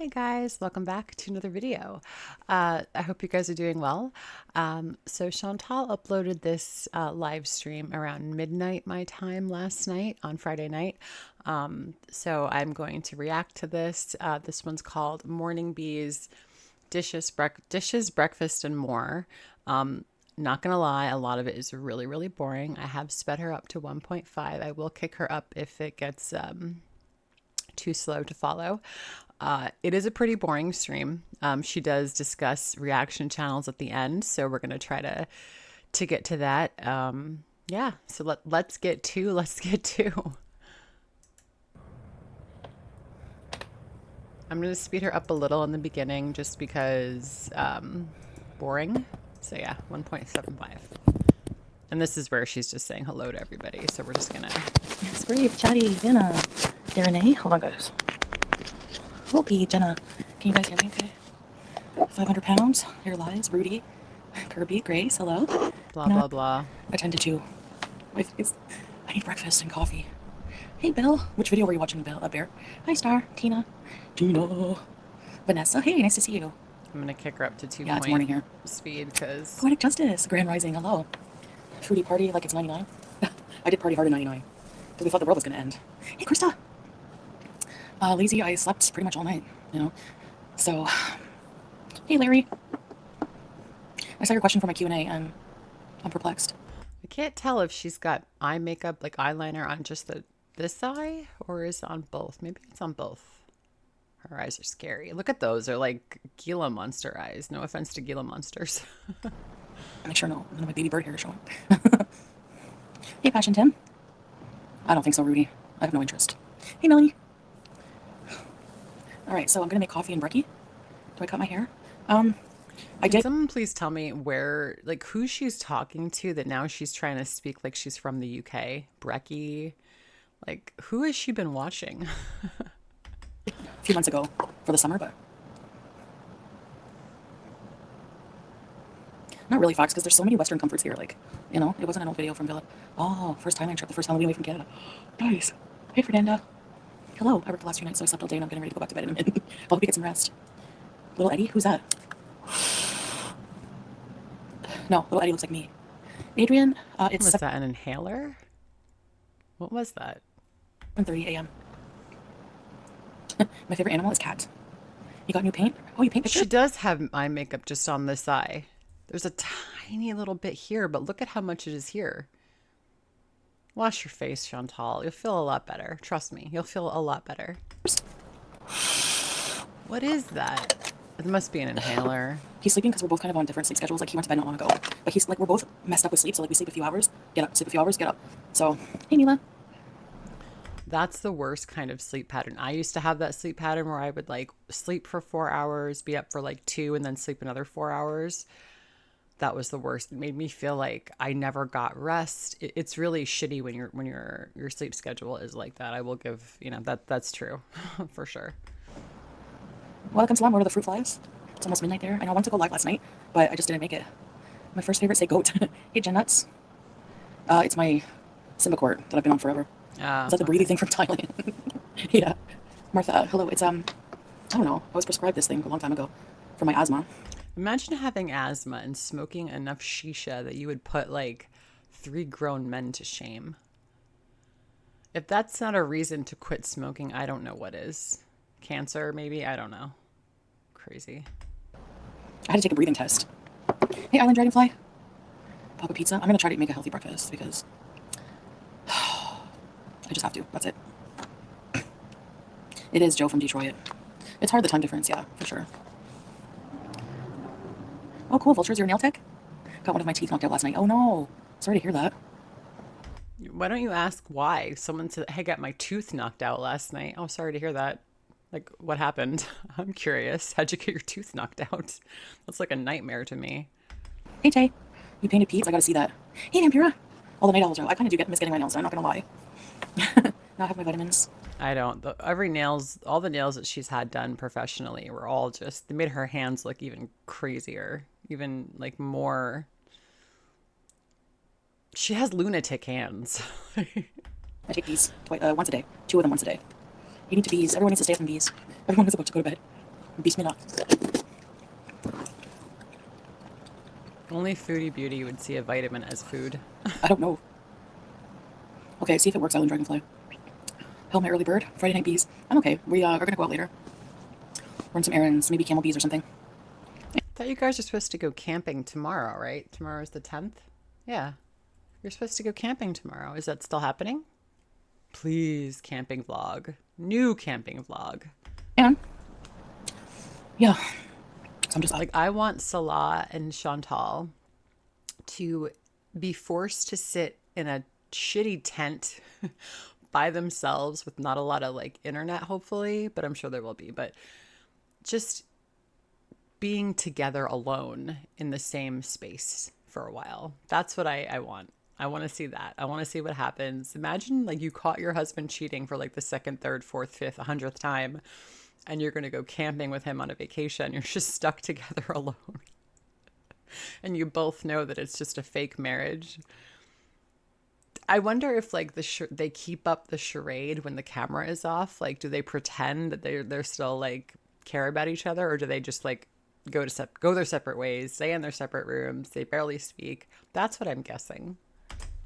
Hey guys, welcome back to another video. I hope you guys are doing well. So Chantal uploaded this live stream around midnight my time last night on Friday night. So I'm going to react to this. This one's called Morning Bees, Dishes, Breakfast, and More. Not gonna lie, a lot of it is really, really boring. I have sped her up to 1.5. I will kick her up if it gets too slow to follow. It is a pretty boring stream. She does discuss reaction channels at the end, so we're gonna try to get to that. Yeah, so let's get to. I'm gonna speed her up a little in the beginning just because boring. So yeah, 1.75. And this is where she's just saying hello to everybody. So we're just gonna. It's great, chatty, Jenna, Renee. Hold on, guys. Okay, Jenna. Can you guys hear me okay? 500 pounds. Here lies Rudy, Kirby, Grace. Hello. Blah, blah, blah. Attended to my face. I need breakfast and coffee. Hey, Bill. Which video were you watching, Bill? Bear. Hi, Star. Tina. Vanessa. Hey, nice to see you. I'm gonna kick her up to 2 Yeah, it's morning here. Speed because Poetic Justice. Grand Rising. Hello. Foodie party like it's 99. I did party hard in 99 because we thought the world was gonna end. Hey, Krista. Lazy. I slept pretty much all night. So. Hey, Larry. I saw your question for my Q&A and I'm perplexed. I can't tell if she's got eye makeup, like eyeliner on just this eye, or is it on both? Maybe it's on both. Her eyes are scary. Look at those. They're like Gila monster eyes. No offense to Gila monsters. Make sure no, none of my baby bird hair is showing. Hey, Passion Tim. I don't think so, Rudy. I have no interest. Hey, Melanie. All right, so I'm gonna make coffee and brekkie. Do I cut my hair? I Can did. someone please tell me where, like, who she's talking to that now she's trying to speak like she's from the UK? Brekkie? Like, who has she been watching? A few months ago for the summer, but not really Fox because there's so many Western comforts here. Like, it wasn't an old video from Villa. Oh, first Thailand trip, the first Halloween away from Canada. Nice. Hey, Fernanda. Hello. I worked the last few nights, so I slept all day and I'm getting ready to go back to bed in a minute. I'll hope you get some rest. Little Eddie, who's that? No, little Eddie looks like me. Adrian, it's Was that an inhaler? What was that? 7:30 a.m. My favorite animal is cat. You got new paint? Oh, you paint pictures? She does have eye makeup just on this eye. There's a tiny little bit here, but look at how much it is here. Wash your face, Chantal. You'll feel a lot better. Trust me, you'll feel a lot better. What is that? It must be an inhaler. He's sleeping because we're both kind of on different sleep schedules. Like, he went to bed not long ago. But he's like, we're both messed up with sleep. So, like, we sleep a few hours, get up, sleep a few hours, get up. So, hey, Mila. That's the worst kind of sleep pattern. I used to have that sleep pattern where I would like sleep for 4 hours, be up for like 2, and then sleep another 4 hours. That was the worst. It made me feel like I never got rest. It's really shitty when your sleep schedule is like that. I will give, that's true for sure. Welcome, Salam. What are the fruit flies? It's almost midnight there. I know I wanted to go live last night, but I just didn't make it. My first favorite, say goat. Hey, Jen Nuts. It's my Simba court that I've been on forever. Is that the breathing thing from Thailand? Yeah. Martha, hello. It's, I don't know. I was prescribed this thing a long time ago for my asthma. Imagine having asthma and smoking enough shisha that you would put like 3 grown men to shame. If that's not a reason to quit smoking, I don't know what is. Cancer, maybe? I don't know. Crazy. I had to take a breathing test. Hey, Island Dragonfly. Papa Pizza. I'm going to try to make a healthy breakfast because I just have to. That's it. It is Joe from Detroit. It's hard, the time difference. Yeah, for sure. Oh, cool. Vultures, you're a nail tech? Got one of my teeth knocked out last night. Oh, no. Sorry to hear that. Why don't you ask why? Someone said, hey, I got my tooth knocked out last night. Oh, sorry to hear that. Like, what happened? I'm curious. How'd you get your tooth knocked out? That's like a nightmare to me. Hey, Tay. You painted Pete's? I gotta see that. Hey, Vampira. All the night owls are. I kind of do miss getting my nails done, I'm not gonna lie. Now I have my vitamins. I don't. All the nails that she's had done professionally were all just, they made her hands look even crazier, even like more. She has lunatic hands. I take these once a day. 2 of them once a day. You need to bees. Everyone needs to stay from bees. Everyone is about to go to bed. Bismillah. Only Foodie Beauty would see a vitamin as food. I don't know. Okay, see if it works, Island Dragonfly. Hell, my early bird. Friday night bees. I'm okay. We are gonna go out later. Run some errands, maybe camel bees or something. I thought you guys are supposed to go camping tomorrow, right? Tomorrow's the 10th? Yeah. You're supposed to go camping tomorrow. Is that still happening? Please, camping vlog. New camping vlog. And yeah, so I'm just Like, I want Salah and Chantal to be forced to sit in a shitty tent by themselves with not a lot of like internet, hopefully, but I'm sure there will be. But just being together alone in the same space for a while. That's what I want. I want to see that. I want to see what happens. Imagine like you caught your husband cheating for like the second, third, fourth, fifth, 100th time, and you're going to go camping with him on a vacation. You're just stuck together alone. And you both know that it's just a fake marriage. I wonder if like they keep up the charade when the camera is off. Like, do they pretend that they're still like care about each other, or do they just like go their separate ways, stay in their separate rooms, they barely speak? That's what I'm guessing.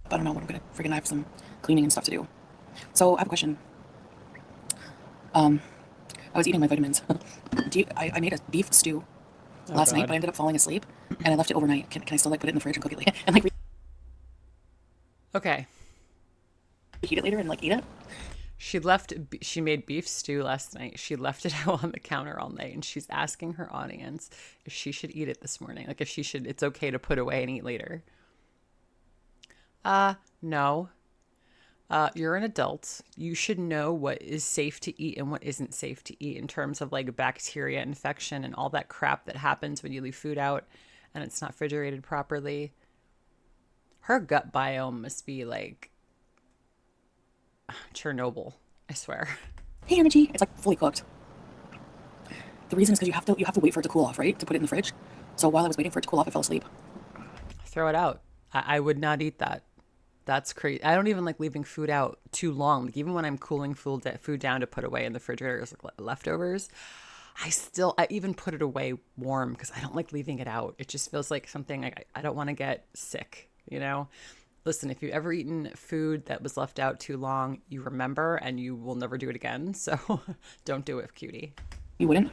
I don't know what I'm gonna freaking. I have some cleaning and stuff to do. So I have a question. I was eating my vitamins. I made a beef stew last night, but I ended up falling asleep, and I left it overnight. Can I still like put it in the fridge and cook it later, and like Okay. reheat it later and like eat it? She made beef stew last night. She left it out on the counter all night, and she's asking her audience if she should eat it this morning. Like, if she should, it's okay to put away and eat later. No. You're an adult. You should know what is safe to eat and what isn't safe to eat in terms of like bacteria infection and all that crap that happens when you leave food out and it's not refrigerated properly. Her gut biome must be like Chernobyl, I swear. Hey, energy. It's like fully cooked. The reason is because you have to wait for it to cool off, right? To put it in the fridge. So while I was waiting for it to cool off, I fell asleep. Throw it out. I would not eat that. That's crazy. I don't even like leaving food out too long. Like, even when I'm cooling food down to put away in the refrigerator as like leftovers, I even put it away warm because I don't like leaving it out. It just feels like something like I don't want to get sick, you know? Listen, if you've ever eaten food that was left out too long, you remember and you will never do it again. So don't do it, cutie. You wouldn't?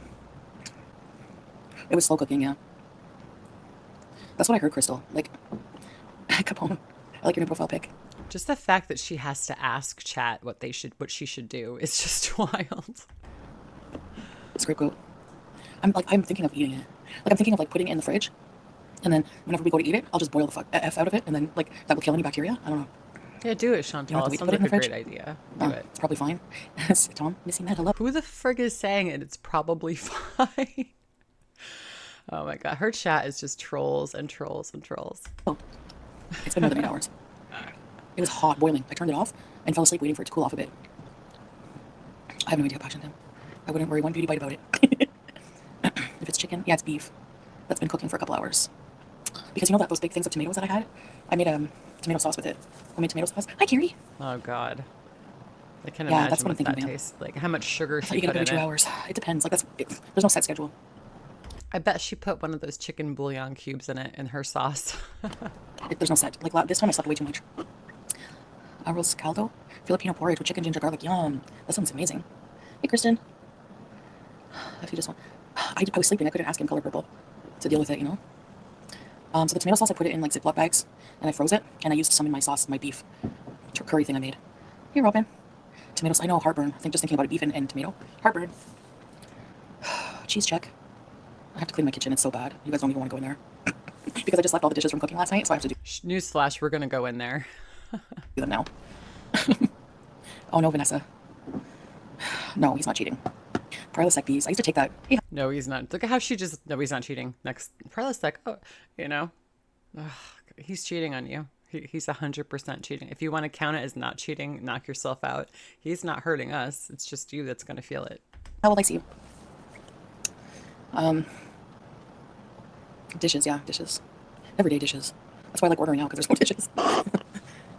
It was slow cooking, yeah. That's what I heard, Crystal. Like, Capone. I like your new profile pic. Just the fact that she has to ask chat what she should do is just wild. Scapegoat. I'm thinking of eating it. Like, I'm thinking of like putting it in the fridge, and then whenever we go to eat it, I'll just boil the f out of it, and then like that will kill any bacteria. I don't know. Yeah, do it, Chantal. It sounds like a great idea. Do it. It's probably fine. Tom, missing that. Hello. Who the frig is saying it? It's probably fine. Oh my god, her chat is just trolls and trolls and trolls. Oh, it's been more than 8 hours. It was hot, boiling. I turned it off and fell asleep waiting for it to cool off a bit. I have no idea how passionate I am. I wouldn't worry one beauty bite about it. If it's chicken, yeah, it's beef. That's been cooking for a couple hours. Because you know that those big things of tomatoes that I had? I made a tomato sauce with it. Homemade tomato sauce. Hi, Carrie. Oh god, I can Yeah, imagine that's what I'm what thinking, that man. tastes like. How much sugar I thought she you put gotta in do 2 it. hours. It depends. Like there's no set schedule. I bet she put one of those chicken bouillon cubes in it in her sauce. There's no set. Like this time I slept way too much. Arroz caldo, Filipino porridge with chicken, ginger, garlic. Yum. That sounds amazing. Hey, Kristen. If you just want, I was sleeping. I couldn't ask him color purple to deal with it, you know. So the tomato sauce, I put it in like Ziploc bags and I froze it, and I used some in my sauce, my beef curry thing I made. Hey, Robin. Tomatoes. I know, heartburn. I think just thinking about it, beef and tomato. Heartburn. Cheese check. I have to clean my kitchen. It's so bad. You guys don't even want to go in there because I just left all the dishes from cooking last night, so I have to do Newsflash, we're gonna go in there. them now. Oh no, Vanessa. No, he's not cheating. Prilosec bees. I used to take that. Hey, No, he's not. Look at how no, he's not cheating. Next, Carla's like, oh, you know, ugh, he's cheating on you. He's 100% cheating. If you want to count it as not cheating, knock yourself out. He's not hurting us. It's just you that's going to feel it. how will I see you? Dishes, yeah, dishes. Everyday dishes. That's why I like ordering out, because there's no dishes.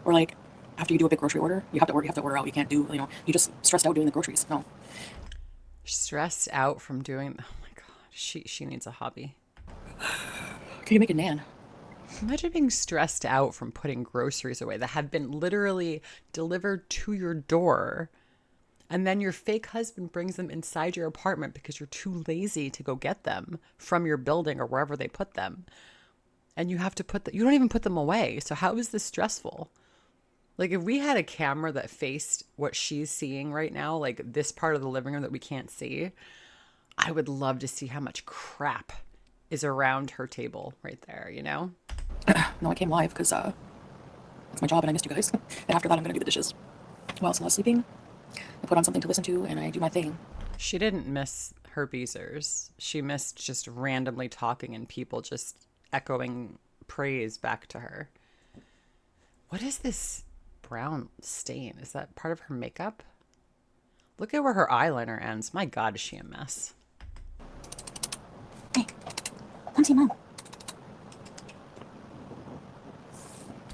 Or like, after you do a big grocery order, you have to order out. You can't do, you just stressed out doing the groceries. No. Stressed out from doing, oh my She needs a hobby. Can you make a nan? Imagine being stressed out from putting groceries away that had been literally delivered to your door. And then your fake husband brings them inside your apartment because you're too lazy to go get them from your building or wherever they put them. And you have to you don't even put them away. So how is this stressful? Like if we had a camera that faced what she's seeing right now, like this part of the living room that we can't see, I would love to see how much crap is around her table right there, you know? No, I came live because it's my job and I missed you guys. And after that, I'm gonna do the dishes. While Celeste's sleeping, I put on something to listen to and I do my thing. She didn't miss her beezers. She missed just randomly talking and people just echoing praise back to her. What is this brown stain? Is that part of her makeup? Look at where her eyeliner ends. My God, is she a mess? Hey, come see Mom.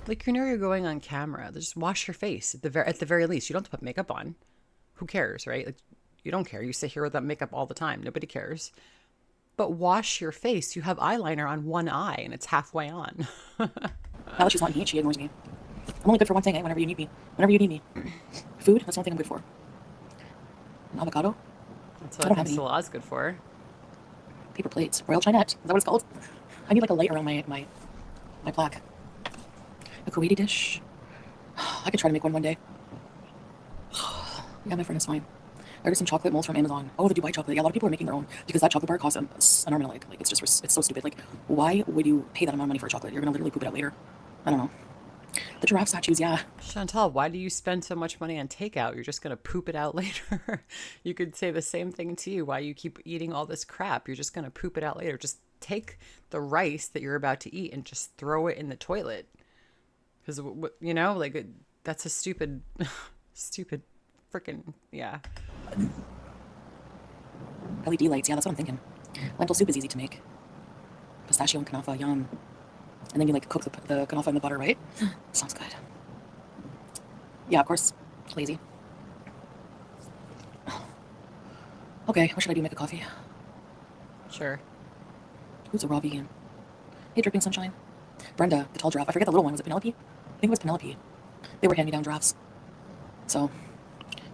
Like, you know you're going on camera. Just wash your face at the very least. You don't have to put makeup on. Who cares, right? Like, you don't care. You sit here without makeup all the time. Nobody cares. But wash your face. You have eyeliner on one eye and it's halfway on. Now that she's not here, she ignores me. I'm only good for one thing, eh? Whenever you need me. Whenever you need me. Food, that's the only thing I'm good for. An avocado. That's what I think Salah's good for. Paper plates. Royal Chinette. Is that what it's called? I need like a light around my plaque. A Kuwaiti dish. I could try to make one day. Yeah, my friend is fine. I ordered some chocolate molds from Amazon. Oh, the Dubai chocolate. Yeah, a lot of people are making their own because that chocolate bar costs an arm and a leg. Like, it's just, it's so stupid. Like, why would you pay that amount of money for a chocolate? You're gonna literally poop it out later. I don't know. The giraffe statues, yeah. Chantal, why do you spend so much money on takeout? You're just going to poop it out later. You could say the same thing to you. Why you keep eating all this crap? You're just going to poop it out later. Just take the rice that you're about to eat and just throw it in the toilet. Because, you know, like, that's a stupid, stupid freaking, yeah. LED lights, yeah, that's what I'm thinking. Lentil soup is easy to make. Pistachio and kanafa, yum. And then you like cook the kanafa in the butter, right? Sounds good. Yeah, of course. Lazy. Okay, what should I do? Make a coffee? Sure. Who's a raw vegan? Hey, Dripping Sunshine. Brenda, the tall giraffe. I forget the little one. Was it Penelope? I think it was Penelope. They were hand-me-down giraffes. So,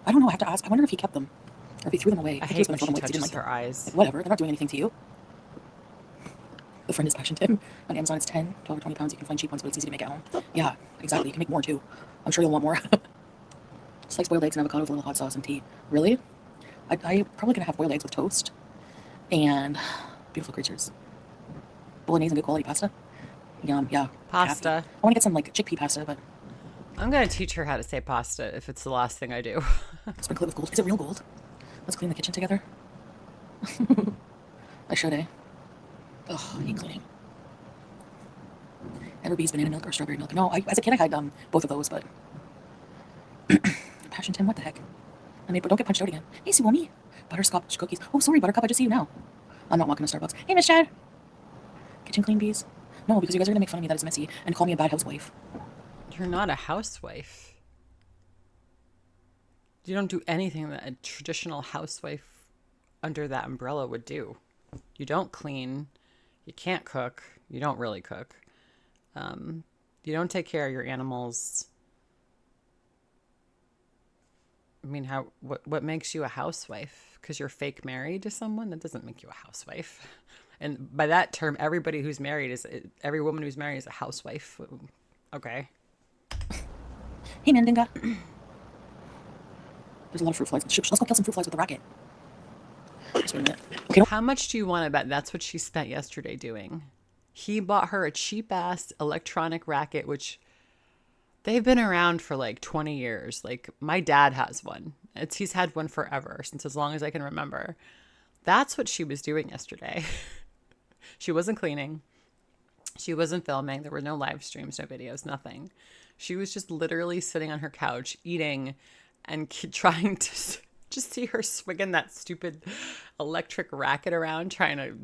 I don't know. I have to ask. I wonder if he kept them. Or if he threw them away. I think he hate was when gonna she throw them away 'cause he didn't touches like her them. eyes. Like, whatever. They're not doing anything to you. The friend is Passion Tim. On Amazon, it's 10, 12, or 20 pounds. You can find cheap ones, but it's easy to make at home. Yeah, exactly. You can make more, too. I'm sure you'll want more. Sliced boiled eggs and avocado with a little hot sauce and tea. Really? I probably gonna have boiled eggs with toast. And beautiful creatures. Bolognese and good quality pasta. Yum, yeah. Pasta. Happy. I want to get some, like, chickpea pasta, but... I'm going to teach her how to say pasta if it's the last thing I do. Sprinkle it with gold. Is it real gold? Let's clean the kitchen together. I should, eh? Ugh, I hate cleaning. Ever bees banana milk or strawberry milk? No, as a kid I had both of those, but... Passion Tim, what the heck? But don't get punched out again. Hey, Suomi. Butterscotch cookies. Oh, sorry, Buttercup, I just see you now. I'm not walking to Starbucks. Hey, Miss Chad. Kitchen clean bees? No, because you guys are going to make fun of me that it's messy and call me a bad housewife. You're not a housewife. You don't do anything that a traditional housewife under that umbrella would do. You don't clean. You can't cook. You don't really cook. You don't take care of your animals. I mean, what makes you a housewife? Because you're fake married to someone? That doesn't make you a housewife. And by that term, every woman who's married is a housewife. Okay. Hey, Mandinga. There's a lot of fruit flies. Let's go kill some fruit flies with the racket. Just wait a minute. Okay, How much do you want to bet that's what she spent yesterday doing? He bought her a cheap-ass electronic racket, which they've been around for like 20 years. Like, my dad has one. He's had one forever, since as long as I can remember. That's what she was doing yesterday. She wasn't cleaning. She wasn't filming. There were no live streams, no videos, nothing. She was just literally sitting on her couch, eating, and trying to just see her swinging that stupid electric racket around, trying to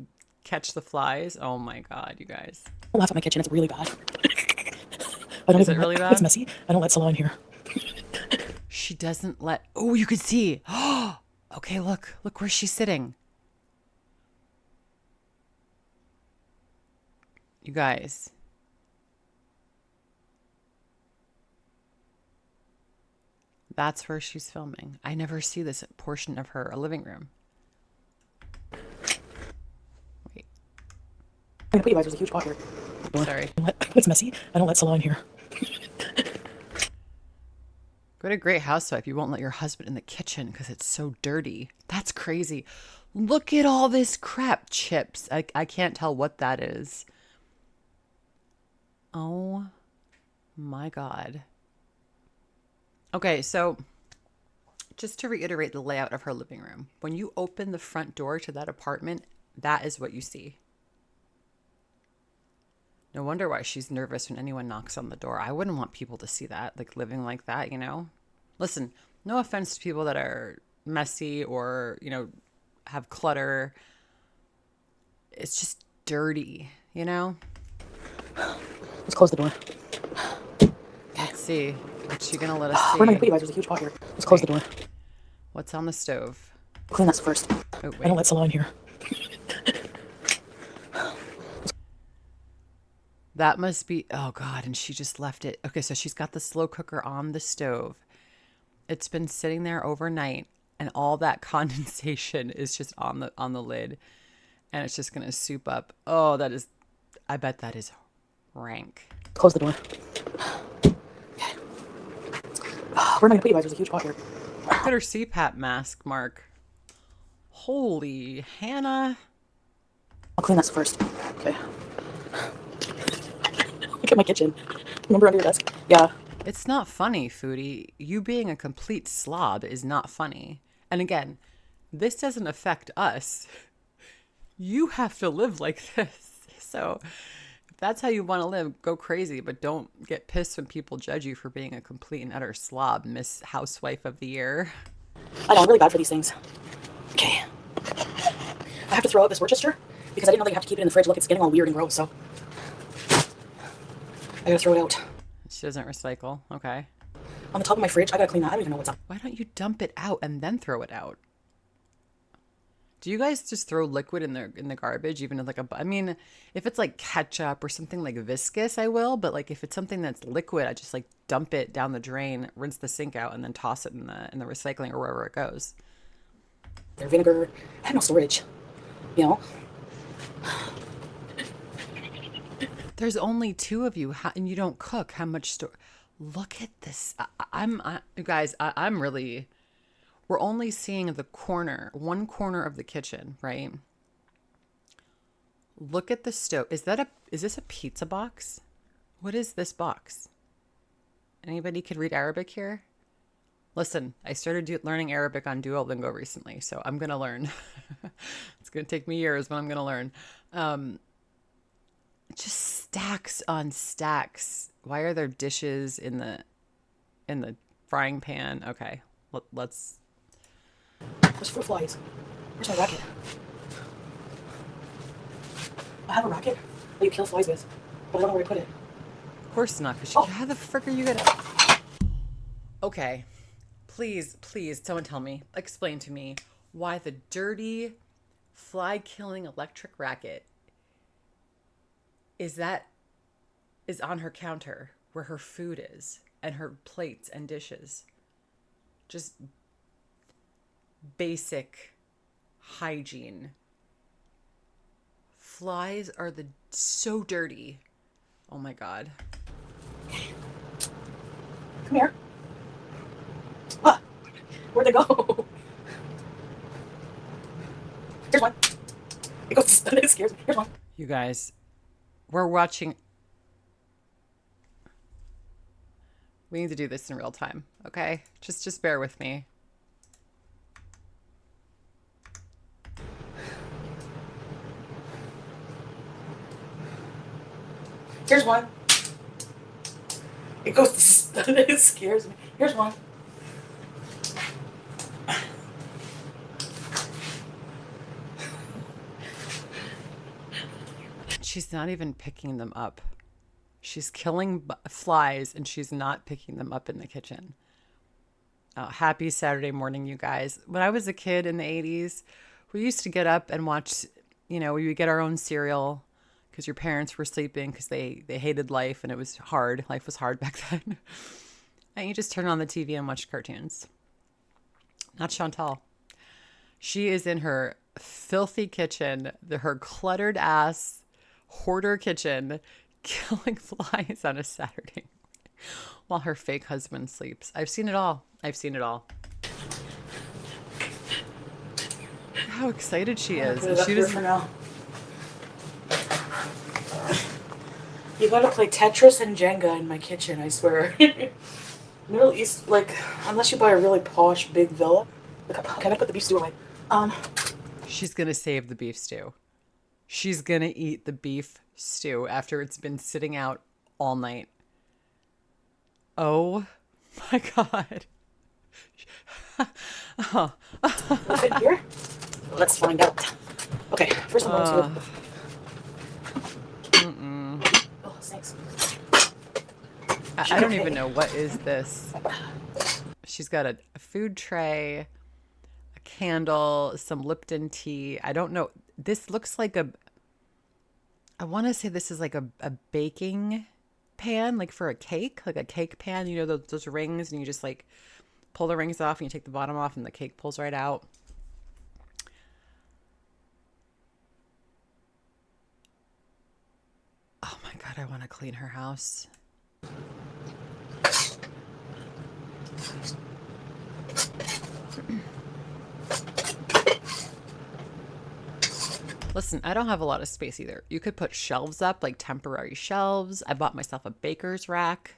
catch the flies. Oh my God, you guys. don't laugh at my kitchen. It's really bad. Is it really bad? It's messy. I don't let Salah in here. She doesn't let... Oh, you could see. Oh, okay, look where she's sitting. You guys, that's where she's filming. I never see this portion of her living room. Wait, I'm gonna put you guys. There's a huge pot here. sorry. It's messy. I don't let Salah in here. What a great housewife. You won't let your husband in the kitchen because it's so dirty. That's crazy. Look at all this crap. Chips. I can't tell what that is. Oh my God. Okay, so just to reiterate the layout of her living room, when you open the front door to that apartment, that is what you see. No wonder why she's nervous when anyone knocks on the door. I wouldn't want people to see that, like living like that, you know? Listen, no offense to people that are messy or, have clutter. It's just dirty, you know? Let's close the door. Let's see. What's she gonna let us Where am I see? gonna put you guys? There's a huge pot here. Let's close the door. What's on the stove? Clean that first. Oh, I don't wait. let Salah in here. That must be, oh God, and she just left it. Okay, so she's got the slow cooker on the stove. It's been sitting there overnight, and all that condensation is just on the lid, and it's just gonna soup up. Oh, I bet that is rank. Close the door. Where am I gonna put you guys? There's a huge pot here. Look at her CPAP mask, Mark. Holy Hannah. I'll clean that first. Okay. Look at my kitchen. Remember under your desk? Yeah. It's not funny, Foodie. You being a complete slob is not funny. And again, this doesn't affect us. You have to live like this. So if that's how you want to live, go crazy, but don't get pissed when people judge you for being a complete and utter slob, Miss Housewife of the Year. I know, I'm really bad for these things. Okay. I have to throw out this Worcester because I didn't know that you have to keep it in the fridge. Look, it's getting all weird and gross, so I gotta throw it out. She doesn't recycle. Okay. On the top of my fridge, I gotta clean that. I don't even know what's up. Why don't you dump it out and then throw it out? Do you guys just throw liquid in the garbage, even in I mean, if it's like ketchup or something like viscous, I will. But like if it's something that's liquid, I just like dump it down the drain, rinse the sink out, and then toss it in the recycling or wherever it goes. Their vinegar. I have no storage. You know. There's only two of you, and you don't cook. How much Look at this. You guys. I'm really. We're only seeing one corner of the kitchen, right? Look at the stove. Is this a pizza box? What is this box? Anybody could read Arabic here? Listen, I started learning Arabic on Duolingo recently, so I'm going to learn. It's going to take me years, but I'm going to learn. Just stacks on stacks. Why are there dishes in the frying pan? Okay, let's. Where's fruit flies? Where's my racket? I have a racket that you kill flies with, but I don't know where to put it. Of course not, because how the frick are you gonna? Okay, please, someone tell me, explain to me why the dirty fly-killing electric racket is on her counter where her food is and her plates and dishes. Just basic hygiene. Flies are so dirty. Oh my God. Come here. Ah, where'd they go? Here's one. It goes. It scares me. Here's one. You guys, we're watching. We need to do this in real time, okay? Just bear with me. Here's one. It goes. It scares me. Here's one. She's not even picking them up. She's killing flies and she's not picking them up in the kitchen. Oh, happy Saturday morning, you guys. When I was a kid in the 80s, we used to get up and watch, we would get our own cereal, because your parents were sleeping because they hated life and it was hard. Life was hard back then. And you just turn on the TV and watch cartoons. Not Chantal. She is in her filthy kitchen, her cluttered ass hoarder kitchen, killing flies on a Saturday while her fake husband sleeps. I've seen it all. I've seen it all. How excited she is. Put it up here for now. You gotta play Tetris and Jenga in my kitchen, I swear. Middle East, like, unless you buy a really posh big villa. Can I put the beef stew away? She's gonna save the beef stew. She's gonna eat the beef stew after it's been sitting out all night. Oh my God. Will it fit here? Let's find out. Okay, first I'm going to... Oh, thanks. I don't even know. What is this? She's got a food tray, a candle, some Lipton tea. I don't know. This looks like I want to say this is like a baking pan, like for a cake, like a cake pan. You know, those rings, and you just like pull the rings off and you take the bottom off and the cake pulls right out. Oh my God, I want to clean her house. Listen, I don't have a lot of space either. You could put shelves up, like temporary shelves. I bought myself a baker's rack.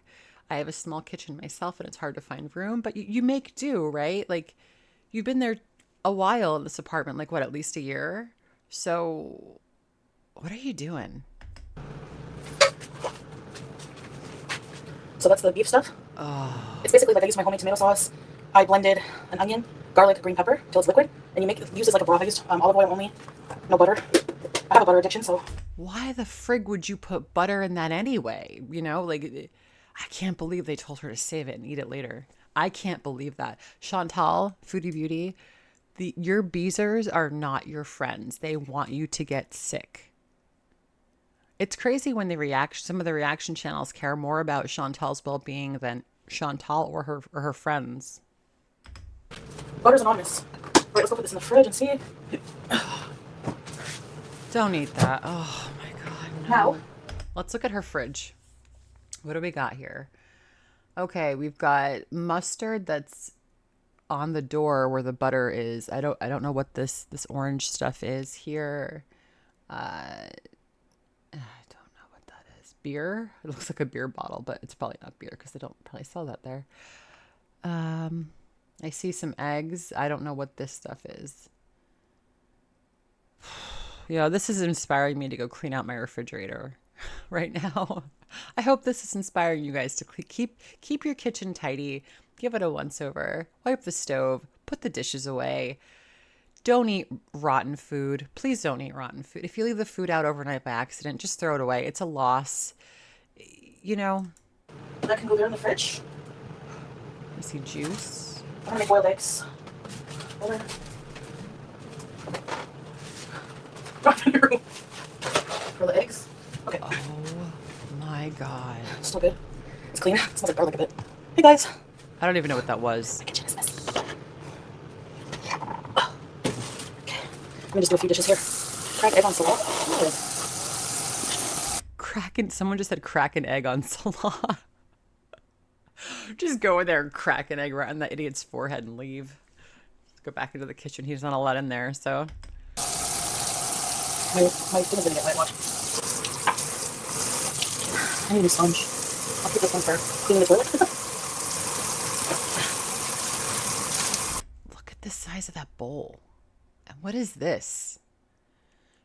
I have a small kitchen myself and it's hard to find room, but you make do, right? Like you've been there a while in this apartment, like what, at least a year? So what are you doing? So that's the beef stuff. Oh. It's basically like I use my homemade tomato sauce. I blended an onion, garlic, green pepper till it's liquid, and you use it like a broth. I used olive oil only, no butter. I have a butter addiction, so. Why the frig would you put butter in that anyway? You know, like I can't believe they told her to save it and eat it later. I can't believe that. Chantal, Foodie Beauty, your beezers are not your friends. They want you to get sick. It's crazy when some of the reaction channels care more about Chantal's well-being than Chantal or her friends. Butter's anonymous. Wait, let's go put this in the fridge and see. Don't eat that. Oh my God. No. How? Let's look at her fridge. What do we got here? Okay, we've got mustard that's on the door where the butter is. I don't know what this orange stuff is here. I don't know what that is. Beer? It looks like a beer bottle, but it's probably not beer because they don't probably sell that there. I see some eggs. I don't know what this stuff is. You know, this is inspiring me to go clean out my refrigerator right now. I hope this is inspiring you guys to keep your kitchen tidy, give it a once over, wipe the stove, put the dishes away. Don't eat rotten food. Please don't eat rotten food. If you leave the food out overnight by accident, just throw it away. It's a loss. You know. That can go there in the fridge. I see juice. I'm gonna make boiled eggs. Butter. Drop in your room. For the eggs. Okay. Oh my God. Still good. It's clean. It smells like garlic a bit. Hey guys. I don't even know what that was. My kitchen is messy. Okay. Let me just do a few dishes here. Cracked egg on salad. Someone just said crack an egg on salad. Just go in there and crack an egg right on that idiot's forehead and leave. Go back into the kitchen. He's not a lot in there, so. My skin is gonna get wet. Watch. I need a sponge. I'll keep this one for cleaning the toilet. Look at the size of that bowl. And what is this?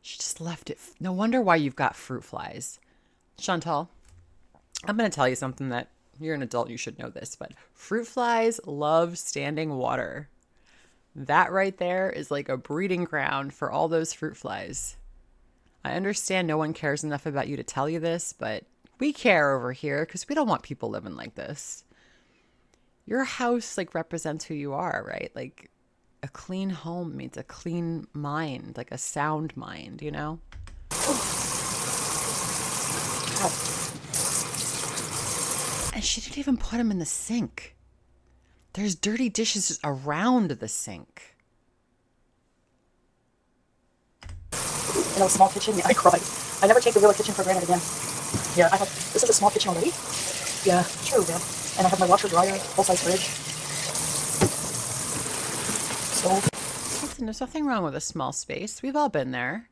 She just left it. No wonder why you've got fruit flies. Chantal, I'm going to tell you something that you're an adult. You should know this, but fruit flies love standing water. That right there is like a breeding ground for all those fruit flies. I understand no one cares enough about you to tell you this, but we care over here because we don't want people living like this. Your house like represents who you are, right? Like a clean home means a clean mind, like a sound mind, you know? God. And she didn't even put them in the sink. There's dirty dishes around the sink. In a small kitchen, yeah, I cried. I never take the real kitchen for granted again. Yeah, I have, this is a small kitchen already. Yeah, true, yeah. And I have my washer, dryer, full-size fridge. Stove. Listen, there's nothing wrong with a small space. We've all been there.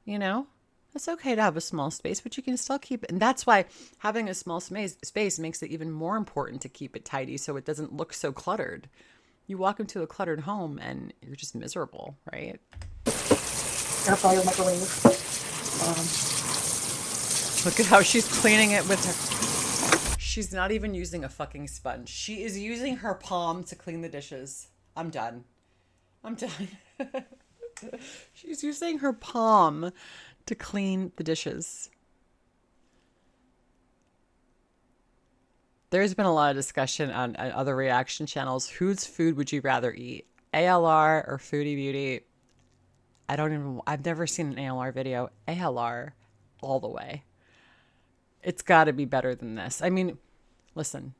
You know? It's okay to have a small space, but you can still keep it. And that's why having a small space makes it even more important to keep it tidy so it doesn't look so cluttered. You walk into a cluttered home and you're just miserable, right? Air fryer, microwave. Look at how she's cleaning it with her. She's not even using a fucking sponge. She is using her palm to clean the dishes. I'm done. I'm done. She's using her palm to clean the dishes. There's been a lot of discussion on other reaction channels. Whose food would you rather eat? ALR or Foodie Beauty? I've never seen an ALR video. ALR all the way. It's got to be better than this. I mean, listen,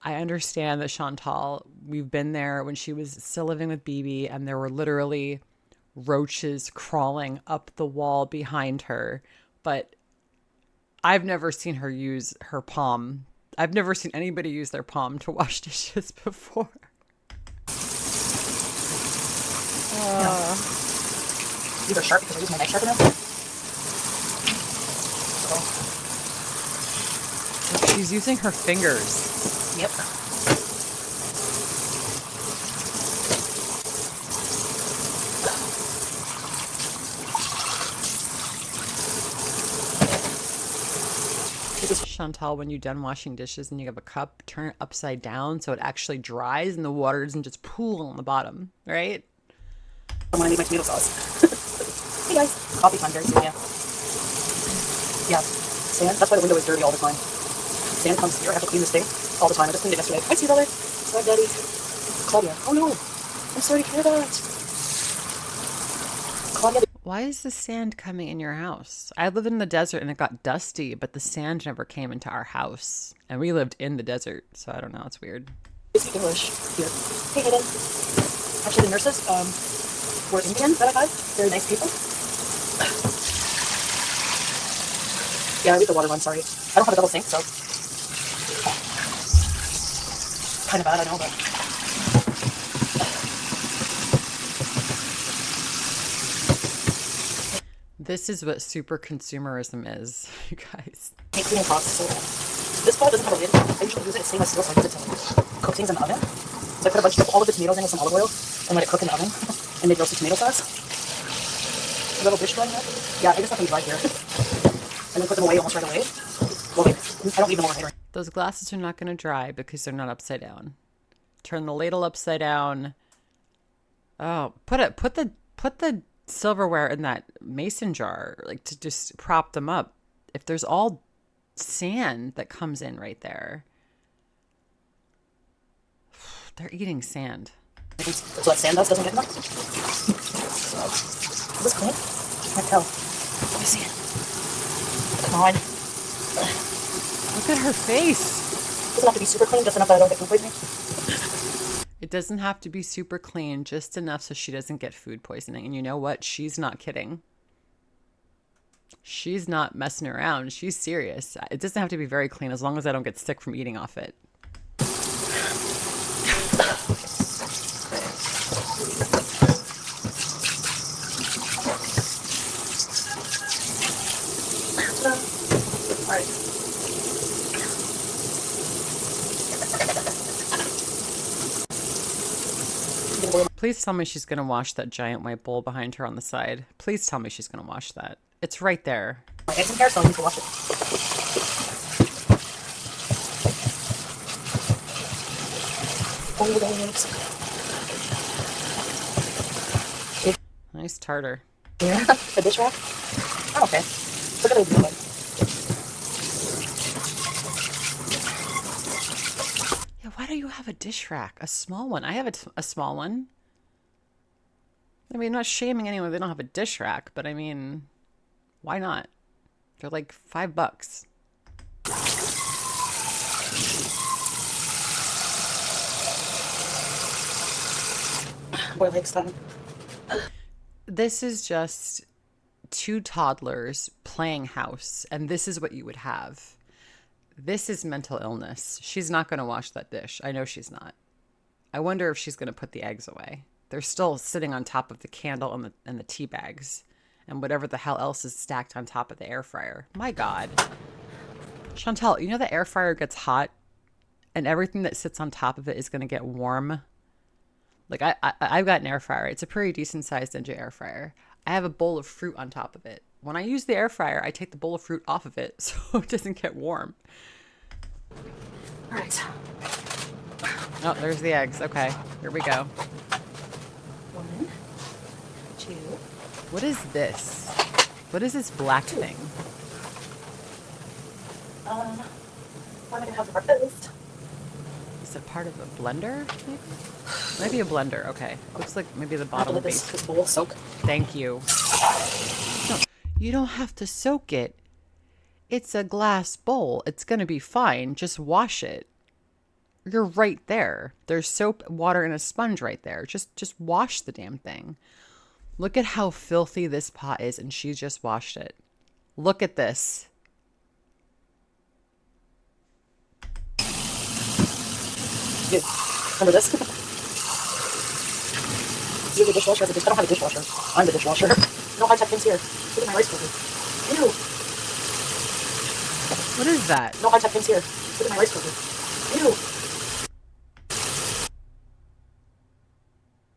I understand that Chantal, we've been there when she was still living with BB and there were literally roaches crawling up the wall behind her. But I've never seen her use her palm. I've never seen anybody use their palm to wash dishes before. These are sharp because I use my knife sharpener. So. She's using her fingers. Yep. Chantal, when you're done washing dishes and you have a cup, turn it upside down so it actually dries and the water doesn't just pool on the bottom, right? I'm gonna need my tomato sauce. Hey guys, coffee time very soon, yeah. Yeah, sand, that's why the window is dirty all the time. Sand comes here, I have to clean this thing all the time. I just cleaned it yesterday. Hi, see you, brother. Sorry, Daddy. Claudia. Oh no, I'm sorry to hear that. Claudia. Why is the sand coming in your house? I lived in the desert and it got dusty, but the sand never came into our house. And we lived in the desert, so I don't know. It's weird. I speak English here. Hey, Hayden. Actually, the nurses were Indian that I had. Very nice people. Yeah, I leave the water run, sorry. I don't have a double sink, so. Kind of bad, I know, but. This is what super consumerism is, you guys. Hey, cleaning cloths, so this pot doesn't have a lid. I usually use it as stainless steel, so I use it to cook things in the oven. So I put a bunch of all of the tomatoes in with some olive oil and let it cook in the oven and make roasted tomato sauce. A little dish drying up. Yeah, I just have them dry here. And then put them away almost right away. Well, I don't leave them overnight. Those glasses are not going to dry because they're not upside down. Turn the ladle upside down. Oh, put the silverware in that mason jar, like to just prop them up. If there's all sand that comes in right there, they're eating sand. So that sand dust doesn't get enough. So, is this clean? I can't tell. Let me see it. Come on. Look at her face. It doesn't have to be super clean, just enough that I don't get food poisoning. It doesn't have to be super clean, just enough so she doesn't get food poisoning. And you know what? She's not kidding. She's not messing around. She's serious. It doesn't have to be very clean as long as I don't get sick from eating off it. All right. Please tell me she's going to wash that giant white bowl behind her on the side. Please tell me she's going to wash that. It's right there. My eggs in here, so I need to wash it. Oh, Nice tartar. yeah, the dish rack. I'm okay. Look at it. Yeah, why do you have a dish rack? A small one. I have a small one. I mean, not shaming anyone if they don't have a dish rack, but I mean, why not? They're like $5. Boil eggs then. This is just two toddlers playing house, and this is what you would have. This is mental illness. She's not going to wash that dish. I know she's not. I wonder if she's going to put the eggs away. They're still sitting on top of the candle and the tea bags and whatever the hell else is stacked on top of the air fryer. My God. Chantal, you know the air fryer gets hot and everything that sits on top of it is going to get warm. Like I've got an air fryer. It's a pretty decent sized Ninja air fryer. I have a bowl of fruit on top of it. When I use the air fryer, I take the bowl of fruit off of it so it doesn't get warm. All right. Oh, there's the eggs. Okay, here we go. 1, 2. What is this? What is this black thing? What am I gonna have for breakfast? Is it part of a blender? Maybe a blender. Okay. Looks like maybe the I have to bottom let will be. this bowl soak. Thank you. No, you don't have to soak it. It's a glass bowl. It's going to be fine. Just wash it. You're right there. There's soap, water, and a sponge right there. Just wash the damn thing. Look at how filthy this pot is, and she just washed it. Look at this. Dude, remember this? Use the dishwasher as a dish. I don't have a dishwasher. I'm the dishwasher. No high-tech things here. Look at my rice cooker. Ew. What is that? No high-tech things here. Look at my rice cooker. Ew.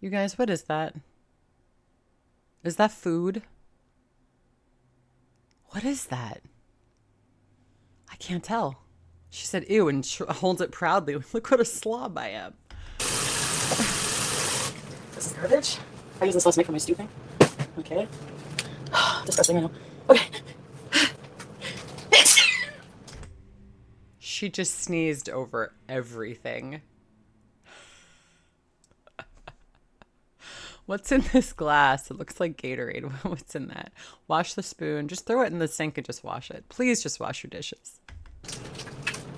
You guys, what is that? Is that food? What is that? I can't tell. She said, ew, and holds it proudly. Look what a slob I am. This is garbage. I use this last night for my stew thing. Okay. Disgusting, I know. Okay. She just sneezed over everything. What's in this glass? It looks like Gatorade. What's in that? Wash the spoon. Just throw it in the sink and just wash it. Please just wash your dishes.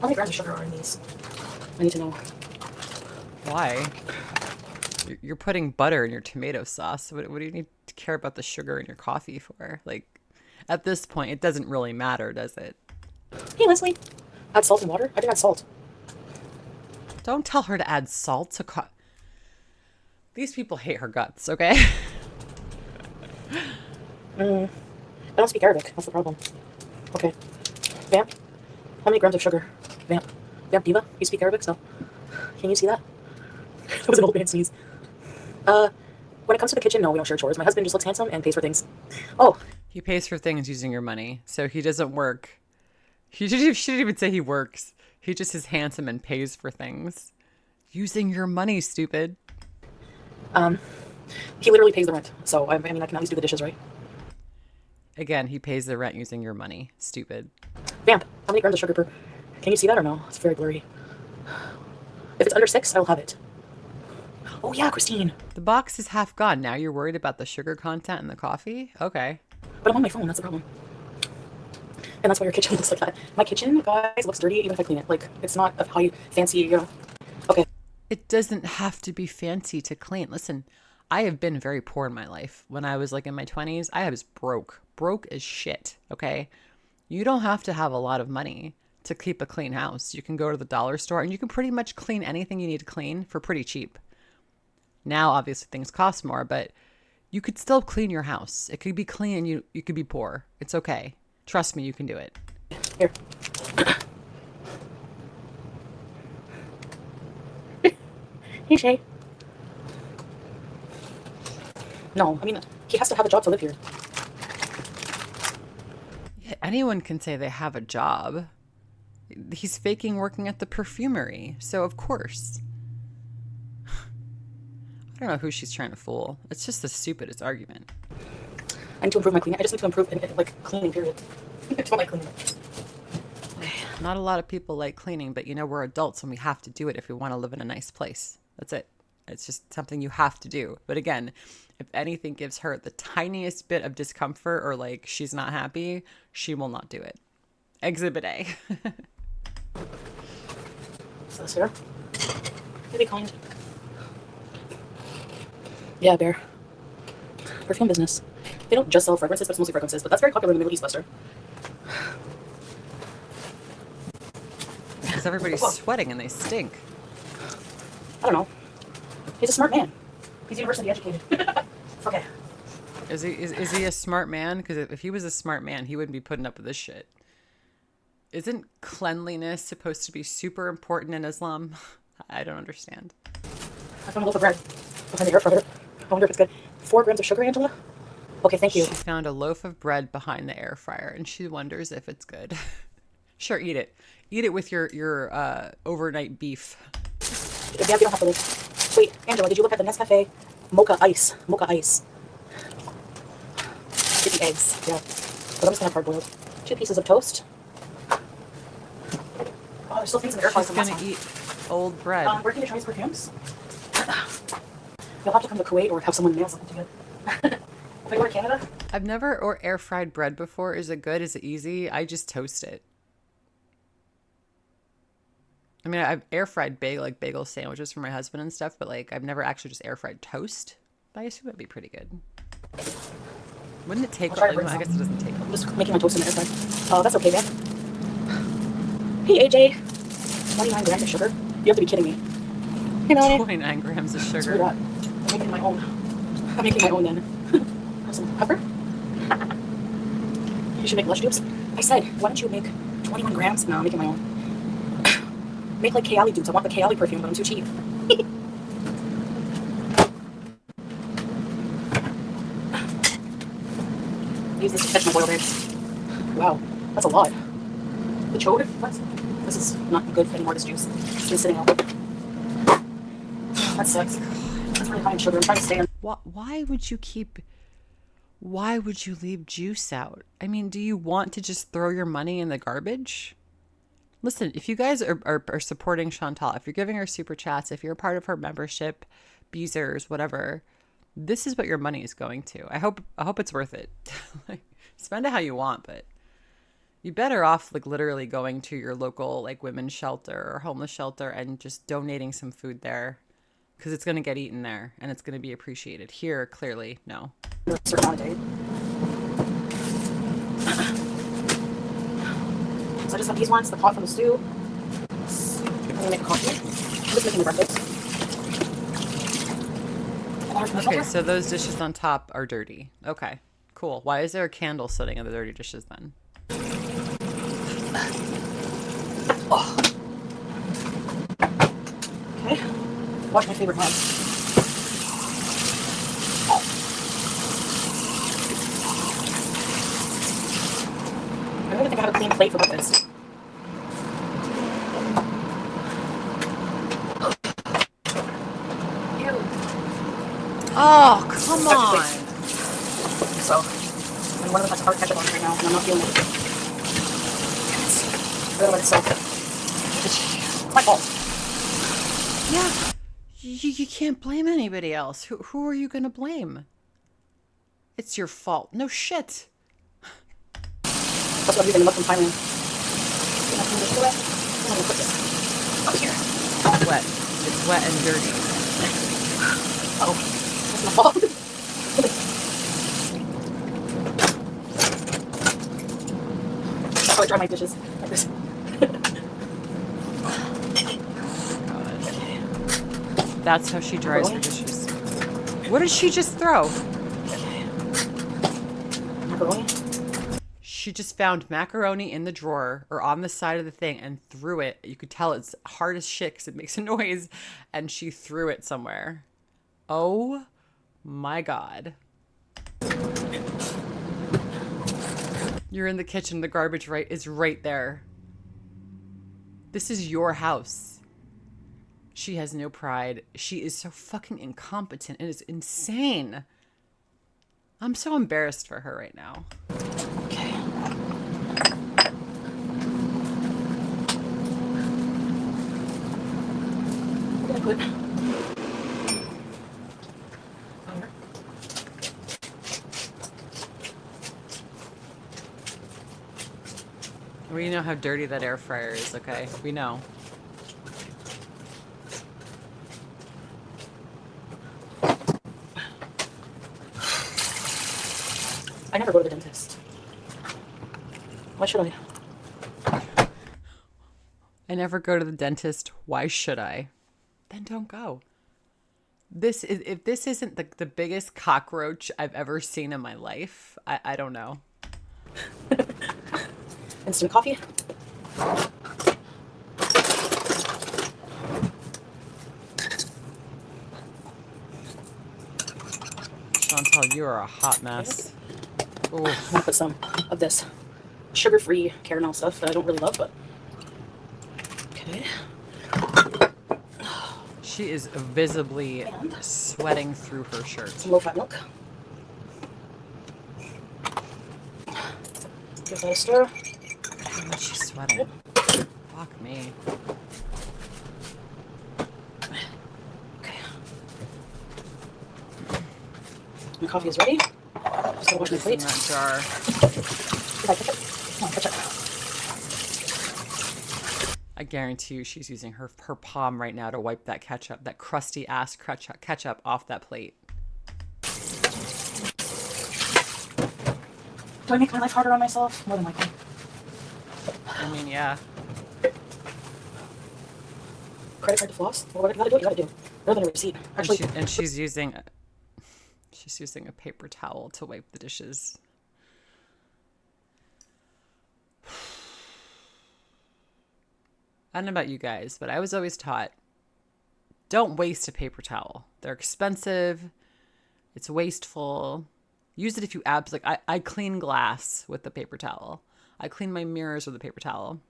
How many grams of sugar are in these? I need to know. Why? You're putting butter in your tomato sauce. What do you need to care about the sugar in your coffee for? Like, at this point, it doesn't really matter, does it? Hey, Leslie. Add salt and water? I did add salt. Don't tell her to add salt to These people hate her guts, okay? I don't speak Arabic. That's the problem. Okay. Vamp. How many grams of sugar? Vamp. Vamp Diva. You speak Arabic, so can you see that? That was an old man sneeze. When it comes to the kitchen, no, we don't share chores. My husband just looks handsome and pays for things. Oh. He pays for things using your money, so he doesn't work. She didn't even say he works. He just is handsome and pays for things. Using your money, stupid. He literally pays the rent, so I mean, I can at least do the dishes, right? Again, he pays the rent using your money. Stupid. Vamp. How many grams of sugar per... Can you see that or no? It's very blurry. If it's under 6, I will have it. Oh yeah, Christine. The box is half gone. Now you're worried about the sugar content in the coffee? Okay. But I'm on my phone, that's the problem. And that's why your kitchen looks like that. My kitchen, guys, looks dirty even if I clean it. Like, it's not a high, fancy, you know. Okay. It doesn't have to be fancy to clean. Listen, I have been very poor in my life. When I was like in my 20s, I was broke as shit, okay? You don't have to have a lot of money to keep a clean house. You can go to the dollar store and you can pretty much clean anything you need to clean for pretty cheap. Now, obviously, things cost more, but you could still clean your house. It could be clean and you could be poor. It's okay. Trust me, you can do it. Here. Hey, Shay. No, I mean, he has to have a job to live here. Yeah, anyone can say they have a job. He's faking working at the perfumery, so of course. I don't know who she's trying to fool. It's just the stupidest argument. I need to improve my cleaning. I just need to improve, like, cleaning, period. I don't like cleaning. Not a lot of people like cleaning, but you know, we're adults and we have to do it if we want to live in a nice place. That's it. It's just something you have to do. But again, if anything gives her the tiniest bit of discomfort or like she's not happy, she will not do it. Exhibit A. So, sir, be kind. Yeah, Bear. Perfume business. They don't just sell fragrances, but it's mostly fragrances. But that's very popular in the Middle East, Lester. Because everybody's sweating and they stink. I don't know. He's a smart man. He's university educated. Okay. Is he a smart man? Because if he was a smart man, he wouldn't be putting up with this shit. Isn't cleanliness supposed to be super important in Islam? I don't understand. I found a loaf of bread behind the air fryer. I wonder if it's good. 4 grams of sugar, Angela? Okay, thank you. She found a loaf of bread behind the air fryer and she wonders if it's good. Sure, eat it. Eat it with your overnight beef. Yeah, you don't have to live. Wait, Angela, did you look at the Nescafe mocha ice? Mocha ice. Get the eggs, yeah. But I'm just gonna have hard boiled. 2 pieces of toast. Oh, there's still things in the air fryer She's from last gonna time. eat old bread. Where can you try his perfumes? You'll have to come to Kuwait or have someone mail something to you. If I go to Canada? I've never or air fried bread before. Is it good? Is it easy? I just toast it. I mean, I've air fried bagel sandwiches for my husband and stuff, but like I've never actually just air fried toast. But I assume it'd be pretty good. Wouldn't it take? I guess it doesn't take. I'm just making my toast in the air fryer. Oh, that's okay, man. Hey, AJ. 29 grams of sugar? You have to be kidding me. Hey, Melanie. 29 grams of Screw sugar. that. I'm making my own. I'm making my own then. Have some pepper. You should make lush dupes. I said, why don't you make 21 grams? No, I'm making my own. Make like Kayali dupes. I want the Kayali perfume, but I'm too cheap. Use this to catch my boiled eggs. Wow, that's a lot. The chode? What? This is not good anymore, this juice. It's been sitting out. That sucks. That's really high in sugar. I'm trying to stay on. Why would you leave juice out? I mean, do you want to just throw your money in the garbage? Listen, if you guys are supporting Chantal, if you're giving her super chats, if you're a part of her membership, Beezers, whatever, this is what your money is going to. I hope it's worth it. Like, spend it how you want, but you're better off like literally going to your local like women's shelter or homeless shelter and just donating some food there, because it's going to get eaten there and it's going to be appreciated. Here, clearly, no. A certain amount of day. So I just have these ones, the pot from the stew. I'm gonna make a coffee. I'm just making the breakfast. Okay, so those dishes on top are dirty. Okay, cool. Why is there a candle sitting in the dirty dishes then? Oh. Okay. Watch my favorite hands. I don't even think I have a clean plate for breakfast. Ew. Oh, come on. So, and one of them has a hard ketchup on it right now, and I'm not feeling it. I'm gonna let it soak. It's my fault. Yeah, you can't blame anybody else. Who are you going to blame? It's your fault. No shit. That's what I'm using the mug from Thailand. I'm gonna clean this away. I'm gonna put this up here. It's wet. It's wet and dirty. Oh, that's my fault. That's how I dry my dishes, like this. God. That's how she dries her dishes. What did she just throw? Macaroni. She just found macaroni in the drawer or on the side of the thing and threw it. You could tell it's hard as shit because it makes a noise. And she threw it somewhere. Oh my God. You're in the kitchen. The garbage is right there. This is your house. She has no pride. She is so fucking incompetent. It is insane. I'm so embarrassed for her right now. Okay. I'm gonna put here. We know how dirty that air fryer is, okay? We know. I never go to the dentist. Why should I? I never go to the dentist. Why should I? Then don't go. This is if this isn't the biggest cockroach I've ever seen in my life, I don't know. Instant coffee. Chantal, you are a hot mess. I'm gonna put some of this sugar-free caramel stuff that I don't really love, but okay. She is visibly And sweating through her shirt. some low-fat milk. Give that a stir. How much she's sweating. Fuck me. Okay. My coffee is ready. Just gonna wash my What's in plate. that jar? If I ketchup. Come on, ketchup. I guarantee you she's using her palm right now to wipe that ketchup, that crusty ass ketchup off that plate. Do I make my life harder on myself? More than likely. I mean, yeah. Credit card to floss? Well, what I gotta do, you gotta do. Better than a receipt. Actually, And she's using a paper towel to wipe the dishes. I don't know about you guys, but I was always taught, don't waste a paper towel. They're expensive. It's wasteful. Use it if you I clean glass with the paper towel. I clean my mirrors with a paper towel.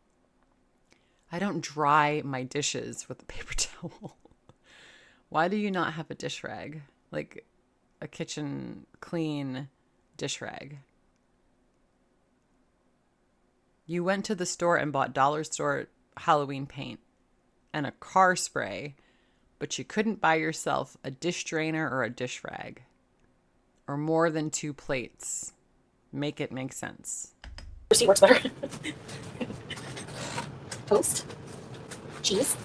I don't dry my dishes with a paper towel. Why do you not have a dish rag? Like a kitchen clean dish rag. You went to the store and bought dollar store Halloween paint and a car spray, but you couldn't buy yourself a dish drainer or a dish rag or more than 2 plates. Make it make sense. receipt works better. Toast. Cheese.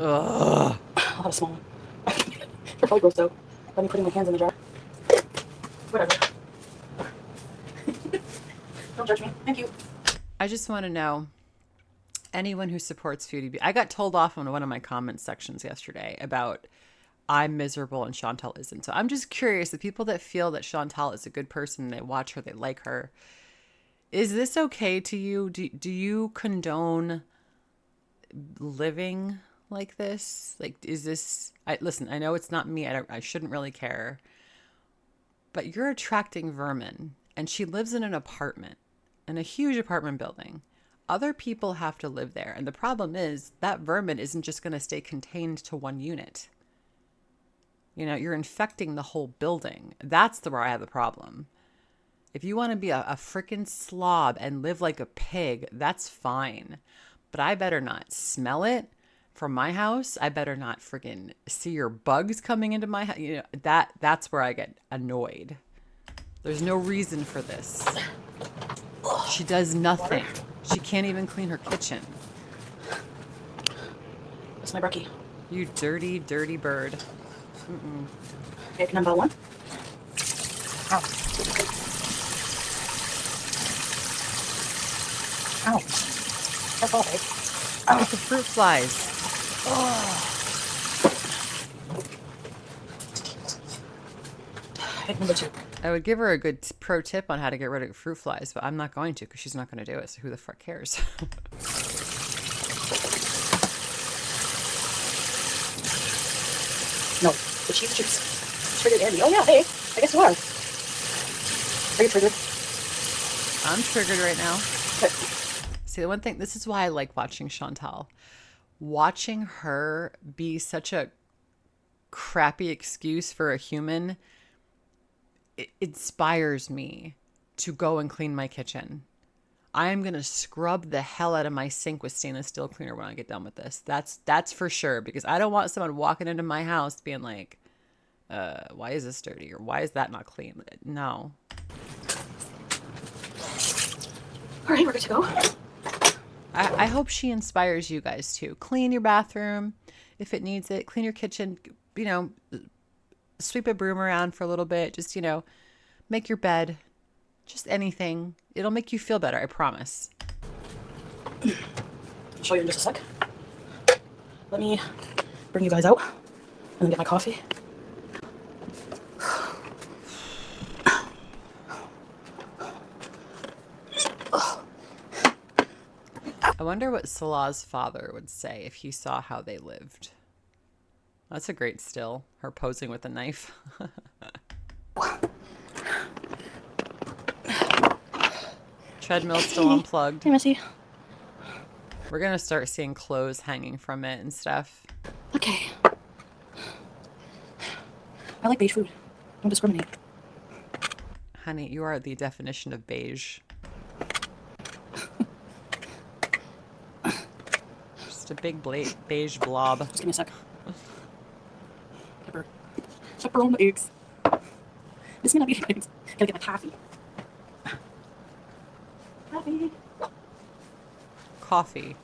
Ugh. I'll have a small one. They're probably gross though. Let me put my hands in the jar. Whatever. Don't judge me. Thank you. I just want to know, anyone who supports Foodie, I got told off on one of my comment sections yesterday about I'm miserable and Chantal isn't. So I'm just curious, the people that feel that Chantal is a good person, they watch her, they like her, is this okay to you? Do you condone living like this? Like, is this, listen, I know it's not me. I shouldn't really care, but you're attracting vermin, and she lives in an apartment, in a huge apartment building. Other people have to live there. And the problem is that vermin isn't just going to stay contained to one unit. You know, you're infecting the whole building. That's where I have the problem. If you want to be a freaking slob and live like a pig, that's fine. But I better not smell it from my house. I better not freaking see your bugs coming into my house. You know, that's where I get annoyed. There's no reason for this. She does nothing. She can't even clean her kitchen. That's my brekkie. You dirty, dirty bird. Egg number 1. Ow. Ow. That's all, babe. Ow. The fruit flies. Egg number 2. I would give her a good pro tip on how to get rid of fruit flies, but I'm not going to because she's not going to do it. So who the fuck cares? No, the cheese juice. Triggered Andy. Oh yeah, hey, I guess you are. Are you triggered? I'm triggered right now. Okay. See, the one thing, this is why I like watching Chantal. Watching her be such a crappy excuse for a human, it inspires me to go and clean my kitchen. I'm going to scrub the hell out of my sink with stainless steel cleaner when I get done with this. That's for sure, because I don't want someone walking into my house being like, why is this dirty? Or why is that not clean? No. All right, we're good to go. I hope she inspires you guys too. Clean your bathroom if it needs it. Clean your kitchen. You know, sweep a broom around for a little bit. Just, make your bed. Just anything. It'll make you feel better, I promise. I'll show you in just a sec. Let me bring you guys out and then get my coffee. I wonder what Salah's father would say if he saw how they lived. That's a great still. Her posing with a knife. Treadmill's still unplugged. Hey, Missy. We're going to start seeing clothes hanging from it and stuff. Okay. I like beige food. Don't discriminate. Honey, you are the definition of beige. Just a big beige blob. Just give me a sec. Pepper. Pepper on the eggs. This may not be eggs. Gotta get my coffee. Coffee. Coffee.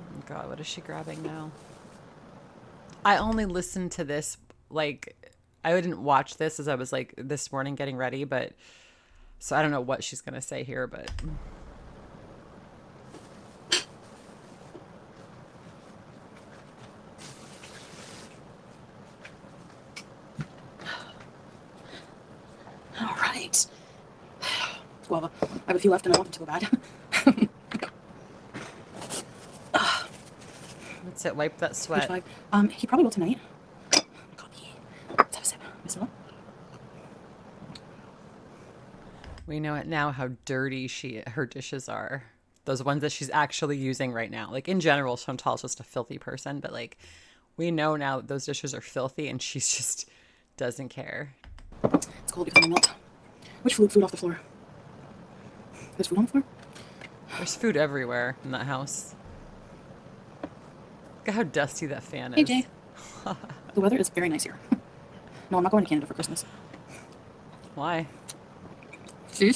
And God, what is she grabbing now? I only listened to this, like, I didn't watch this as I was, like, this morning getting ready, but, so I don't know what she's going to say here, but. all right. Well, I have a few left and I want them to go bad. That's it, wipe that sweat. He probably will tonight. Coffee. Let's have a sip. Miss Mel? We know it now how dirty her dishes are. Those ones that she's actually using right now. Like, in general, Chantal's just a filthy person, but, like, we know now that those dishes are filthy and she just doesn't care. It's cold because of my milk. Which flew food off the floor? There's food on the floor? There's food everywhere in that house. Look at how dusty that fan is. Hey, Jay. The weather is very nice here. No, I'm not going to Canada for Christmas. Why? See?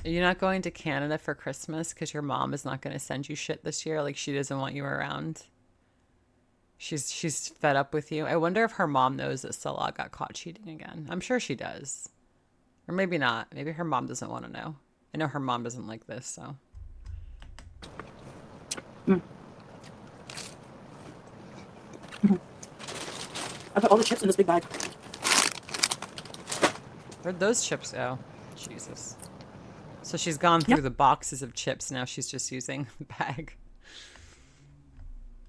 Are you not going to Canada for Christmas because your mom is not going to send you shit this year? Like, she doesn't want you around? She's fed up with you. I wonder if her mom knows that Salah got caught cheating again. I'm sure she does. Or maybe not. Maybe her mom doesn't want to know. I know her mom doesn't like this, so. I put all the chips in this big bag. Where'd those chips go? Jesus. So she's gone through the boxes of chips. Now she's just using the bag.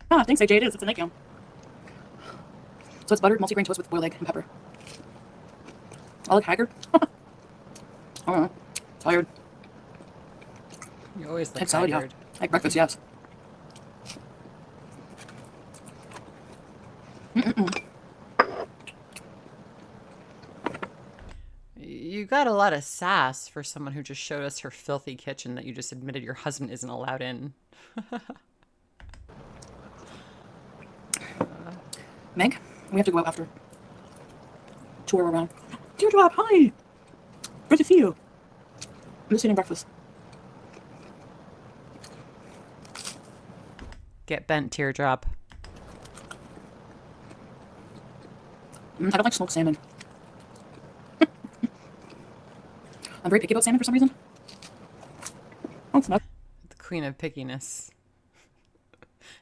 Ah, thanks, AJ. It is. It's a nightgown. So it's buttered multigrain toast with boiled egg and pepper. I look haggard. I don't know. Tired. You always look Egg salad, tired. yeah. Egg breakfast, yes. You got a lot of sass for someone who just showed us her filthy kitchen that you just admitted your husband isn't allowed in. Meg, we have to go out after. Tour around. Teardrop, hi! Good to see you. I'm just eating breakfast. Get bent, teardrop. I don't like smoked salmon. I'm very picky about salmon for some reason. Oh, it's not. The queen of pickiness.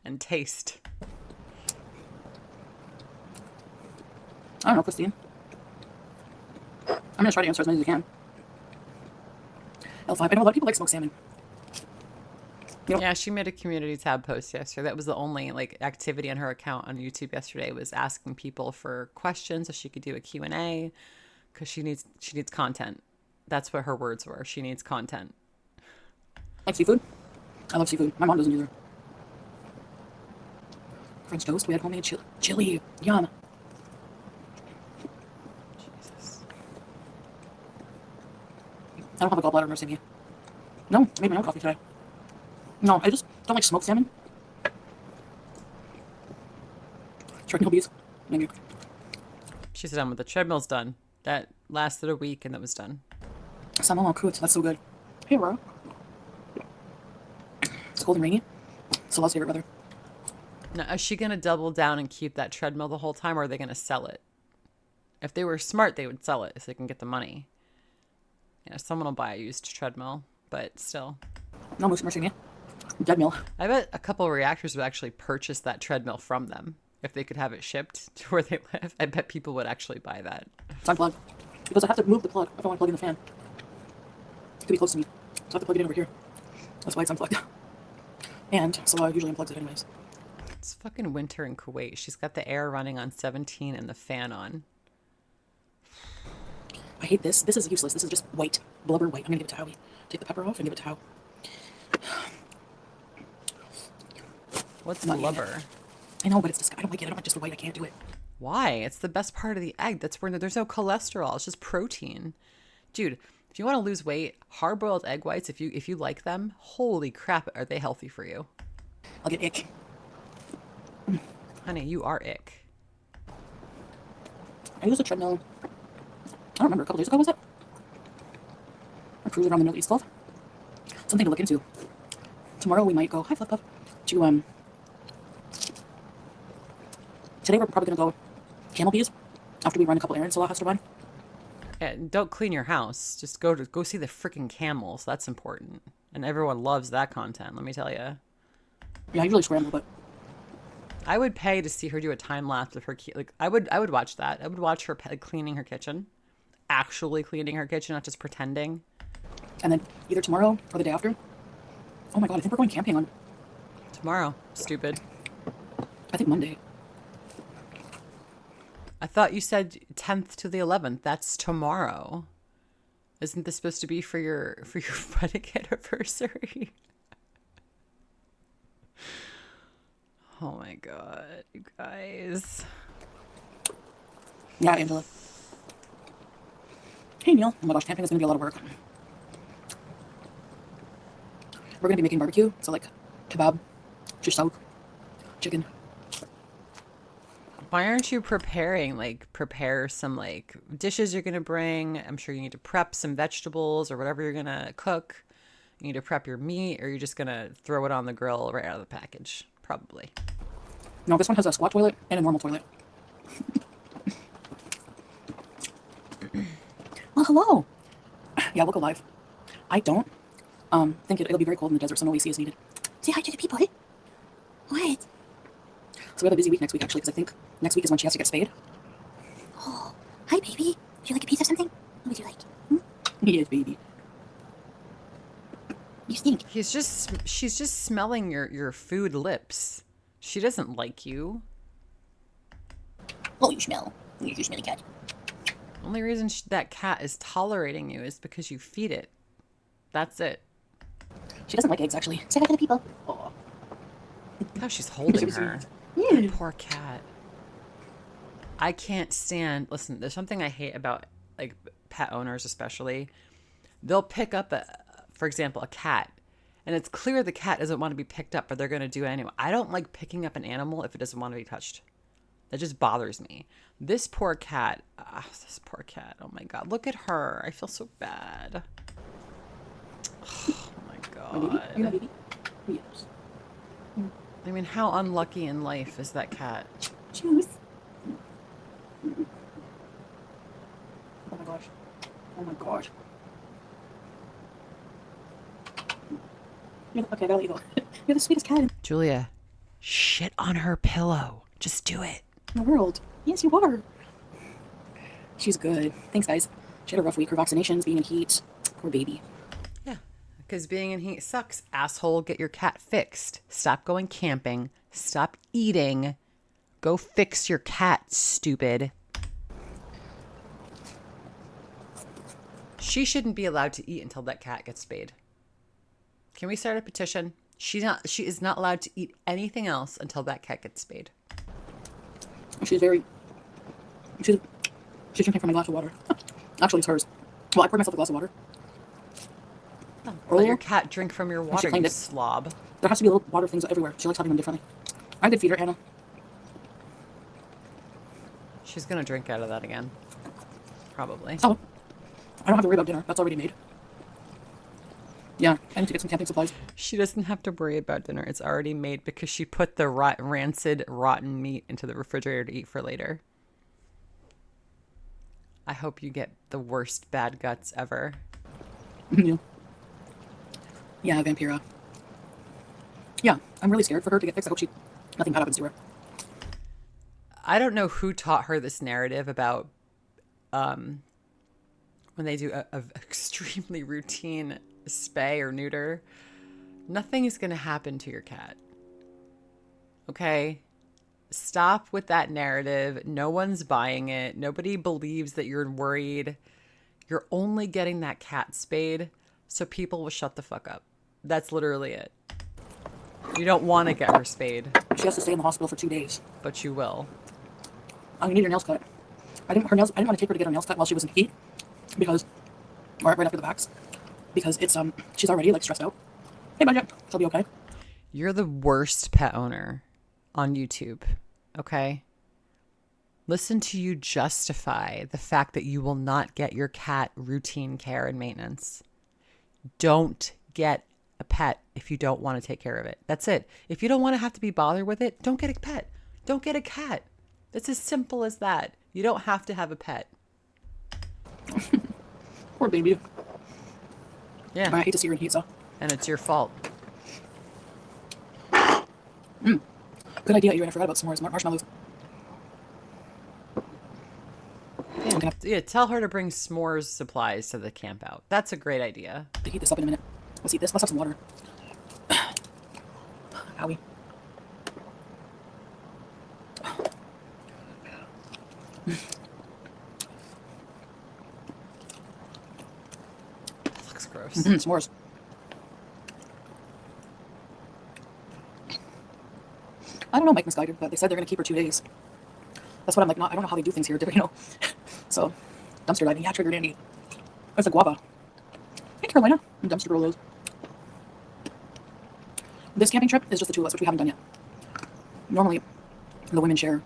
And taste. I don't know, Christine. I'm gonna try to answer as many as I can. L5. I know a lot of people like smoked salmon. You know, Yeah, she made a community tab post yesterday. That was the only like activity on her account on YouTube yesterday, was asking people for questions so she could do a Q&A because she needs content. That's what her words were. She needs content. like seafood. I love seafood. My mom doesn't either. French toast. We had homemade chili. Yum. Jesus. I don't have a gallbladder nursing me. No, I made my own coffee today. No, I just don't like smoked salmon. Chernobyl bees, maybe. She's done with the treadmill's done. That lasted a week and that was done. Salmon cooked. That's so good. Hey, bro. It's cold and rainy. So love's favorite weather. Now, is she going to double down and keep that treadmill the whole time, or are they going to sell it? If they were smart, they would sell it so they can get the money. Yeah, someone will buy a used treadmill, but still. No, mercy me. Dead meal. I bet a couple of reactors would actually purchase that treadmill from them. If they could have it shipped to where they live, I bet people would actually buy that. It's unplugged. Because I have to move the plug if I want to plug in the fan. It could be close to me. So I have to plug it in over here. That's why it's unplugged. And so I usually unplug it anyways. It's fucking winter in Kuwait. She's got the air running on 17 and the fan on. I hate this. This is useless. This is just white. Blubber white. I'm going to give it to Howie. Take the pepper off and give it to Howie. What's blubber? I know, but it's disgusting. I don't like it. I don't like just the white. I can't do it. Why? It's the best part of the egg. That's where there's no cholesterol. It's just protein. Dude, if you want to lose weight, hard-boiled egg whites, if you like them, holy crap, are they healthy for you? I'll get ick. Honey, you are ick. I used a treadmill. I don't remember, a couple days ago, was it? I cruised around the Northeast Gulf. Something to look into. Tomorrow we might go, hi Fluff Puff, to, today we're probably going to go camel bees after we run a couple errands Salah has to run. Yeah, don't clean your house. Just go see the freaking camels. That's important. And everyone loves that content, let me tell you. Yeah, I usually scramble, but I would pay to see her do a time lapse of her like I would watch that. I would watch her cleaning her kitchen. Actually cleaning her kitchen, not just pretending. And then either tomorrow or the day after. Oh my god, I think we're going camping on Tomorrow. Stupid. I think Monday. I thought you said 10th to the 11th. That's tomorrow. Isn't this supposed to be for your wedding anniversary? Oh my god, you guys. Yeah, Angela. Hey Neil. Oh my gosh, camping is gonna be a lot of work. We're gonna be making barbecue, so like kebab, shish taouk, chicken. Why aren't you preparing? Like, prepare some, like, dishes you're going to bring. I'm sure you need to prep some vegetables or whatever you're going to cook. You need to prep your meat, or you're just going to throw it on the grill right out of the package. Probably. No, this one has a squat toilet and a normal toilet. Well, hello. Yeah, we'll go live. I don't think it'll be very cold in the desert, so no AC is needed. Say hi to the people. What? So we have a busy week next week, actually, because I think next week is when she has to get spayed. Oh, hi, baby. Would you like a piece of something? What would you like? Yes, baby. You stink. She's just smelling your food lips. She doesn't like you. Oh, you smell. You smelly cat. Only reason that cat is tolerating you is because you feed it. That's it. She doesn't like eggs, actually. Say hi to the people. Oh. How she's holding her. Yeah. Poor cat. I can't stand. Listen, there's something I hate about like pet owners, especially. They'll pick up for example, a cat, and it's clear the cat doesn't want to be picked up, but they're going to do it anyway. I don't like picking up an animal if it doesn't want to be touched. That just bothers me. This poor cat. Oh my god, look at her. I feel so bad. Oh my god. Are you my baby? Yes. I mean, how unlucky in life is that cat? Choose. Oh my gosh. Oh my gosh. Okay, I gotta let you go. You're the sweetest cat Julia, shit on her pillow. Just do it. in the world. Yes, you are. She's good. Thanks, guys. She had a rough week. Her vaccinations, being in heat. Poor baby. Yeah, because being in heat sucks. Asshole, get your cat fixed. Stop going camping. Stop eating. Go fix your cat, stupid. She shouldn't be allowed to eat until that cat gets spayed. Can we start a petition? She is not allowed to eat anything else until that cat gets spayed. She's drinking from my glass of water. Actually, it's hers. Well, I poured myself a glass of water. Let your cat drink from your water, claimed you it. slob. There has to be little water things everywhere. She likes having them differently. I did feed her, Anna. She's gonna drink out of that again. Probably. Oh, I don't have to worry about dinner. That's already made. Yeah, I need to get some camping supplies. She doesn't have to worry about dinner. It's already made because she put the rancid, rotten meat into the refrigerator to eat for later. I hope you get the worst bad guts ever. Yeah. Yeah, Vampira. Yeah, I'm really scared for her to get fixed. I hope nothing bad happens to her. I don't know who taught her this narrative about when they do a extremely routine spay or neuter. Nothing is going to happen to your cat. Okay? Stop with that narrative. No one's buying it. Nobody believes that you're worried. You're only getting that cat spayed so people will shut the fuck up. That's literally it. You don't want to get her spayed. She has to stay in the hospital for 2 days. But you will. I'm gonna need her nails cut. I didn't want to take her to get her nails cut while she was in heat because, right after the vax, because it's she's already like stressed out. Hey, budget, she'll be okay. You're the worst pet owner on YouTube. Okay. Listen to you justify the fact that you will not get your cat routine care and maintenance. Don't get a pet if you don't want to take care of it. That's it. If you don't want to have to be bothered with it, don't get a pet. Don't get a cat. It's as simple as that. You don't have to have a pet. Poor baby. Yeah. I hate to see her in heat, so. And it's your fault. Good idea, Erin. I forgot about s'mores. Marshmallows. Yeah, tell her to bring s'mores supplies to the camp out. That's a great idea. To heat this up in a minute. Let's eat this. Let's have some water. Owie. That looks gross. S'mores. I don't know, Mike misguided, but they said they're going to keep her 2 days. That's what I'm like, I don't know how they do things here, you know. So, dumpster diving. Yeah, triggered Andy. There's a guava. Hey, Carolina. Dumpster roll those. This camping trip is just the two of us, which we haven't done yet. Normally, the women share.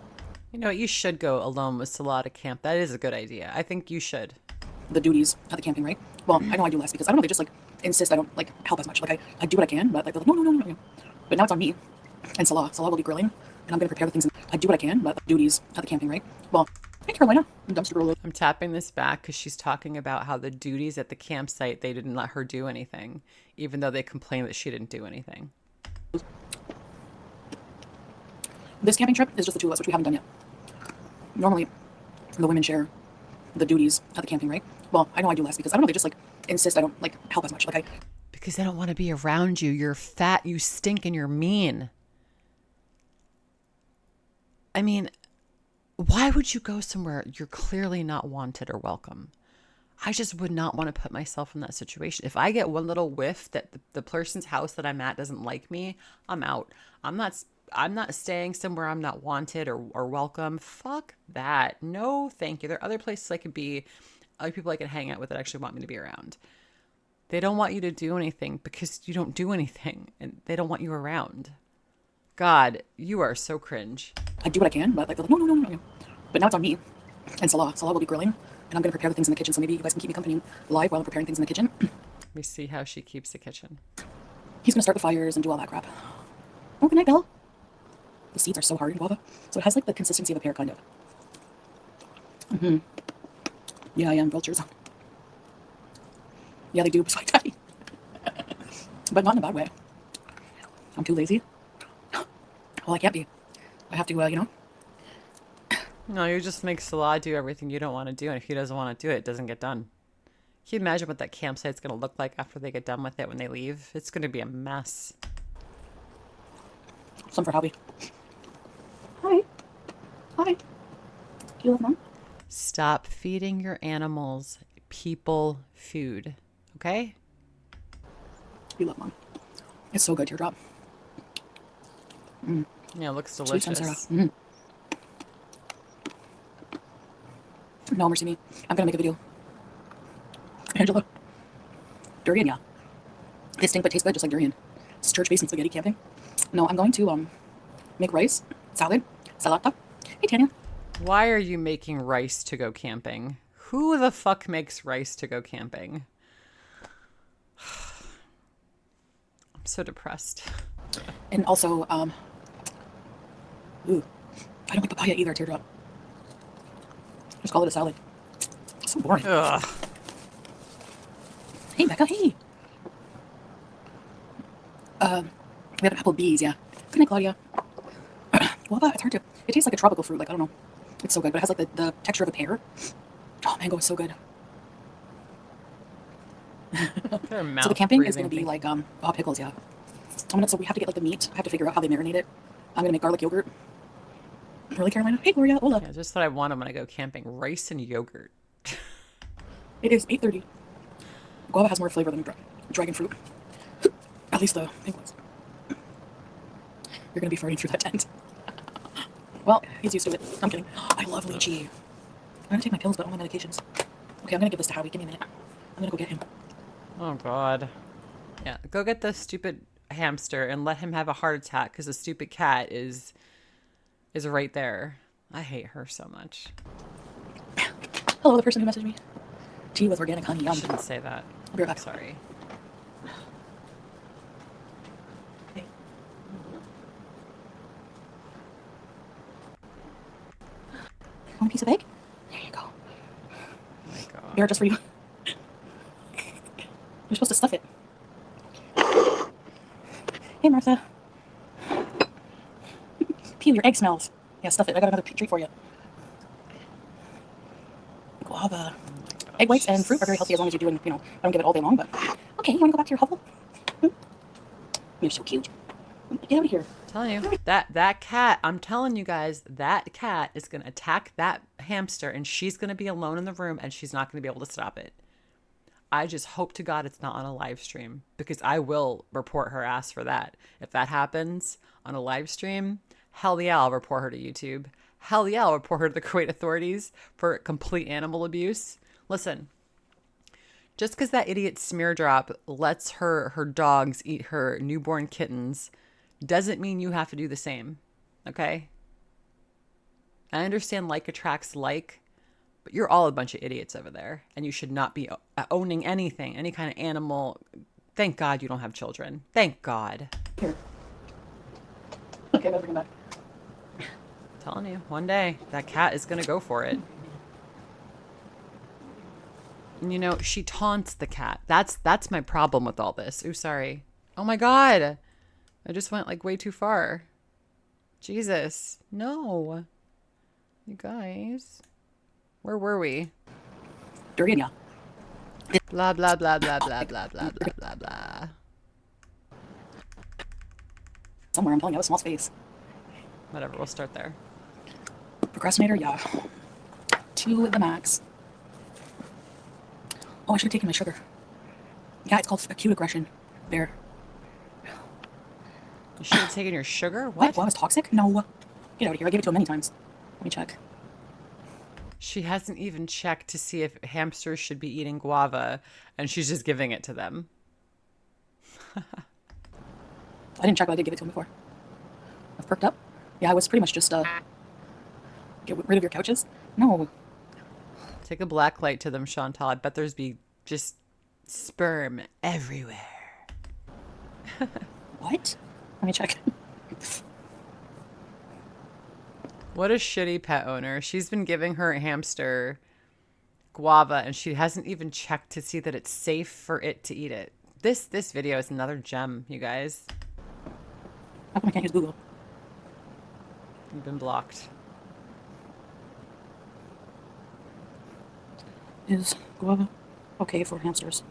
You know what? You should go alone with Salah to camp. That is a good idea. I think you should. The duties at the camping, right? Well, I know I do less because I don't know, they just like insist I don't like help as much. Like I do what I can, but like they're like, no. But now it's on me. And Salah will be grilling, and I'm going to prepare the things. I do what I can, but duties at the camping, right? Well, hey, Carolina. Dumpster roll. I'm tapping this back because she's talking about how the duties at the campsite, they didn't let her do anything, even though they complained that she didn't do anything. This camping trip is just the two of us, which we haven't done yet. Normally, the women share the duties at the camping, right? Well, I know I do less because I don't know, they just like insist I don't like help as much. Like because they don't want to be around you. You're fat, you stink, and you're mean. I mean, why would you go somewhere you're clearly not wanted or welcome? I just would not want to put myself in that situation. If I get one little whiff that the person's house that I'm at doesn't like me, I'm out. I'm not staying somewhere I'm not wanted or welcome. Fuck that. No, thank you. There are other places I could be, other people I could hang out with that actually want me to be around. They don't want you to do anything because you don't do anything, and they don't want you around. God, you are so cringe. I do what I can, but like they're like, no. But now it's on me. And Salah will be grilling, and I'm going to prepare the things in the kitchen, so maybe you guys can keep me company live while I'm preparing things in the kitchen. Let me see how she keeps the kitchen. He's going to start the fires and do all that crap. Oh, good night, Belle. The seeds are so hard in guava, so it has like the consistency of a pear, kind of. Yeah, I am. Vultures. Yeah, they do. Like that. But not in a bad way. I'm too lazy. Well, I can't be. I have to, you know. No, you just make Salah do everything you don't want to do, and if he doesn't want to do it, it doesn't get done. Can you imagine what that campsite's going to look like after they get done with it when they leave? It's going to be a mess. Some for hobby. Hi. Do you love Mom? Stop feeding your animals people food, okay? You love Mom. It's so good, teardrop. Yeah, it looks Sweet delicious. Sarah. No, mercy me. I'm gonna make a video. Angela. Durian, yeah. They stink but taste good, just like durian. It's church-based and spaghetti camping. No, I'm going to make rice, salad, salata. Hey, Tanya. Why are you making rice to go camping? Who the fuck makes rice to go camping? I'm so depressed. And also, ooh, I don't like papaya either, teardrop. Just call it a salad. It's so boring. Ugh. Hey, Becca, hey. We have an apple bees, yeah. Good night, Claudia. Guava, it's hard to, it tastes like a tropical fruit, like, I don't know. It's so good, but it has like the texture of a pear. Oh, mango is so good. So the camping is going to be like, oh, pickles, yeah. So we have to get like the meat. I have to figure out how they marinate it. I'm going to make garlic yogurt. Really, Carolina? Hey, Gloria, hola. Yeah, just what I want when I go camping. Rice and yogurt. It is 8:30. Guava has more flavor than dragon fruit. At least the pink ones. You're going to be farting through that tent. Well, he's used to it. I'm kidding. I love lychee. I'm going to take my pills, but all my medications. Okay, I'm going to give this to Howie. Give me a minute. I'm going to go get him. Oh, God. Yeah, go get the stupid hamster and let him have a heart attack because the stupid cat is right there. I hate her so much. Hello, the person who messaged me. Tea with organic honey. I Yum. shouldn't say that. I'll be right back. Sorry. Hey. Want a piece of egg? There you go. Oh my God. Bear, just for you. You're supposed to stuff it. Hey, Martha. Pew, your egg smells. Yeah, stuff it. I got another treat for you. Guava. Egg whites and fruit are very healthy as long as you're doing, I don't give it all day long, but... Okay, you want to go back to your hovel? You're so cute. Get out of here. I'm telling you, that cat, I'm telling you guys, that cat is going to attack that hamster and she's going to be alone in the room and she's not going to be able to stop it. I just hope to God it's not on a live stream because I will report her ass for that. If that happens on a live stream, hell yeah, I'll report her to YouTube. Hell yeah, I'll report her to the Kuwait authorities for complete animal abuse. Listen, just because that idiot smear drop lets her dogs eat her newborn kittens doesn't mean you have to do the same. Okay? I understand like attracts like, but you're all a bunch of idiots over there, and you should not be owning anything, any kind of animal. Thank God you don't have children. Thank God. Here. Okay, better bring him back. I'm telling you, one day that cat is gonna go for it. And she taunts the cat. That's my problem with all this. Ooh, sorry. Oh my God. I just went like way too far. Jesus. No. You guys. Where were we? Durian, yeah. Blah, blah, blah, blah, blah, blah, blah, blah, blah, blah. Somewhere, I'm telling you, I have a small space. Whatever, we'll start there. Procrastinator, yeah. To the max. Oh, I should have taken my sugar. Yeah, it's called acute aggression. Bear. You should have taken your sugar? What? What? Well, I was toxic? No. Get out of here. I gave it to him many times. Let me check. She hasn't even checked to see if hamsters should be eating guava, and she's just giving it to them. I didn't check, but I did give it to him before. I've perked up. Yeah, I was pretty much just, get rid of your couches? No. Take a black light to them, Chantal. I bet there's be just sperm everywhere. What? Let me check. What a shitty pet owner. She's been giving her hamster guava, and she hasn't even checked to see that it's safe for it to eat it. This video is another gem, you guys. How come I can't use Google? You've been blocked. Is guava okay for hamsters?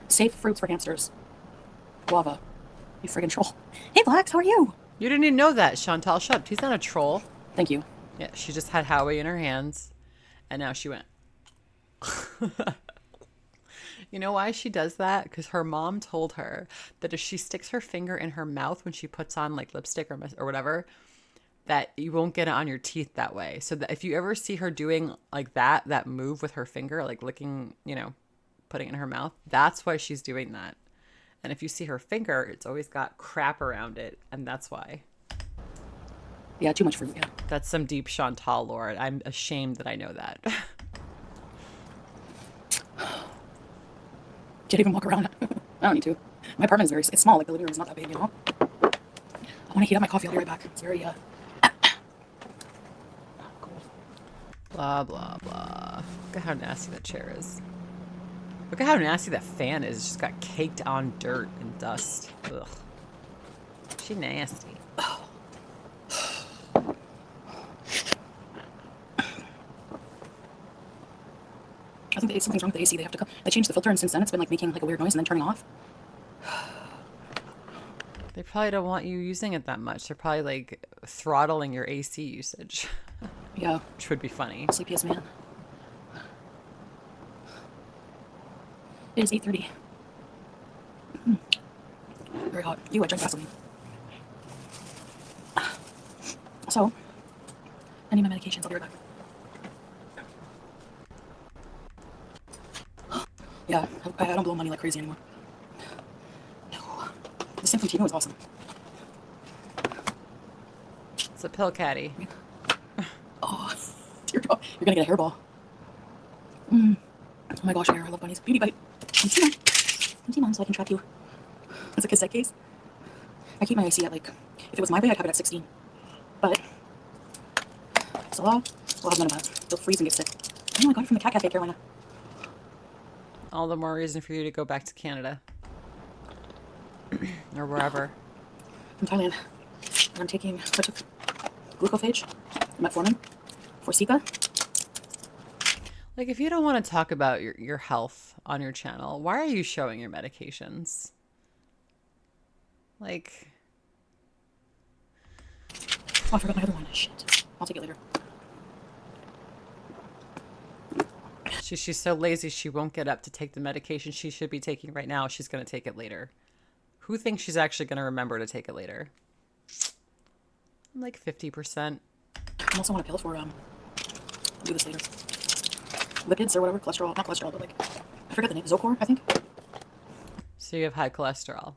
Safe fruits for hamsters. Guava. You friggin' troll. Hey, Blacks, how are you? You didn't even know that, Chantal. Shut up. He's not a troll. Thank you. Yeah, she just had Howie in her hands, and now she went. You know why she does that? Because her mom told her that if she sticks her finger in her mouth when she puts on like lipstick or whatever, that you won't get it on your teeth that way. So that if you ever see her doing like that move with her finger, like licking, putting it in her mouth. That's why she's doing that. And if you see her finger, it's always got crap around it. And that's why. Yeah, too much fruit, yeah. That's some deep Chantal lore. I'm ashamed that I know that. Can't even walk around. I don't need to. My apartment is it's small, like the living room is not that big, you know? I want to heat up my coffee, I'll be right back. It's very, cool. Blah, blah, blah. Look at how nasty that chair is. Look at how nasty that fan is. It's just got caked on dirt and dust. Ugh. She nasty. I think something's wrong with the AC. They have to come. They changed the filter, and since then it's been like making like a weird noise and then turning off. They probably don't want you using it that much. They're probably like throttling your AC usage. Yeah. Which would be funny. Sleepiest man. It is 8:30. Very hot. I drank gasoline. So, I need my medications. I'll be right back. Yeah, I don't blow money like crazy anymore. No. The Symphontino is awesome. It's a pill caddy. Oh, dear God. You're gonna get a hairball. Oh my gosh, I love bunnies. Beauty bite. Come see mom so I can trap you. It's a cassette case. I keep my AC at like, if it was my way, I'd have it at 16. But, so we'll have none of that. They'll freeze and get sick. Oh, I got it from the Cat Cafe, Carolina. All the more reason for you to go back to Canada. Or wherever. From Thailand. And I'm taking, I took glucophage, metformin, Forxiga. Like, if you don't want to talk about your health on your channel, why are you showing your medications? Like... Oh, I forgot my other one. Shit. I'll take it later. She's so lazy she won't get up to take the medication she should be taking right now. She's going to take it later. Who thinks she's actually going to remember to take it later? I'm like 50%. I also want a pill for, I'll do this later. Lipids or whatever, cholesterol, not cholesterol, but like, I forget the name, Zocor, I think. So you have high cholesterol.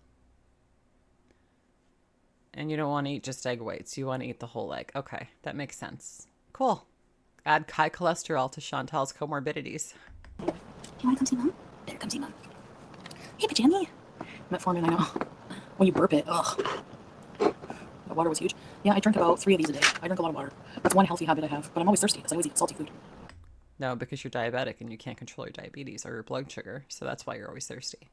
And you don't want to eat just egg whites. You want to eat the whole egg. Okay, that makes sense. Cool. Add high cholesterol to Chantal's comorbidities. Do you want to come see mom? Better come see mom. Hey, Pajami. Metformin, I know. When you burp it, ugh. The water was huge. Yeah, I drink about 3 of these a day. I drink a lot of water. That's one healthy habit I have. But I'm always thirsty because I always eat salty food. No, because you're diabetic and you can't control your diabetes or your blood sugar. So that's why you're always thirsty.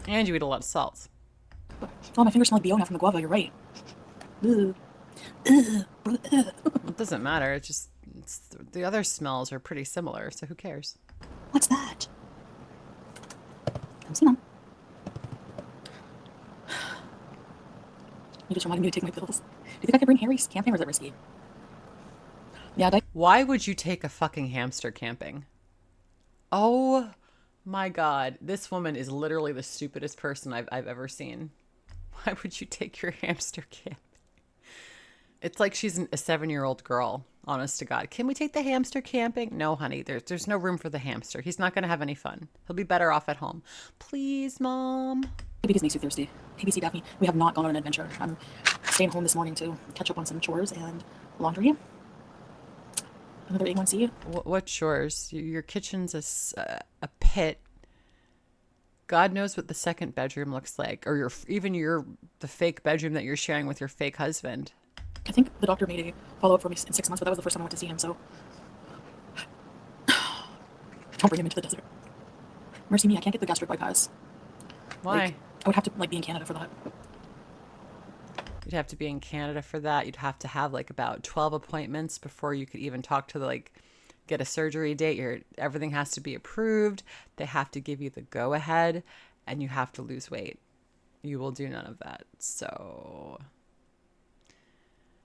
And you eat a lot of salt. Oh, my fingers smell like BO now from the guava. You're right. Ugh. It doesn't matter. It's the other smells are pretty similar. So who cares? What's that? Come see mom. You just reminded me to take my pills. Do you think I could bring Harry's camping or is that risky? Yeah, why would you take a fucking hamster camping? Oh my God. This woman is literally the stupidest person I've ever seen. Why would you take your hamster camping? It's like she's a 7-year-old girl, honest to God. Can we take the hamster camping? No, honey, there's no room for the hamster. He's not going to have any fun. He'll be better off at home. Please, Mom. Diabetes makes you thirsty. ABC Daphne, we have not gone on an adventure. I'm staying home this morning to catch up on some chores and laundry. Another A1C. What chores? Your kitchen's a pit. God knows what the second bedroom looks like, or the fake bedroom that you're sharing with your fake husband. I think the doctor made a follow-up for me in 6 months, but that was the first time I went to see him, so don't bring him into the desert. Mercy me, I can't get the gastric bypass. Why? Like, I would have to be in Canada for that. You'd have to be in Canada for that. You'd have to have like about 12 appointments before you could even talk to get a surgery date. Everything has to be approved. They have to give you the go-ahead, and you have to lose weight. You will do none of that. So,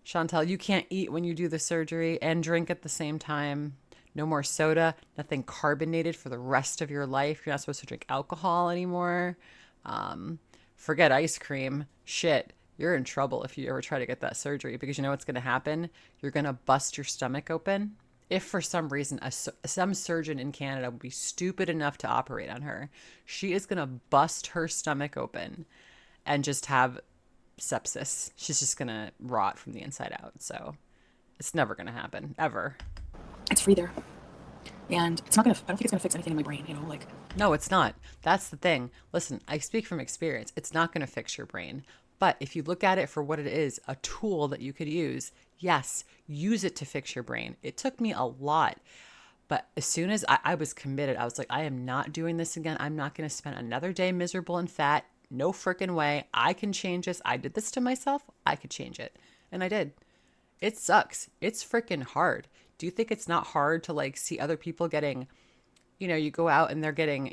Chantal, you can't eat when you do the surgery and drink at the same time. No more soda, nothing carbonated for the rest of your life. You're not supposed to drink alcohol anymore. Forget ice cream. Shit, you're in trouble if you ever try to get that surgery, because you know what's going to happen? You're going to bust your stomach open If for some reason some surgeon in Canada would be stupid enough to operate on her, she is going to bust her stomach open and just have sepsis. She's just going to rot from the inside out. So it's never going to happen, ever. It's free there, and it's not gonna. I don't think it's gonna fix anything in my brain. Like No, it's not. That's the thing. Listen, I speak from experience. It's not going to fix your brain. But if you look at it for what it is, a tool that you could use, yes, use it to fix your brain. It took me a lot. But as soon as I was committed, I was like, I am not doing this again. I'm not going to spend another day miserable and fat. No freaking way. I can change this. I did this to myself. I could change it. And I did. It sucks. It's freaking hard. Do you think it's not hard to like see other people getting, you go out and they're getting,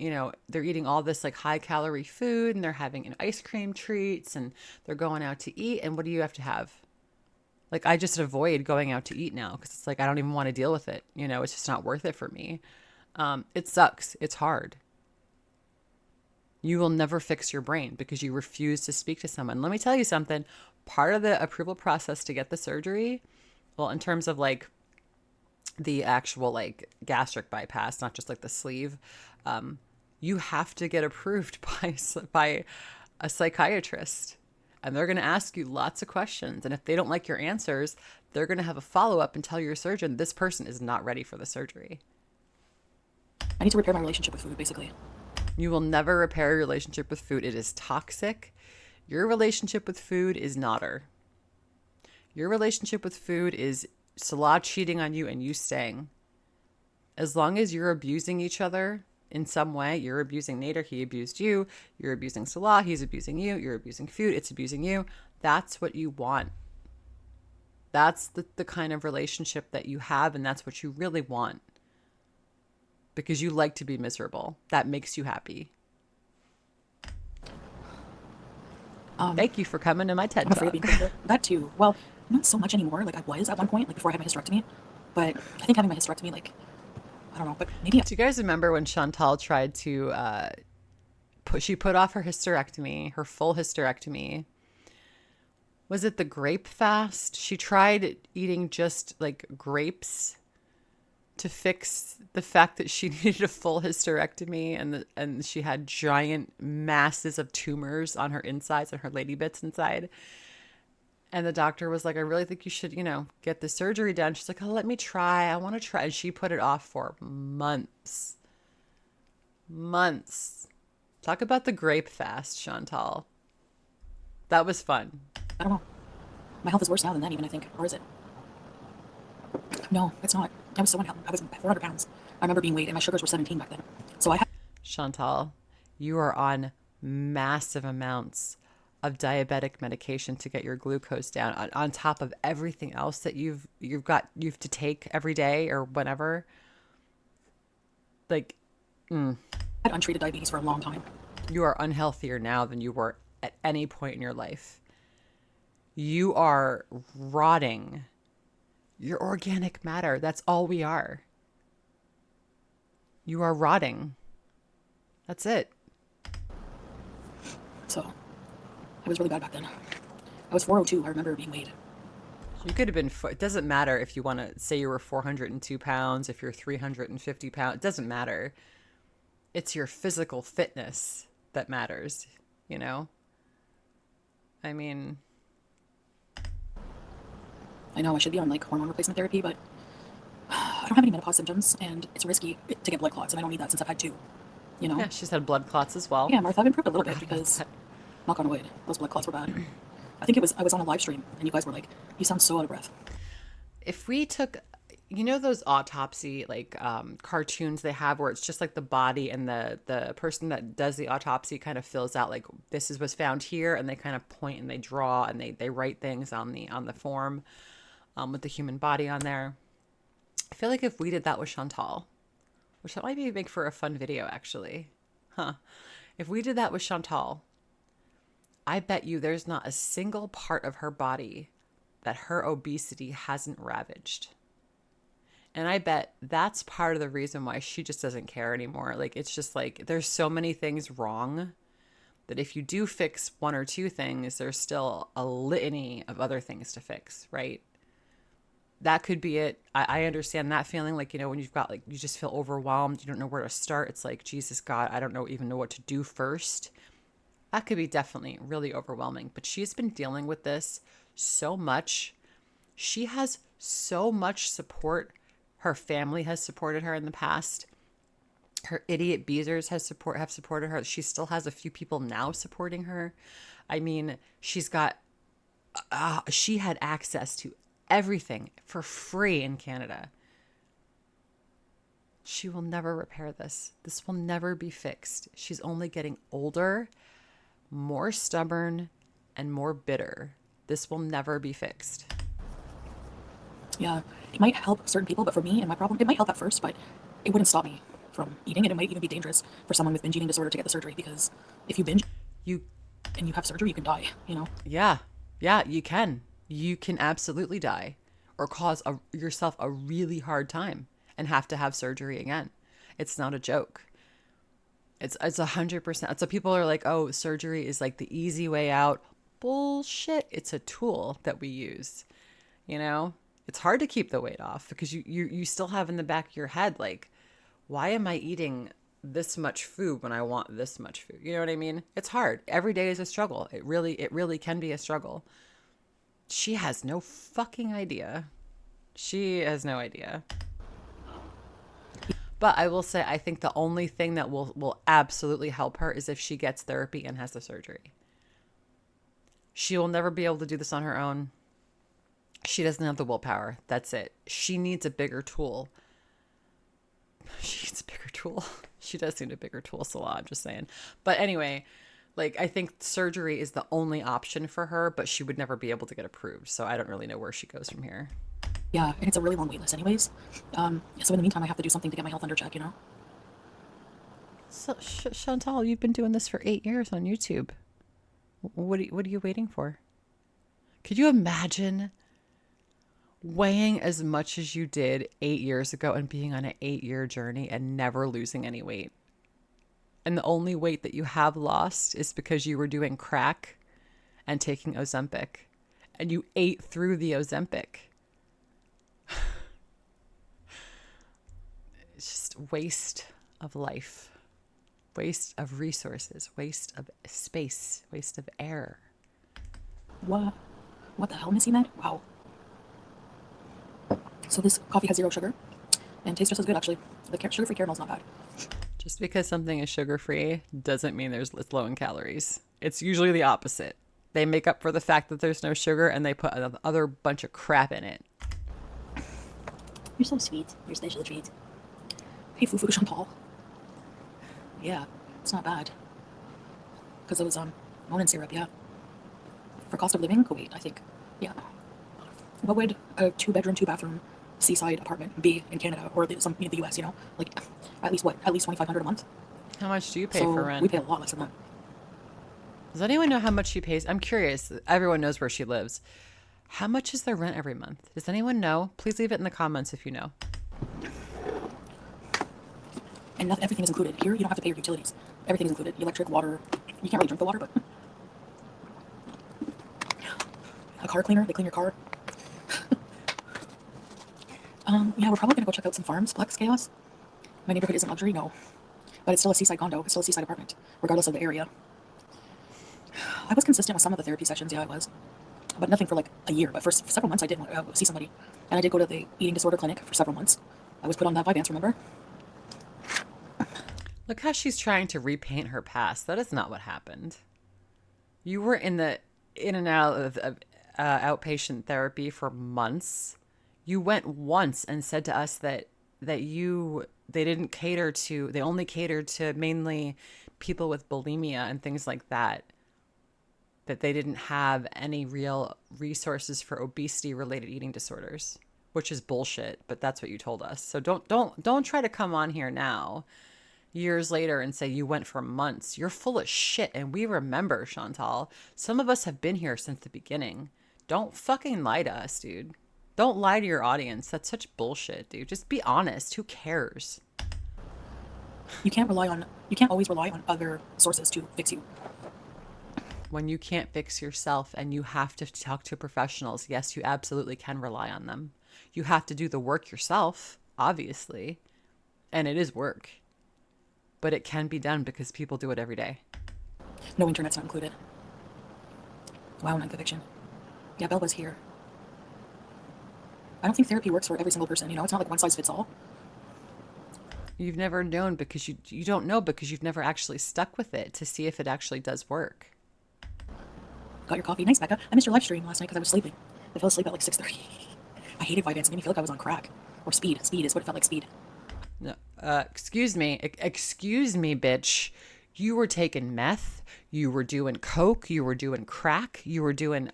they're eating all this like high calorie food and they're having an ice cream treats and they're going out to eat. And what do you have to have? Like, I just avoid going out to eat now because it's like, I don't even want to deal with it. It's just not worth it for me. It sucks. It's hard. You will never fix your brain because you refuse to speak to someone. Let me tell you something. Part of the approval process to get the surgery, well, in terms of like the actual like gastric bypass, not just like the sleeve, you have to get approved by a psychiatrist. And they're going to ask you lots of questions. And if they don't like your answers, they're going to have a follow up and tell your surgeon this person is not ready for the surgery. I need to repair my relationship with food, basically. You will never repair your relationship with food. It is toxic. Your relationship with food is nodder. Your relationship with food is Salah cheating on you and you staying. As long as you're abusing each other in some way, you're abusing Nader, he abused you. You're abusing Salah, he's abusing you. You're abusing food, it's abusing you. That's what you want. That's the kind of relationship that you have, and that's what you really want. Because you like to be miserable. That makes you happy. Thank you for coming to my TED I'm afraid of Talk. being pregnant. That too. Well, not so much anymore. Like I was at one point, like before I had my hysterectomy. But I think having my hysterectomy, like, I don't know, but maybe. Do you guys remember when Chantal tried to she put off her hysterectomy, her full hysterectomy? Was it the grape fast? She tried eating just like grapes to fix the fact that she needed a full hysterectomy, and she had giant masses of tumors on her insides and her lady bits inside. And the doctor was like, I really think you should, get the surgery done. She's like, oh, let me try. I want to try. And she put it off for months. Months. Talk about the grape fast, Chantal. That was fun. I don't know. My health is worse now than then, even, I think. Or is it? No, it's not. I was so unhealthy. I was 400 pounds. I remember being weighed, and my sugars were 17 back then. So I had. Chantal, you are on massive amounts of diabetic medication to get your glucose down on top of everything else that you've to take every day or whatever. Like, Had untreated diabetes for a long time. you are unhealthier now than you were at any point in your life. You are rotting. You're organic matter. That's all we are. You are rotting. That's it. So I was really bad back then. I was 402. I remember being weighed. You could have been, it doesn't matter if you want to say you were 402 pounds, if you're 350 pounds, it doesn't matter. It's your physical fitness that matters, I mean, I know I should be on like hormone replacement therapy, but I don't have any menopause symptoms, and it's risky to get blood clots, and I don't need that since I've had two. yeah, she's had blood clots as well. Yeah, Martha, I've improved a little bit because, knock on wood, those blood clots were bad. I think I was on a live stream, and you guys were like, you sound so out of breath. If we took, those autopsy like cartoons they have where it's just like the body and the person that does the autopsy kind of fills out like this is what's found here, and they kind of point and they draw and they write things on the form with the human body on there. I feel like if we did that with Chantal, which that might be make for a fun video actually, if we did that with Chantal, I bet you there's not a single part of her body that her obesity hasn't ravaged. And I bet that's part of the reason why she just doesn't care anymore. Like, it's just like there's so many things wrong that if you do fix one or two things, there's still a litany of other things to fix, right? that could be it. I understand that feeling, like, when you've got, like, you just feel overwhelmed, you don't know where to start. It's like, Jesus God, I don't know, even know what to do first. That could be definitely really overwhelming. But she's been dealing with this so much. She has so much support. Her family has supported her in the past. Her idiot Beezers have supported her. She still has a few people now supporting her. I mean, she had access to everything for free in Canada. She will never repair this. This will never be fixed. She's only getting older, more stubborn, and more bitter. This will never be fixed. Yeah, it might help certain people, but for me and my problem, it might help at first, but it wouldn't stop me from eating, and it might even be dangerous for someone with binge eating disorder to get the surgery, because if you binge You, and you have surgery, you can die, you know? yeah, yeah, you can. You can absolutely die or cause yourself a really hard time and have to have surgery again. It's not a joke. It's 100%. So people are like, oh, surgery is like the easy way out. Bullshit. It's a tool that we use. You know, it's hard to keep the weight off because you still have in the back of your head, like, why am I eating this much food when I want this much food? You know what I mean? It's hard. Every day is a struggle. It really can be a struggle. She has no fucking idea. She has no idea. But I will say, I think the only thing that will absolutely help her is if she gets therapy and has the surgery. She will never be able to do this on her own. She doesn't have the willpower. That's it. She needs a bigger tool. She needs a bigger tool. She does need a bigger tool, Salah, I'm just saying. But anyway, like, I think surgery is the only option for her, but she would never be able to get approved. So I don't really know where she goes from here. Yeah, and it's a really long wait list anyways. So in the meantime, I have to do something to get my health under check, you know? So, Chantal, you've been doing this for 8 years on YouTube. What are you waiting for? Could you imagine weighing as much as you did 8 years ago and being on an 8-year journey and never losing any weight? And the only weight that you have lost is because you were doing crack and taking Ozempic, and you ate through the Ozempic. It's just waste of life, waste of resources, waste of space, waste of air. What? What the hell, Missy, man? Wow. So this coffee has 0 sugar, and tastes just as good, actually. The sugar-free caramel's not bad. Just because something is sugar-free doesn't mean it's low in calories. It's usually the opposite. They make up for the fact that there's no sugar and they put another bunch of crap in it. You're so sweet. You're special treat. Hey, Fufu Chantal. Yeah, it's not bad. Because it was almond syrup, yeah. For cost of living, Kuwait, I think. Yeah. What would a 2-bedroom, 2-bathroom seaside apartment be in Canada or the US, you know? Like, at least $2,500 a month. How much do you pay So for rent? we pay a lot less than that. Does anyone know how much she pays? I'm curious. Everyone knows where she lives. How much is their rent every month? Does anyone know? Please leave it in the comments if you know. And everything is included. Here, you don't have to pay your utilities. Everything is included. Electric, water. You can't really drink the water, but... A car cleaner. They clean your car. Yeah, we're probably going to go check out some farms. Plex Chaos. My neighborhood isn't luxury, no. But it's still a seaside condo. It's still a seaside apartment, regardless of the area. I was consistent with some of the therapy sessions, yeah, I was. But nothing for like a year. But for several months, I did see somebody. And I did go to the eating disorder clinic for several months. I was put on that Vyvanse, remember? Look how she's trying to repaint her past. That is not what happened. You were in and out of outpatient therapy for months. You went once and said to us that they only catered to mainly people with bulimia and things like that. That they didn't have any real resources for obesity related eating disorders, which is bullshit, but that's what you told us. So don't try to come on here now years later and say you went for months. You're full of shit, and we remember, Chantal. Some of us have been here since the beginning. Don't fucking lie to us, dude. Don't lie to your audience. That's such bullshit, dude. Just be honest. Who cares? You can't always rely on other sources to fix you. When you can't fix yourself and you have to talk to professionals, yes, you absolutely can rely on them. You have to do the work yourself, obviously, and it is work, but it can be done because people do it every day. No internet's not included. Wow, non-conviction. Yeah, Belle was here. I don't think therapy works for every single person. You know, it's not like one size fits all. You've never known because you don't know because you've never actually stuck with it to see if it actually does work. Got your coffee. Nice, Becca. I missed your live stream last night because I was sleeping. I fell asleep at like 6:30. I hated Vyvanse. It made me feel like I was on crack. Or speed. Speed is what it felt like, speed. No, excuse me, bitch. You were taking meth. You were doing coke. You were doing crack. You were doing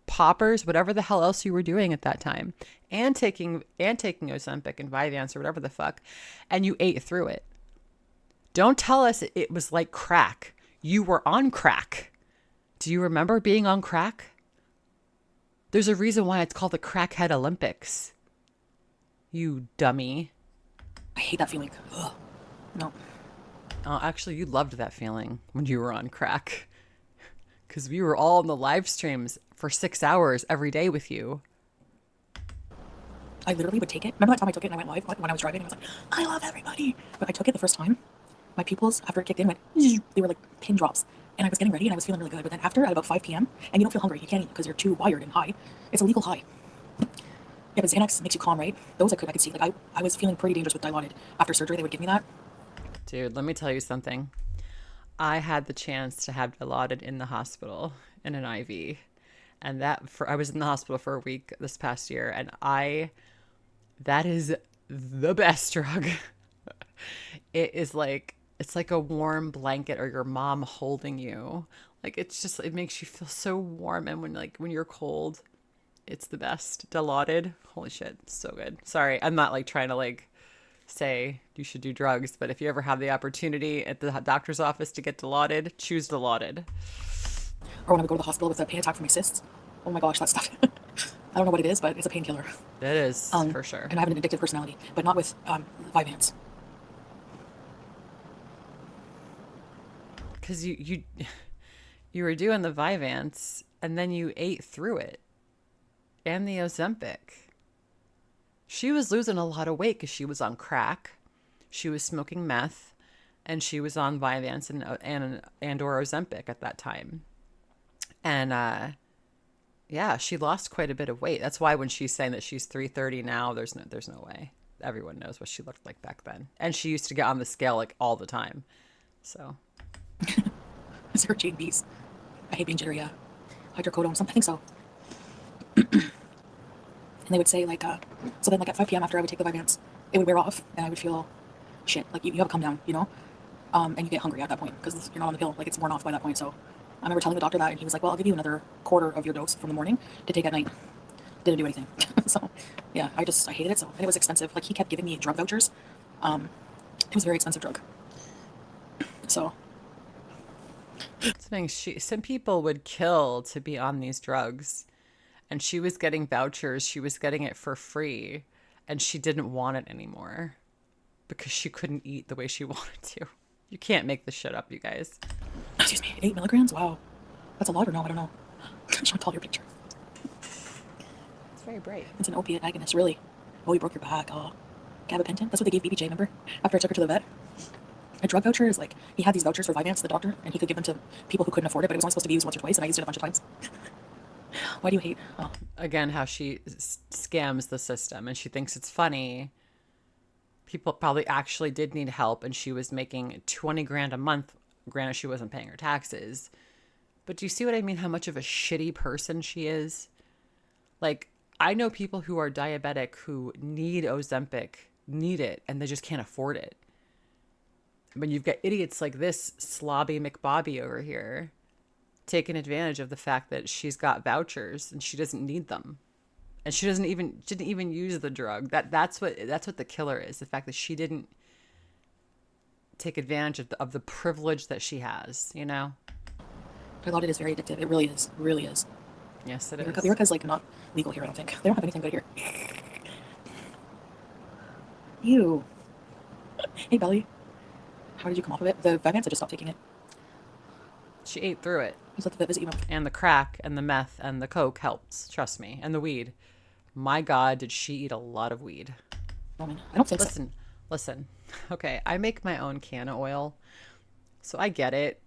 poppers, whatever the hell else you were doing at that time, and taking Ozempic and Vyvanse or whatever the fuck, and you ate through it. Don't tell us it was like crack. You were on crack. Do you remember being on crack? There's a reason why it's called the Crackhead Olympics. You dummy. I hate that feeling. Ugh. No. Oh, actually, you loved that feeling when you were on crack. Because we were all in the live streams for 6 hours every day with you. I literally would take it. Remember that time I took it and I went live when I was driving? I was like, I love everybody. But I took it the first time. My pupils, after it kicked in, went, they were like pin drops. And I was getting ready and I was feeling really good. But then after, at about 5 p.m., and you don't feel hungry, you can't eat because you're too wired and high. It's a legal high. Yeah, but Xanax makes you calm, right? Those I could see. Like I was feeling pretty dangerous with Dilaudid. After surgery, they would give me that. Dude, let me tell you something. I had the chance to have Dilaudid in the hospital in an IV. And I was in the hospital for a week this past year. And that is the best drug. It's like a warm blanket or your mom holding you. Like it makes you feel so warm. And when you're cold, it's the best. Dilaudid, holy shit, so good. Sorry, I'm not like trying to like say you should do drugs, but if you ever have the opportunity at the doctor's office to get Dilaudid, choose Dilaudid. Or when I would go to the hospital with a pain attack for my cysts. Oh my gosh, that stuff. I don't know what it is, but it's a painkiller. It is, for sure. And I have an addictive personality, but not with Vyvanse. Because you were doing the Vyvanse and then you ate through it, and the Ozempic. She was losing a lot of weight because she was on crack, she was smoking meth, and she was on Vyvanse and or Ozempic at that time. And yeah, she lost quite a bit of weight. That's why when she's saying that she's 330 now, there's no way. Everyone knows what she looked like back then. And she used to get on the scale like all the time. So Is there J&Bs? I hate being jittery, yeah. Hydrocodone, something, I think so. And they would say like, so then like at 5 p.m. after I would take the Vyvanse, it would wear off and I would feel shit. Like you have a come down, you know? And you get hungry at that point because you're not on the pill. Like it's worn off by that point. So I remember telling the doctor that and he was like, well, I'll give you another quarter of your dose from the morning to take at night. Didn't do anything. So yeah, I hated it. So, and it was expensive. Like he kept giving me drug vouchers. It was a very expensive drug. So. Some people would kill to be on these drugs, and she was getting vouchers. She was getting it for free, and she didn't want it anymore because she couldn't eat the way she wanted to. You can't make this shit up, you guys. Excuse me, 8 milligrams? Wow. That's a lot or no? I don't know. Chantal, your picture. It's very bright. It's an opiate agonist, really. Oh, you broke your back. Oh. Gabapentin? That's what they gave BBJ, remember? After I took her to the vet. A drug voucher is like, he had these vouchers for Vyvanse, the doctor, and he could give them to people who couldn't afford it, but it was only supposed to be used once or twice, and I used it a bunch of times. Why do you hate? Oh. Again, how she scams the system, and she thinks it's funny. People probably actually did need help, and she was making 20 grand a month. Granted, she wasn't paying her taxes. But do you see what I mean? How much of a shitty person she is? Like, I know people who are diabetic who need Ozempic, need it, and they just can't afford it. But you've got idiots like this slobby McBobby over here taking advantage of the fact that she's got vouchers and she doesn't need them. And she didn't even use the drug. That's what the killer is. The fact that she didn't take advantage of the privilege that she has, you know? Dilaudid is very addictive. It really is. Really is. Yes, it is. Lyrica's like not legal here, I don't think. They don't have anything good here. Ew. Hey, Belly. How did you come off of it? The Vyvanse, I just stopped taking it. She ate through it. Just let the vet visit you. And the crack and the meth and the coke helps. Trust me. And the weed. My God, did she eat a lot of weed. Woman. I don't think so. Listen, listen. Okay, I make my own can of oil, so I get it.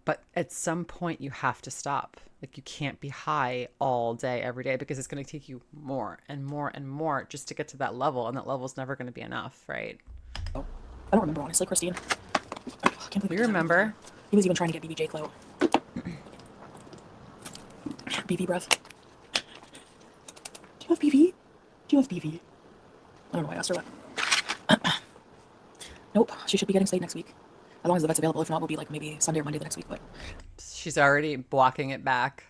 But at some point, you have to stop. Like, you can't be high all day, every day, because it's going to take you more and more and more just to get to that level. And that level's never going to be enough, right? I don't remember, honestly, Christine. I can't believe We it did happen. remember. He was even trying to get BBJ clout. BB breath. Do you have BV? Do you have BV? I don't know why I asked her that. Nope, she should be getting stayed next week. As long as the vet's available. If not, we'll be like maybe Sunday or Monday the next week. But She's already blocking it back.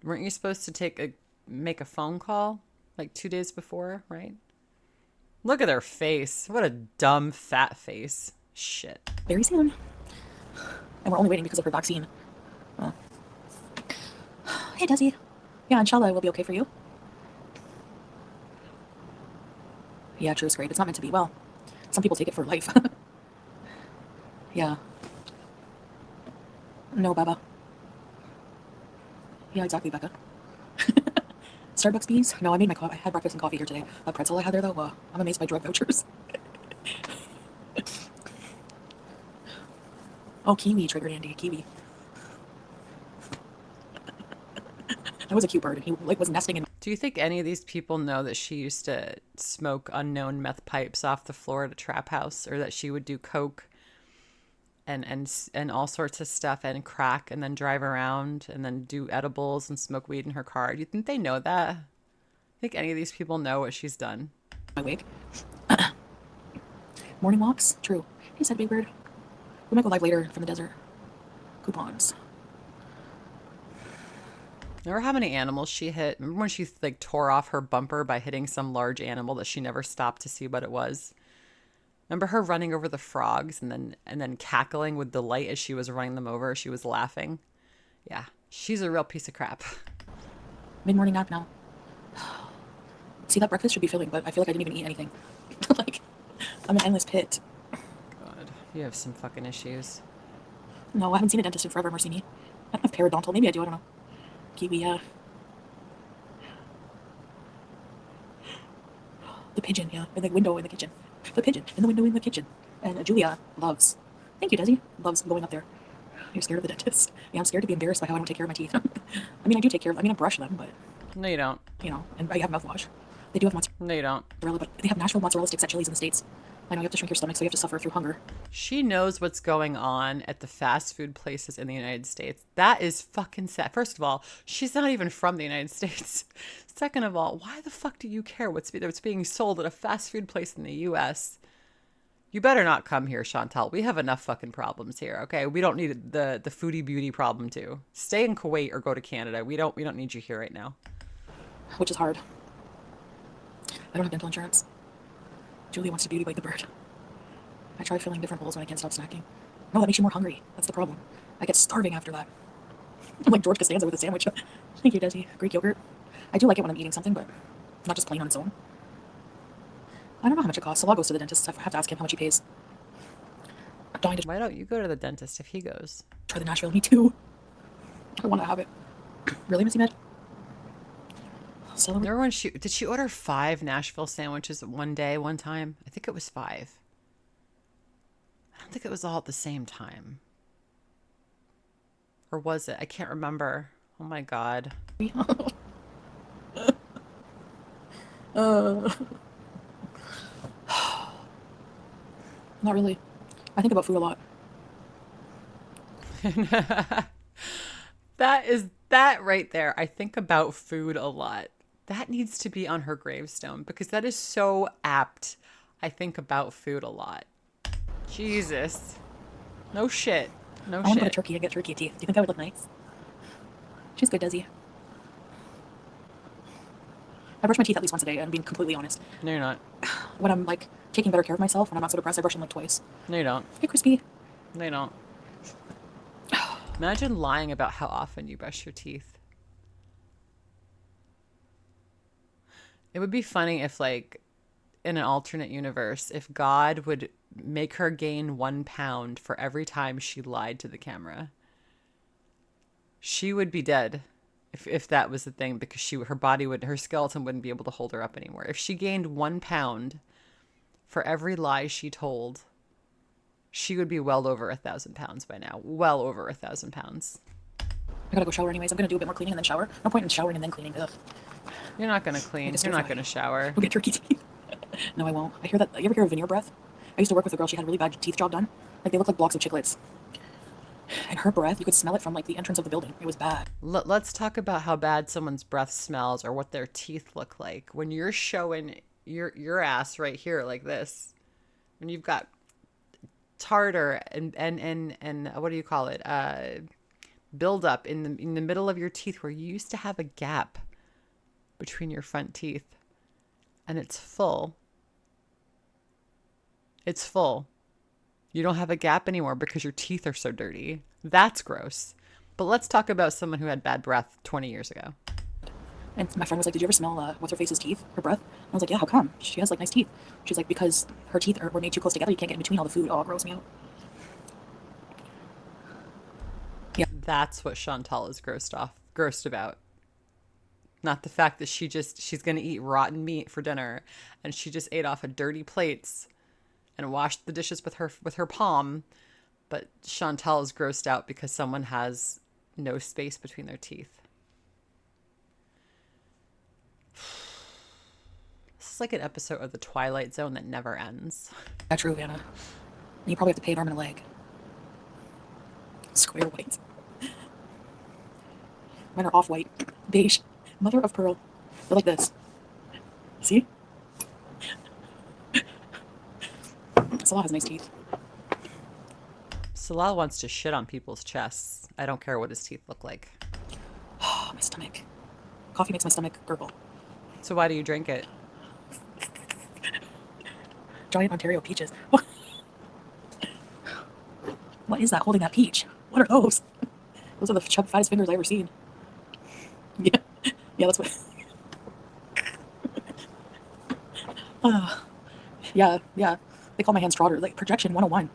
Weren't you supposed to make a phone call like 2 days before, right? Look at her face. What a dumb, fat face. Shit. very soon. And we're only waiting because of her vaccine. Oh. Hey, Desi. Yeah, inshallah, it will be okay for you. Yeah, true, it's great. It's not meant to be. Well, some people take it for life. Yeah. No, Baba. Yeah, exactly, Becca. Starbucks bees? No, I made I had breakfast and coffee here today. That pretzel I had there, though, I'm amazed by drug vouchers. Oh, kiwi triggered Andy. Kiwi. That was a cute bird. He like was nesting in. Do you think any of these people know that she used to smoke unknown meth pipes off the floor at a trap house, or that she would do coke and all sorts of stuff and crack and then drive around and then do edibles and smoke weed in her car? Do you think they know that? I think any of these people know what she's done? My wig. Morning walks? True. He said, Big Bird. We might go live later from the desert. Coupons. Remember how many animals she hit? Remember when she like tore off her bumper by hitting some large animal that she never stopped to see what it was? Remember her running over the frogs and then cackling with delight as she was running them over? She was laughing. Yeah, she's a real piece of crap. Mid-morning nap now. See, that breakfast should be filling, but I feel like I didn't even eat anything. Like, I'm an endless pit. God, you have some fucking issues. No, I haven't seen a dentist in forever, Marcini. I don't have periodontal. Maybe I do, I don't know. Kiwi, the pigeon, yeah, in the window in the kitchen. The pigeon in the window in the kitchen. And Julia loves. Thank you, Desi. Loves going up there. You're scared of the dentist? Yeah, I'm scared to be embarrassed by how I don't take care of my teeth. I mean, I do take care of. I mean, I brush them, but No, you don't. you know, and I have mouthwash. They do have No, you don't. mozzarella, but they have Nashville mozzarella sticks at Chili's in the States. I know you have to shrink your stomach, so you have to suffer through hunger. She knows what's going on at the fast food places in the United States. That is fucking sad. First of all, she's not even from the United States. Second of all, why the fuck do you care what's being sold at a fast food place in the U.S.? You better not come here, Chantal. We have enough fucking problems here, okay? We don't need the foodie beauty problem too. Stay in Kuwait or go to Canada. We don't need you here right now. Which is hard. I don't have dental insurance. Julia wants to beauty like the bird. I try filling different bowls when I can't stop snacking. No, that makes you more hungry. That's the problem. I get starving after that. I'm like George Costanza with a sandwich. Thank you, Desi. Greek yogurt. I do like it when I'm eating something, but not just plain on its own. I don't know how much it costs. Salah goes to the dentist. I have to ask him how much he pays. I'm dying to Why don't you go to the dentist if he goes? try the Nashville. Me too. I want to have it. Really, Missy Med? Remember when did she order 5 Nashville sandwiches one day, one time? I think it was 5. I don't think it was all at the same time. Or was it? I can't remember. Oh my God. uh, not really. I think about food a lot. That right there. I think about food a lot. That needs to be on her gravestone because that is so apt. I think about food a lot. Jesus. No shit. No I want to go to shit. Turkey and get turkey teeth. Do you think that would look nice? She's good, Desi. I brush my teeth at least once a day, and I'm being completely honest. No, you're not. When I'm like taking better care of myself, when I'm not so depressed, I brush them like twice. No, you don't. Hey, Crispy. No, you don't. Imagine lying about how often you brush your teeth. It would be funny if, like, in an alternate universe, if God would make her gain 1 pound for every time she lied to the camera. She would be dead. if that was the thing, because her skeleton wouldn't be able to hold her up anymore. If she gained 1 pound for every lie she told, she would be well over 1,000 pounds by now. Well over 1,000 pounds. I gotta go shower anyways. I'm gonna do a bit more cleaning and then shower. No point in showering and then cleaning. Ugh. You're not gonna clean. You're not gonna shower. We'll get turkey teeth. No, I won't. I hear that. You ever hear of veneer breath? I used to work with a girl. She had a really bad teeth job done. Like they look like blocks of chiclets. And her breath, you could smell it from like the entrance of the building. It was bad. Let's talk about how bad someone's breath smells or what their teeth look like when you're showing your ass right here like this. When you've got tartar and what do you call it? Buildup in the middle of your teeth where you used to have a gap between your front teeth, and it's full. It's full. You don't have a gap anymore because your teeth are so dirty. That's gross. But let's talk about someone who had bad breath 20 years ago. And my friend was like, "Did you ever smell what's her face's teeth? Her breath?" And I was like, "Yeah. How come? She has like nice teeth." She's like, "Because her teeth were made too close together. You can't get in between all the food. Oh, it gross me out." Yeah. That's what Chantal is grossed about. Not the fact that she's going to eat rotten meat for dinner and she just ate off of dirty plates and washed the dishes with her palm, but Chantal is grossed out because someone has no space between their teeth. This is like an episode of The Twilight Zone that never ends. That's true, Vanna. And you probably have to pay an arm and a leg. Square white. Mine are off-white. Beige. Mother of pearl. They're like this. See? Salah has nice teeth. Salah wants to shit on people's chests. I don't care what his teeth look like. Oh, my stomach. Coffee makes my stomach gurgle. So why do you drink it? Giant Ontario peaches. What is that holding that peach? What are those? Those are the fattest fingers I've ever seen. Yeah. Yeah, that's what. Yeah. They call my hands trotter. Like projection 101.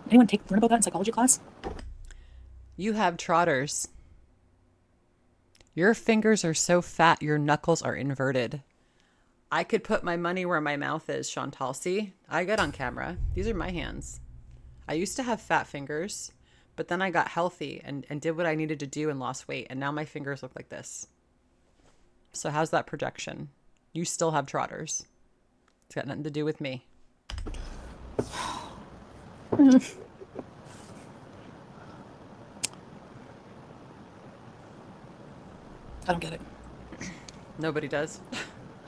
Anyone learn about that in psychology class? You have trotters. Your fingers are so fat, your knuckles are inverted. I could put my money where my mouth is, Chantal. See? I get on camera. These are my hands. I used to have fat fingers, but then I got healthy and did what I needed to do and lost weight, and now my fingers look like this. So how's that projection? You still have trotters. It's got nothing to do with me. I don't get it. Nobody does.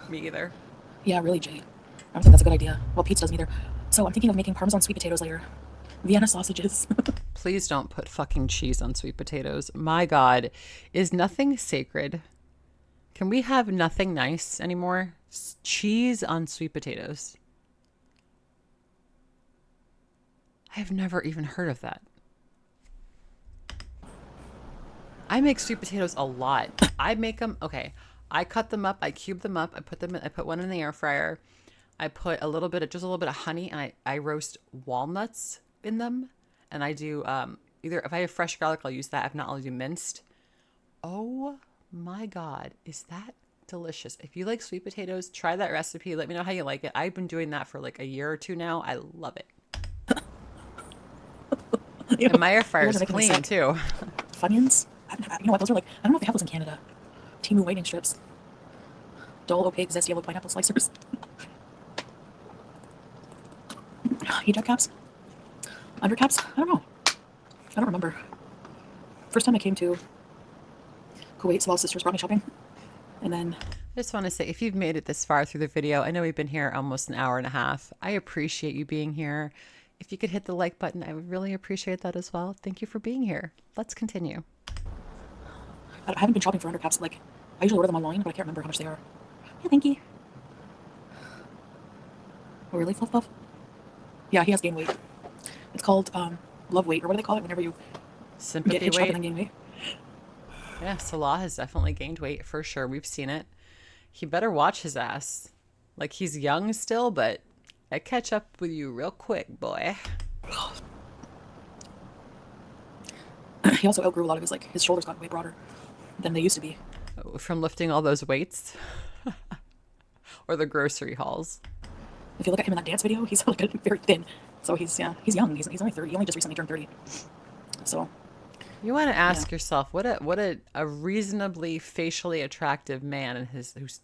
Me either. Yeah, really, Jay. I don't think that's a good idea. Well, Pete doesn't either. So I'm thinking of making Parmesan sweet potatoes later. Vienna sausages. Please don't put fucking cheese on sweet potatoes. My God, is nothing sacred? Can we have nothing nice anymore? Cheese on sweet potatoes. I've never even heard of that. I make sweet potatoes a lot. I make them, okay, I cut them up, I cube them up, I put one in the air fryer. I put just a little bit of honey, and I roast walnuts in them. And I do, either if I have fresh garlic, I'll use that. If not, I'll do minced. Oh my God, is that delicious. If you like sweet potatoes, try that recipe. Let me know how you like it. I've been doing that for like a year or two now. I love it. And my air fryer is clean too. Funyuns? You know what? Those are like, I don't know if they have those in Canada. Timu waiting strips. Dull, opaque, zesty yellow pineapple slicers. Hijab caps? Undercaps? I don't know. I don't remember. First time I came to Kuwait, Salah's sisters brought me shopping. And then I just want to say, if you've made it this far through the video, I know we've been here almost an hour and a half. I appreciate you being here. If you could hit the like button, I would really appreciate that as well. Thank you for being here. Let's continue. I haven't been shopping for undercaps. Like, I usually order them online, but I can't remember how much they are. Yeah, thank you. Oh, really, Fluff Puff? Yeah, he has gained weight. It's called love weight, or what do they call it whenever you Sympathy get hitched up weight. and then gain weight? Yeah, Salah has definitely gained weight for sure. We've seen it. He better watch his ass. Like, he's young still, but I catch up with you real quick, boy. He also outgrew a lot of his, like, his shoulders got way broader than they used to be. From lifting all those weights or the grocery hauls. If you look at him in that dance video, he's like very thin. So he's young. He's only 30. He only just recently turned 30. So You want to yeah. ask yourself what a reasonably facially attractive man in his who's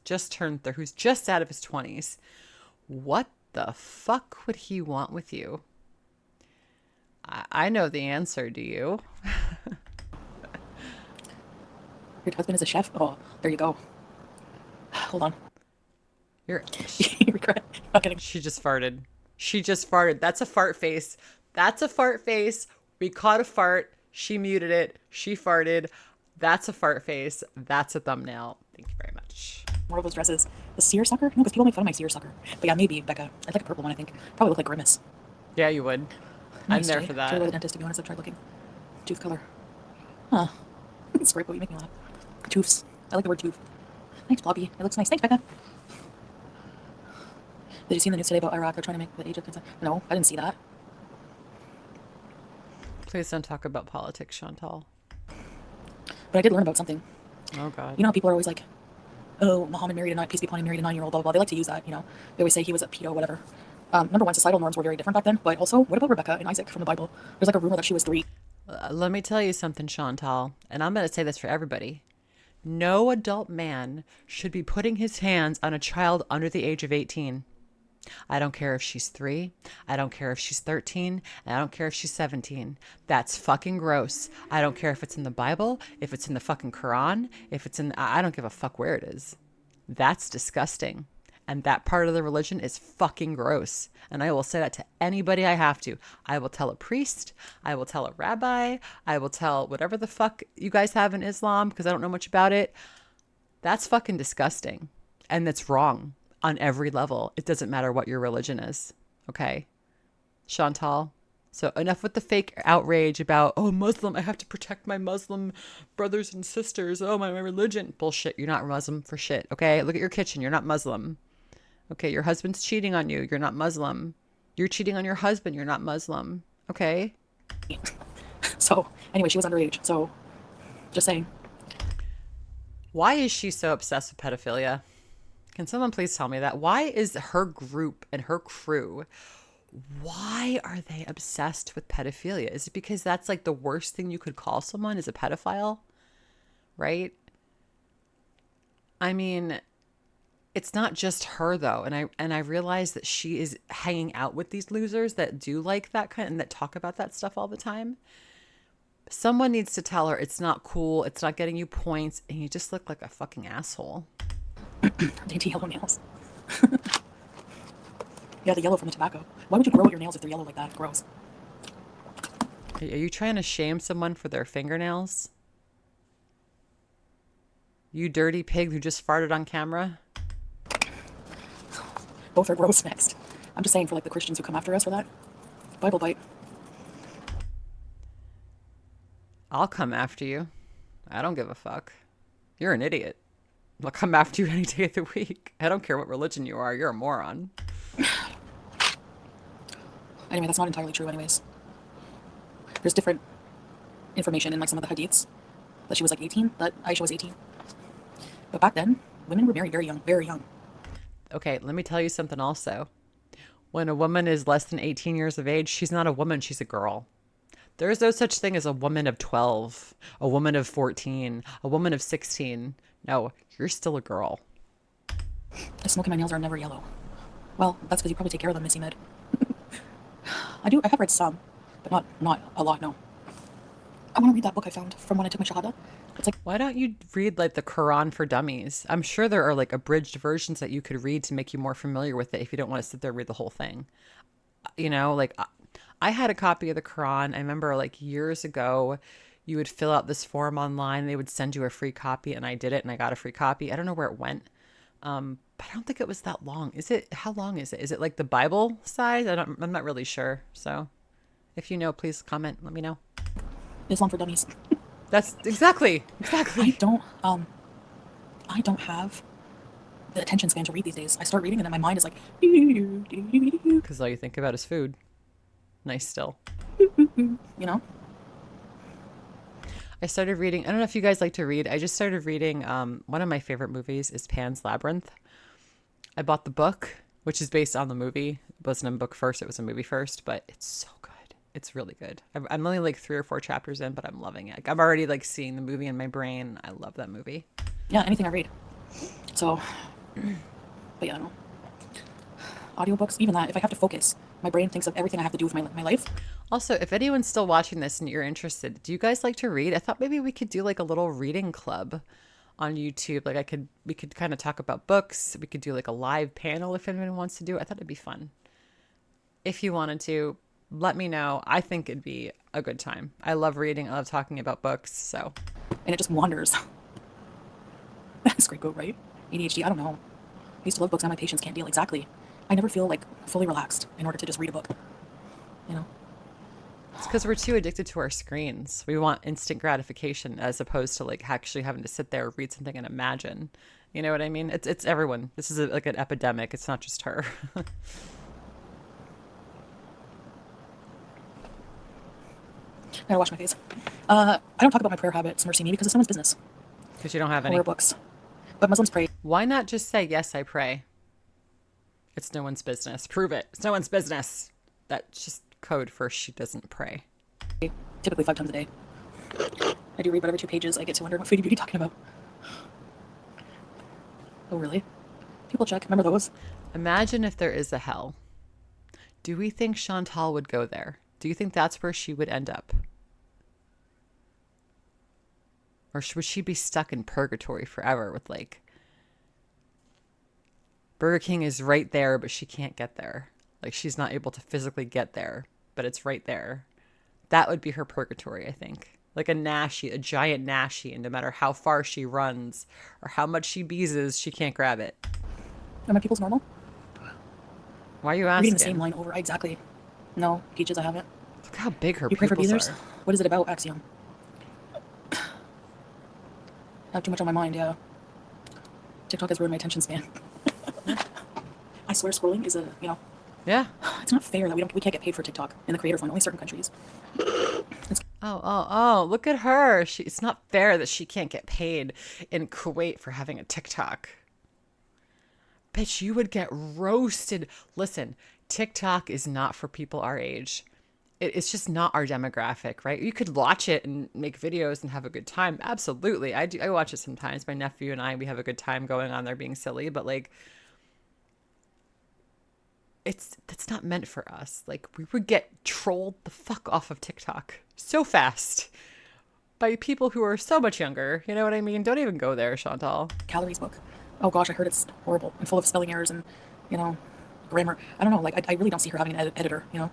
who's just out of his 20s. What the fuck would he want with you? I know the answer. Do you? Your husband is a chef? Oh, there you go. Hold on. You're. You regret not getting. She just farted. She just farted. That's a fart face. That's a fart face. We caught a fart. She muted it. She farted. That's a fart face. That's a thumbnail. Thank you very much. More of those dresses. The seersucker? No, because people make fun of my seersucker. But yeah, maybe, Becca. I'd like a purple one, I think. Probably look like Grimace. Yeah, you would. Nice, I'm there Jay. for Should I go to the that. dentist, to be honest? I've tried looking. Tooth color. Huh. Scrape, but you make me laugh. Tooths. I like the word tooth. Thanks, Blobby. It looks nice. Thanks, Becca. Did you see in the news today about Iraq? They're trying to make the age of consent. No, I didn't see that. Please don't talk about politics, Chantal. But I did learn about something. Oh God. You know how people are always like, oh, Muhammad married a peace be upon him, married a 9-year-old, blah, blah, blah. They like to use that, you know. They always say he was a pedo, whatever. Number one, societal norms were very different back then. But also, what about Rebecca and Isaac from the Bible? There's like a rumor that she was 3. Let me tell you something, Chantal, and I'm going to say this for everybody. No adult man should be putting his hands on a child under the age of 18. I don't care if she's 3. I don't care if she's 13. And I don't care if she's 17. That's fucking gross. I don't care if it's in the Bible, if it's in the fucking Quran, if it's in... I don't give a fuck where it is. That's disgusting. And that part of the religion is fucking gross. And I will say that to anybody I have to. I will tell a priest. I will tell a rabbi. I will tell whatever the fuck you guys have in Islam, because I don't know much about it. That's fucking disgusting. And that's wrong on every level. It doesn't matter what your religion is. Okay? Chantal? So enough with the fake outrage about, oh, Muslim, I have to protect my Muslim brothers and sisters. Oh, my religion. Bullshit. You're not Muslim for shit. Okay? Look at your kitchen. You're not Muslim. Okay? Your husband's cheating on you. You're not Muslim. You're cheating on your husband. You're not Muslim. Okay? So, anyway, she was underage. So, just saying. Why is she so obsessed with pedophilia? Can someone please tell me that? Why is her group and her crew, why are they obsessed with pedophilia? Is it because that's like the worst thing you could call someone is a pedophile? Right? I mean, it's not just her though. And I realize that she is hanging out with these losers that do like that kind and that talk about that stuff all the time. Someone needs to tell her it's not cool, it's not getting you points, and you just look like a fucking asshole. Dainty yellow nails. Yeah, the yellow from the tobacco. Why would you grow out your nails if they're yellow like that? Gross. Are you trying to shame someone for their fingernails? You dirty pig who just farted on camera? Both are gross next. I'm just saying for like the Christians who come after us for that. Bible bite. I'll come after you. I don't give a fuck. You're an idiot. I'll come after you any day of the week. I don't care what religion you are. You're a moron. Anyway, that's not entirely true anyways. There's different information in like some of the hadiths that she was like 18, that Aisha was 18. But back then, women were married very young, very young. Okay, let me tell you something also. When a woman is less than 18 years of age, she's not a woman, she's a girl. There is no such thing as a woman of 12, a woman of 14, a woman of 16. No, you're still a girl. I smoke and my nails are never yellow. Well, that's because you probably take care of them, Missy Med. I have read some, but not a lot, no. I want to read that book I found from when I took my Shahada. It's like, Why don't you read like the Quran for dummies? I'm sure there are like abridged versions that you could read to make you more familiar with it if you don't want to sit there and read the whole thing. You know, like I had a copy of the Quran. I remember like years ago, you would fill out this form online. They would send you a free copy, and I did it, and I got a free copy. I don't know where it went, but I don't think it was that long. Is it? How long is it? Is it like the Bible size? I'm not really sure. So, if you know, please comment. Let me know. Islam for Dummies. That's exactly. I don't have the attention span to read these days. I start reading and then my mind is like, you Because all you think about is food. Nice still. know? I started reading. I don't know if you guys like to read. I just started reading. One of my favorite movies is Pan's Labyrinth. I bought the book, which is based on the movie. It wasn't a book first; it was a movie first. But it's so good. It's really good. I'm only like 3 or 4 chapters in, but I'm loving it. Like, I'm already like seeing the movie in my brain. I love that movie. Yeah, anything I read. So, but yeah, I don't know. Audiobooks, even that, if I have to focus, my brain thinks of everything I have to do with my life. Also, if anyone's still watching this and you're interested, do you guys like to read? I thought maybe we could do like a little reading club on YouTube. Like we could kind of talk about books. We could do like a live panel if anyone wants to do it. I thought it'd be fun. If you wanted to, let me know. I think it'd be a good time. I love reading. I love talking about books. So, And it just wanders. That's great, go, right? ADHD, I don't know. I used to love books, now my patience can't deal. Exactly. I never feel like fully relaxed in order to just read a book. You know? it's because we're too addicted to our screens. We want instant gratification as opposed to like actually having to sit there, read something, and imagine. You know what I mean? It's everyone. This is like an epidemic. It's not just her. I gotta wash my face. I don't talk about my prayer habits, mercy me, because it's someone's business. Because you don't have any. Or books. But Muslims pray. Why not just say, yes, I pray? It's no one's business. Prove it. It's no one's business. That's just code for she doesn't pray. Typically 5 times a day. I do read but every 2 pages. I get to wonder what Foodie Beauty talking about. Oh, really? People check. Remember those? Imagine if there is a hell. Do we think Chantal would go there? Do you think that's where she would end up? Or would she be stuck in purgatory forever with like Burger King is right there, but she can't get there. Like she's not able to physically get there, but it's right there. That would be her purgatory, I think. Like a Nashi, a giant Nashi, and no matter how far she runs or how much she beezes, she can't grab it. Are my people's normal? Why are you Reading the asking? same line over. Exactly. No, Peaches, I haven't. Look how big her You pray for pupils beezers? are. What is it about, Axiom? I have too much on my mind, yeah. TikTok has ruined my attention span. I swear scrolling is Yeah. it's not fair that we can't get paid for TikTok in the creator fund, only certain countries. Oh, look at her. It's not fair that she can't get paid in Kuwait for having a TikTok. Bitch, you would get roasted. Listen, TikTok is not for people our age. It's just not our demographic, right? You could watch it and make videos and have a good time. Absolutely. I do. I watch it sometimes. My nephew and we have a good time going on there being silly, but like that's not meant for us. Like we would get trolled the fuck off of TikTok so fast by people who are so much younger. You know what I mean? Don't even go there, Chantal. Calories book. Oh gosh, I heard it's horrible and full of spelling errors and, grammar. I don't know, like, I really don't see her having an editor, And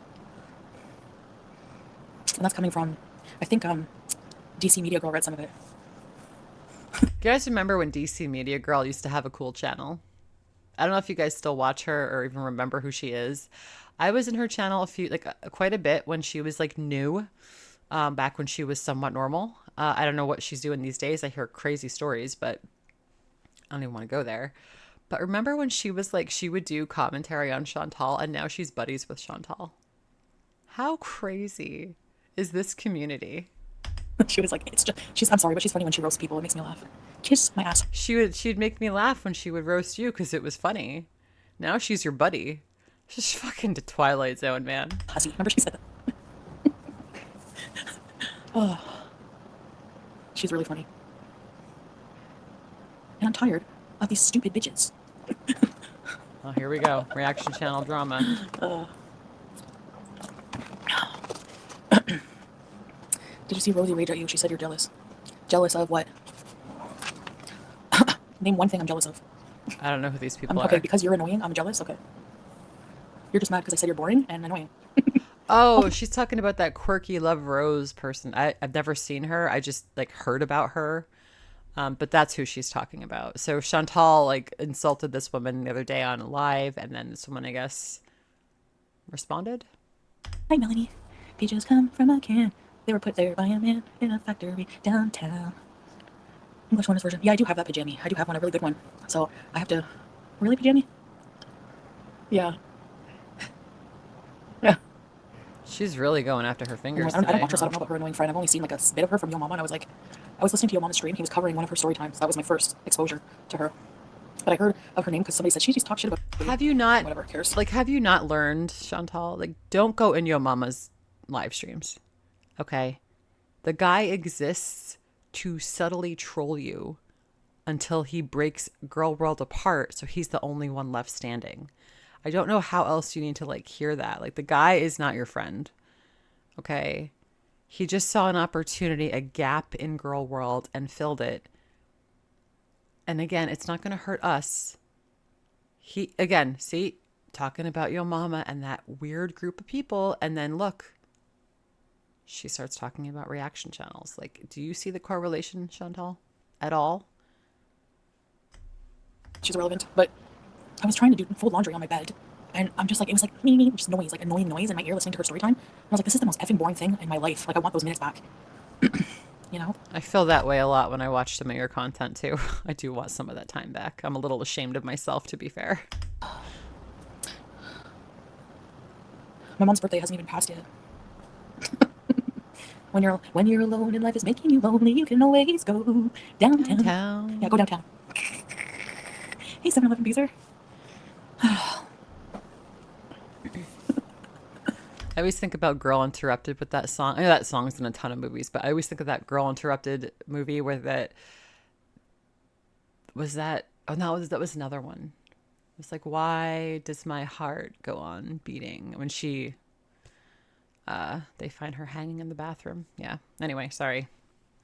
that's coming from, I think, DC Media Girl read some of it. You guys remember when DC Media Girl used to have a cool channel? I don't know if you guys still watch her or even remember who she is. I was in her channel quite a bit when she was like new, back when she was somewhat normal. I don't know what she's doing these days. I hear crazy stories, but I don't even want to go there. But remember when she was like, she would do commentary on Chantal and now she's buddies with Chantal. How crazy is this community? She was like, I'm sorry, but she's funny when she roasts people. It makes me laugh. Kiss my ass. She'd make me laugh when she would roast you because it was funny. Now she's your buddy. She's fucking to Twilight Zone, man. Hussy. Remember she said that? Oh, she's really funny. And I'm tired of these stupid bitches. Oh, here we go. Reaction channel drama. Did you see Rosie rage at you? She said you're jealous. Jealous of what? Name one thing I'm jealous of. I don't know who these people Okay, are. because you're annoying, I'm jealous? Okay. You're just mad because I said you're boring and annoying. Oh, she's talking about that quirky Love Rose person. I've never seen her. I just like heard about her. But that's who she's talking about. So Chantal like insulted this woman the other day on live, and then this woman, I guess, responded. Hi, Melanie. Peaches come from a can. They were put there by a man in a factory downtown. English one is version. Yeah, I do have that pajama. I do have one, a really good one. So I have to. Really, pajama? Yeah. Yeah. She's really going after her fingers I don't today, watch her, so I huh? don't know about her annoying friend. I've only seen like a bit of her from Yo Mama, and I was like, I was listening to your mom's stream. He was covering one of her story times. That was my first exposure to her. But I heard of her name because somebody said she just talks shit about Have you not, whatever, cares. like, have you not learned, Chantal? Like, don't go in your mama's live streams, okay? The guy exists to subtly troll you until he breaks girl world apart, so he's the only one left standing. I don't know how else you need to, like, hear that. Like, the guy is not your friend, okay? He just saw an opportunity, a gap in girl world, and filled it. And again, it's not going to hurt us. He, again, see, talking about your mama and that weird group of people, and then look, she starts talking about reaction channels. Like, do you see the correlation, Chantal, at all? She's irrelevant. But I was trying to fold laundry on my bed, and I'm just like, it was like me, just noise, like annoying noise in my ear listening to her story time. And I was like, this is the most effing boring thing in my life. Like, I want those minutes back. You know? I feel that way a lot when I watch some of your content too. I do want some of that time back. I'm a little ashamed of myself, to be fair. My mom's birthday hasn't even passed yet. When you're alone and life is making you lonely, you can always go downtown. Yeah, go downtown. Hey, 7-Eleven Beezer. I always think about Girl Interrupted with that song. I know that song's in a ton of movies, but I always think of that Girl Interrupted movie where that was that. Oh no, that was another one. It was like, why does my heart go on beating when she? They find her hanging in the bathroom. Yeah. Anyway, sorry,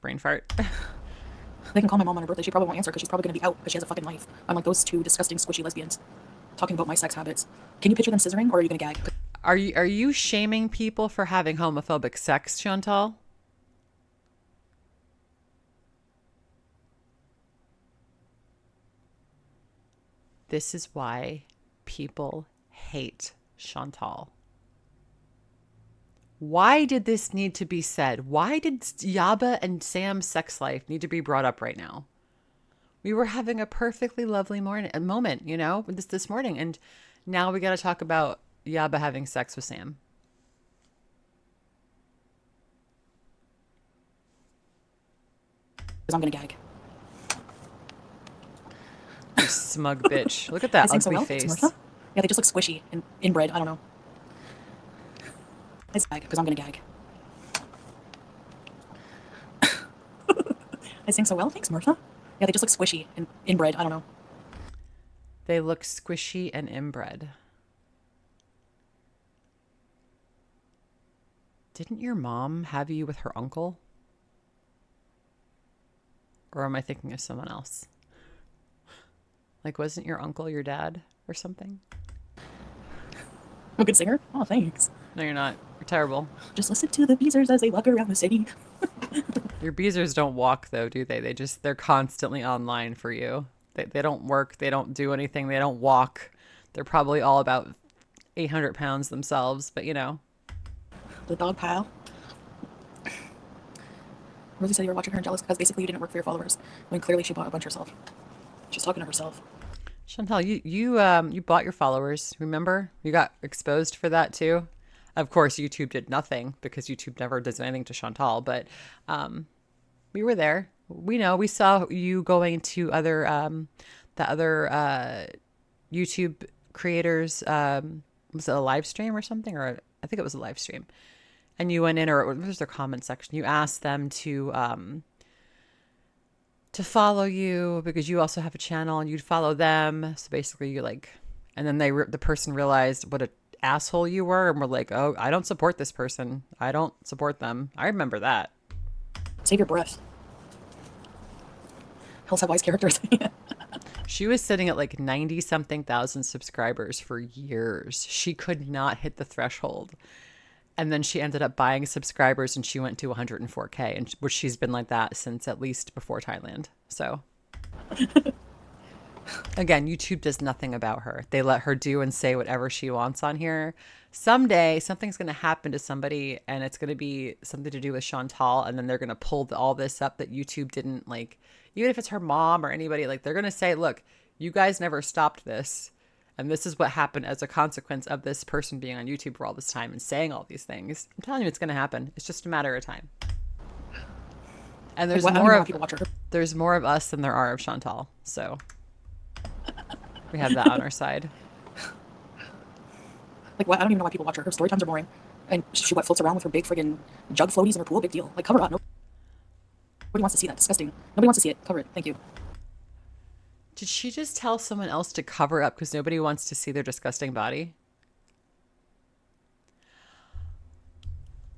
brain fart. They can call my mom on her birthday. She probably won't answer because she's probably gonna be out because she has a fucking life. I'm like those two disgusting, squishy lesbians talking about my sex habits. Can you picture them scissoring, or are you gonna gag? Are you shaming people for having homophobic sex, Chantal? This is why people hate Chantal. Why did this need to be said? Why did Yaba and Sam's sex life need to be brought up right now? We were having a perfectly lovely moment, you know, this morning, and now we got to talk about Yaba having sex with Sam. Because I'm gonna gag. You smug bitch. Look at that ugly so well. face. Martha? Yeah, they just look squishy and inbred. I don't know. I gag because I'm gonna gag. I sing so well. Thanks, Martha. Yeah, they just look squishy and inbred. I don't know. They look squishy and inbred. Didn't your mom have you with her uncle? Or am I thinking of someone else? Like, wasn't your uncle your dad or something? I'm a good singer. Oh, thanks. No, you're not. You're terrible. Just listen to the Beezers as they walk around the city. Your Beezers don't walk, though, do they? They're constantly online for you. They don't work. They don't do anything. They don't walk. They're probably all about 800 pounds themselves, but you know. The dog pile. Rosie said you were watching her and jealous because basically you didn't work for your followers when clearly she bought a bunch herself. She's talking to herself. Chantal, you bought your followers. Remember, you got exposed for that too. Of course, YouTube did nothing because YouTube never does anything to Chantal. But we were there. We know. We saw you going to the other YouTube creators. Was it a live stream or something? Or I think it was a live stream. And you went in, or what was their comment section? You asked them to follow you because you also have a channel and you'd follow them. So basically you like, and then the person realized what an asshole you were and were like, oh, I don't support this person. I don't support them. I remember that. Save your breath. Hills have wise characters. She was sitting at like 90 something thousand subscribers for years. She could not hit the threshold. And then she ended up buying subscribers and she went to 104K, and which she's been like that since at least before Thailand. So again, YouTube does nothing about her. They let her do and say whatever she wants on here. Someday something's going to happen to somebody and it's going to be something to do with Chantal. And then they're going to pull all this up that YouTube didn't like, even if it's her mom or anybody, like they're going to say, look, you guys never stopped this. And this is what happened as a consequence of this person being on YouTube for all this time and saying all these things. I'm telling you, it's going to happen. It's just a matter of time. And Like, what? I don't even know why people watch her. there's more of us than there are of Chantal. So we have that on our side. Like, what? I don't even know why people watch her. Her story times are boring. And she what floats around with her big friggin' jug floaties in her pool. Big deal. Like, cover up. Nobody wants to see that. Disgusting. Nobody wants to see it. Cover it. Thank you. Did she just tell someone else to cover up because nobody wants to see their disgusting body?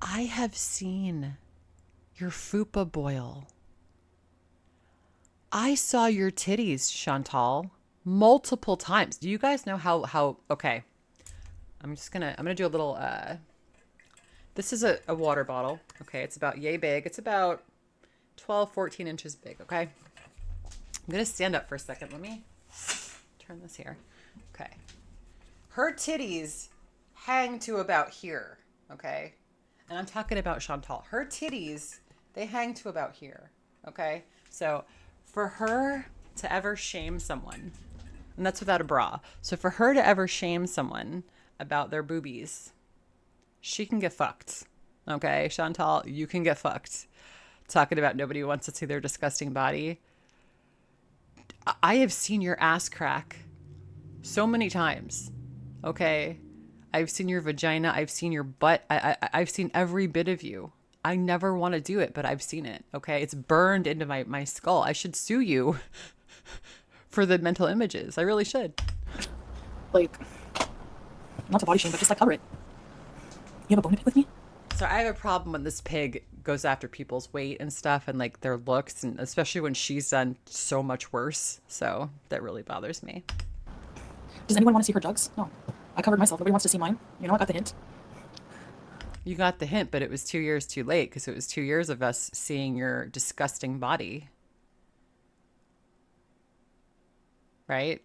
I have seen your fupa boil. I saw your titties, Chantal, multiple times. Do you guys know how okay. I'm gonna do a little this is a water bottle. Okay, it's about yay big. It's about 12, 14 inches big, okay? I'm gonna stand up for a second. Let me turn this here. Okay. Her titties hang to about here, okay? And I'm talking about Chantal. Her titties, they hang to about here, okay? So for her to ever shame someone, and that's without a bra. So for her to ever shame someone about their boobies, she can get fucked, okay? Chantal, you can get fucked. Talking about nobody wants to see their disgusting body. I have seen your ass crack so many times, okay? I've seen your vagina. I've seen your butt. I've seen every bit of you. I never want to do it, but I've seen it, okay? It's burned into my skull. I should sue you for the mental images. I really should. Like, not to body shame, but just like cover it. You have a bone to pick with me? So I have a problem when this pig goes after people's weight and stuff and like their looks, and especially when she's done so much worse. So that really bothers me. Does anyone want to see her jugs? No. I covered myself. Nobody wants to see mine. You know, I got the hint. You got the hint, but it was 2 years too late because it was 2 years of us seeing your disgusting body. Right?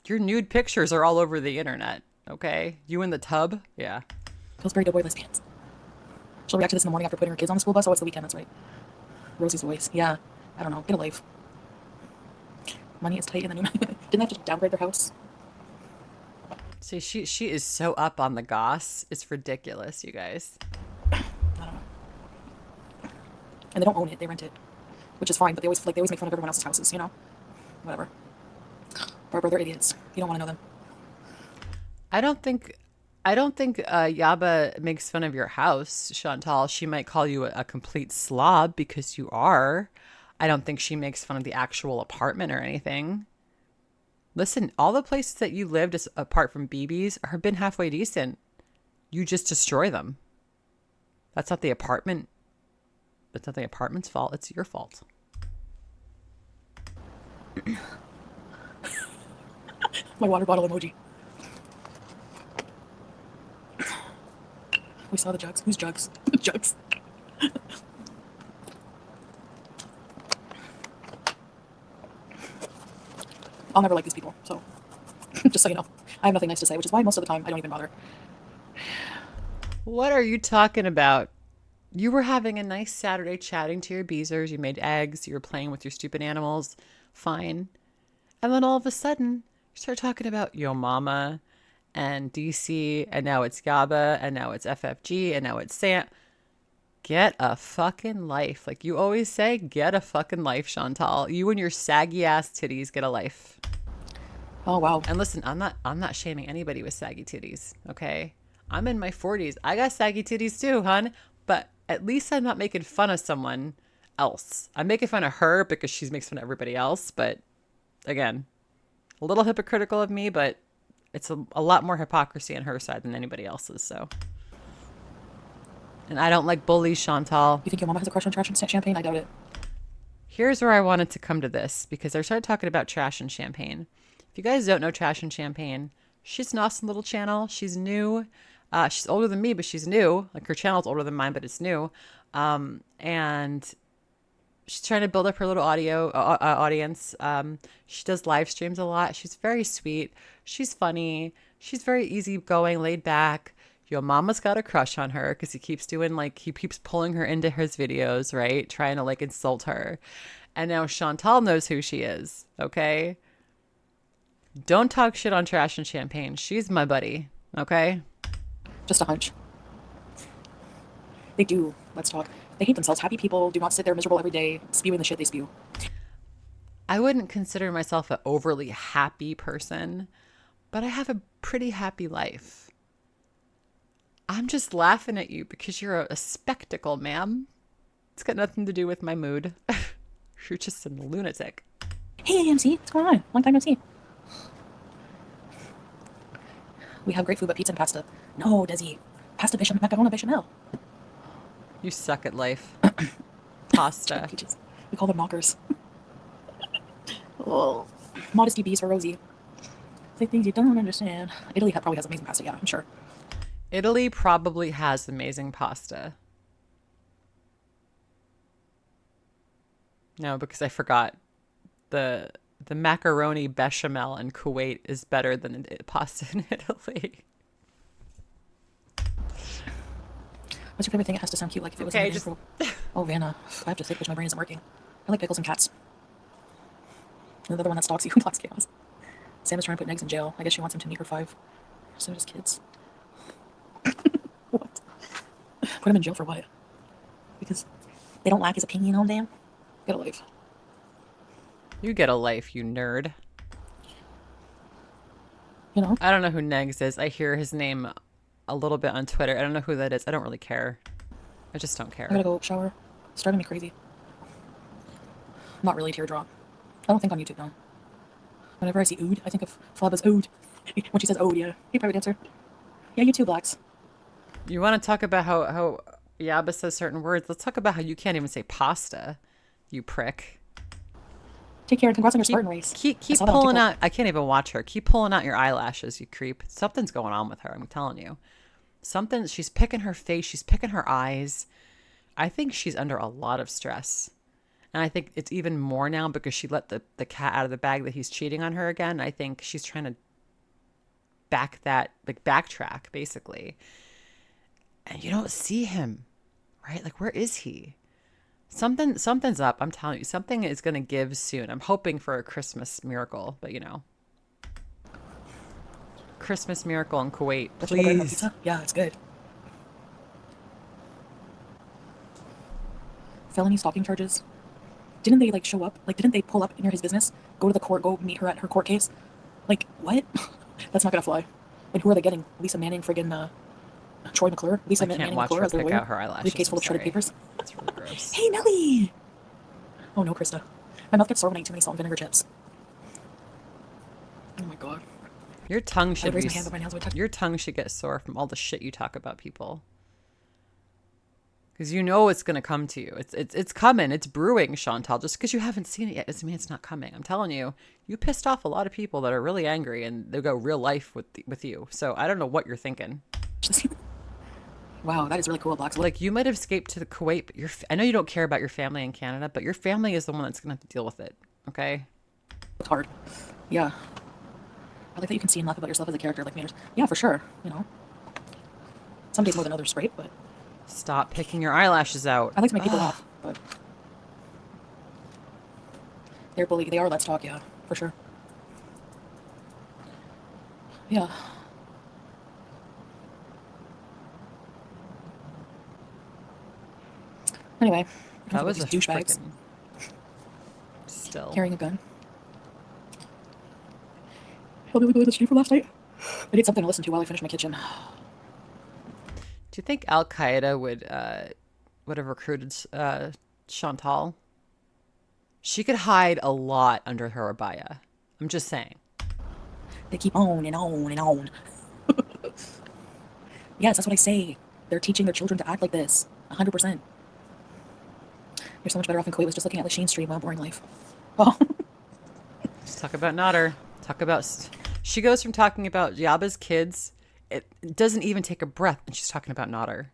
Your nude pictures are all over the internet, okay? You in the tub? Yeah. Pillsbury Doughboy lesbians. She'll react to this in the morning after putting her kids on the school bus. Oh, it's the weekend. That's right. Rosie's voice. Yeah. I don't know. Get a life. Money is tight in the new... Didn't they have to downgrade their house? See, she is so up on the goss. It's ridiculous, you guys. I don't know. And they don't own it. They rent it. Which is fine, but they always make fun of everyone else's houses, you know? Whatever. Barbara, they're idiots. You don't want to know them. I don't think Yaba makes fun of your house, Chantal. She might call you a complete slob because you are. I don't think she makes fun of the actual apartment or anything. Listen, all the places that you lived, apart from BB's, have been halfway decent. You just destroy them. That's not the apartment. That's not the apartment's fault. It's your fault. My water bottle emoji. We saw the jugs. Whose jugs? Jugs. I'll never like these people, so just so you know. I have nothing nice to say, which is why most of the time I don't even bother. What are you talking about? You were having a nice Saturday chatting to your beezers. You made eggs. You were playing with your stupid animals. Fine. And then all of a sudden, you start talking about Yo Mama and DC, and now it's Yaba, and now it's FFG, and now it's Sam. Get a fucking life. Like you always say, get a fucking life, Chantal. You and your saggy ass titties get a life. Oh, wow. And listen, I'm not shaming anybody with saggy titties, okay? I'm in my 40s. I got saggy titties too, hun. But at least I'm not making fun of someone else. I'm making fun of her because she makes fun of everybody else. But again, a little hypocritical of me, but it's a lot more hypocrisy on her side than anybody else's, so. And I don't like bullies, Chantal. You think your mama has a crush on trash and champagne? I doubt it. Here's where I wanted to come to this, because I started talking about trash and champagne. If you guys don't know Trash and Champagne, she's an awesome little channel. She's new. She's older than me, but she's new. Like her channel's older than mine, but it's new. And she's trying to build up her little audience. She does live streams a lot. She's very sweet. She's funny. She's very easygoing, laid back. Your mama's got a crush on her because he keeps pulling her into his videos, right? Trying to like insult her. And now Chantal knows who she is, okay? Don't talk shit on Trash and Champagne. She's my buddy, okay? Just a hunch. They do. Let's talk. They hate themselves. Happy people do not sit there miserable every day, spewing the shit they spew. I wouldn't consider myself an overly happy person, but I have a pretty happy life. I'm just laughing at you because you're a spectacle, ma'am. It's got nothing to do with my mood. You're just a lunatic. Hey, MC, what's going on? Long time no see. We have great food, but pizza and pasta. No, Desi. Pasta bechamel, macaroni bechamel. You suck at life. Pasta. Peaches. We call them knockers. Oh. Modesty B's for Rosie. It's like things you don't understand. Italy probably has amazing pasta, yeah, I'm sure. Italy probably has amazing pasta. No, because I forgot. The macaroni bechamel in Kuwait is better than pasta in Italy. What's your favorite thing? It has to sound cute, like if it was Okay, just... Oh, Vanna. I have to think, which my brain isn't working. I like pickles and cats. And the other one that stalks you in Black's Chaos. Sam is trying to put Negs in jail. I guess she wants him to meet her 5. So does kids. What? Put him in jail for what? Because they don't like his opinion on them? Get a life. You get a life, you nerd. You know? I don't know who Negs is. I hear his name a little bit on Twitter. I don't know who that is. I don't really care. I just don't care. I gotta go shower. It's driving me crazy. Not really teardrop. I don't think on YouTube, though. Whenever I see Ood, I think of Flaba's Ood. When she says Ood, yeah. Hey, private dancer. Yeah, you too, Blacks. You want to talk about how Yaba says certain words? Let's talk about how you can't even say pasta, you prick. Take care and congrats on your Spartan race. Keep pulling out. I can't even watch her. Keep pulling out your eyelashes, you creep. Something's going on with her. I'm telling you. Something. She's picking her face. She's picking her eyes. I think she's under a lot of stress. And I think it's even more now because she let the cat out of the bag that he's cheating on her again. I think she's trying to backtrack, basically. And you don't see him, right? Like, where is he? Something's up. I'm telling you, something is going to give soon. I'm hoping for a Christmas miracle, but Christmas miracle in Kuwait, please. Yeah, it's good. Felony stalking charges. Didn't they show up? Didn't they pull up near his business? Go to the court, go meet her at her court case? What? That's not gonna fly. And who are they getting? Lisa Manning, friggin' Troy McClure? Lisa Manning McClure as their lawyer? Out her eyelashes. Briefcase full of shredded papers. That's really gross. Hey, Nelly! Oh no, Krista. My mouth gets sore when I eat too many salt and vinegar chips. Oh my god. Your tongue should raise my hand, but my nails would touch. Your tongue should get sore from all the shit you talk about people. Because you know it's going to come to you. It's coming. It's brewing, Chantal. Just because you haven't seen it yet doesn't mean it's not coming. I'm telling you, you pissed off a lot of people that are really angry and they'll go real life with you. So I don't know what you're thinking. Wow, that is really cool, Blacks. You might have escaped to the Kuwait, but I know you don't care about your family in Canada, but your family is the one that's going to have to deal with it. Okay? It's hard. Yeah. I like that you can see and laugh about yourself as a character like me. Yeah, for sure. Some days more than others, right? But stop picking your eyelashes out. I like to make people laugh, but they're bully. They are. Let's talk. Yeah, for sure. Yeah. Anyway, that was a douchebags. Still carrying a gun. I'll be able to go to the street for last night. I need something to listen to while I finish my kitchen. Do you think Al Qaeda would have recruited Chantal? She could hide a lot under her abaya. I'm just saying. They keep on and on and on. Yes, that's what I say. They're teaching their children to act like this. 100%. You're so much better off in Kuwait was just looking at Lasheen's stream. Wow, boring life. Oh. Let's talk about Nader. Talk about... She goes from talking about Yaba's kids... It doesn't even take a breath, and she's talking about Nader.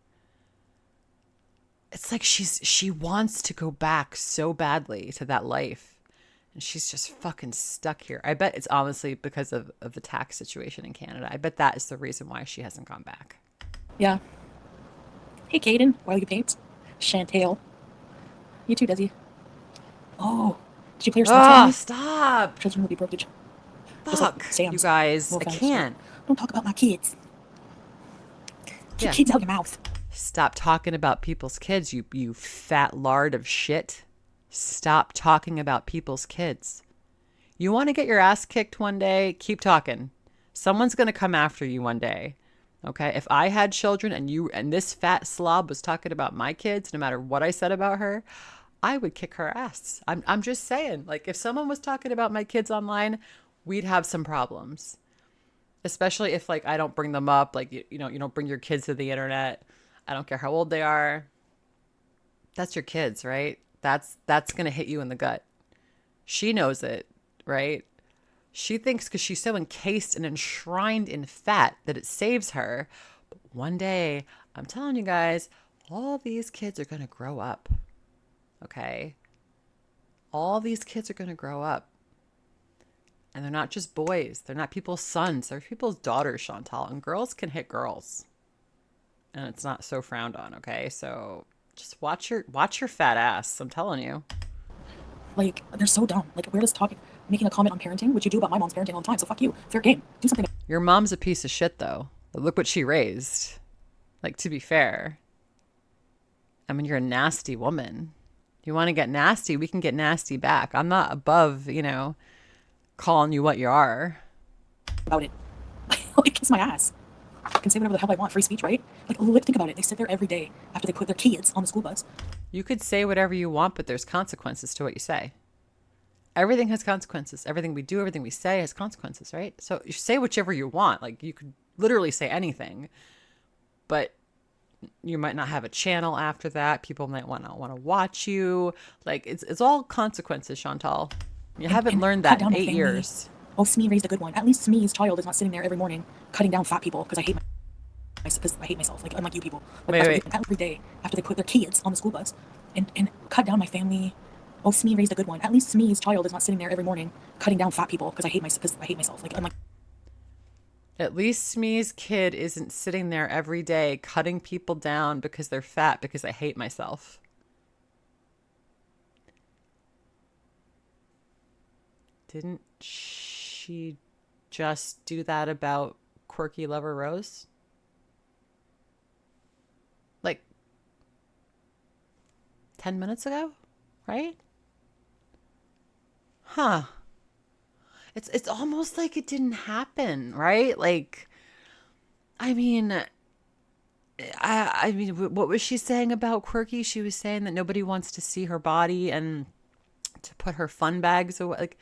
It's like she wants to go back so badly to that life, and she's just fucking stuck here. I bet it's honestly because of the tax situation in Canada. I bet that is the reason why she hasn't gone back. Yeah. Hey, Caden, while you paint. Chantal. You too, Desi. Oh, did you play your Oh, stop! Children will be broke. Fuck, you guys. I can't. Don't talk about my kids. Keep kids out of your mouth. Stop talking about people's kids, you fat lard of shit. Stop talking about people's kids. You want to get your ass kicked one day? Keep talking. Someone's going to come after you one day. Okay? If I had children and this fat slob was talking about my kids, no matter what I said about her, I would kick her ass. I'm just saying, like, if someone was talking about my kids online, we'd have some problems. Especially if, like, I don't bring them up, like, you know, you don't bring your kids to the internet. I don't care how old they are. That's your kids, right? That's going to hit you in the gut. She knows it, right? She thinks because she's so encased and enshrined in fat that it saves her. But one day, I'm telling you guys, all these kids are going to grow up. Okay? All these kids are going to grow up. And they're not just boys. They're not people's sons. They're people's daughters, Chantal. And girls can hit girls. And it's not so frowned on, okay? So just watch your fat ass. I'm telling you. Like, they're so dumb. Like, we're just talking, making a comment on parenting, which you do about my mom's parenting all the time. So fuck you. Fair game. Do something. Your mom's a piece of shit, though. But look what she raised. Like, to be fair. I mean, you're a nasty woman. You want to get nasty, we can get nasty back. I'm not above, you know, calling you what you are. About it. Like, kiss my ass. I can say whatever the hell I want. Free speech, right? Like, think about it. They sit there every day after they put their kids on the school bus. You could say whatever you want, but there's consequences to what you say. Everything has consequences. Everything we do, everything we say has consequences, right? So you say whichever you want. Like, you could literally say anything, but you might not have a channel after that. People might want to watch you. Like, it's all consequences, Chantal. You haven't learned that in 8 years. Oh, Smee raised a good one. At least Smee's child is not sitting there every morning cutting down fat people because I hate myself. Like, unlike you people. Like, Wait. Every day after they put their kids on the school bus and cut down my family. Oh, Smee raised a good one. At least Smee's child is not sitting there every morning cutting down fat people because I hate myself. Like, unlike. At least Smee's kid isn't sitting there every day cutting people down because they're fat because I hate myself. Didn't she just do that about quirky lover Rose? Like 10 minutes ago, right? Huh. It's almost like it didn't happen, right? Like, I mean, I mean, what was she saying about quirky? She was saying that nobody wants to see her body and to put her fun bags away. Like,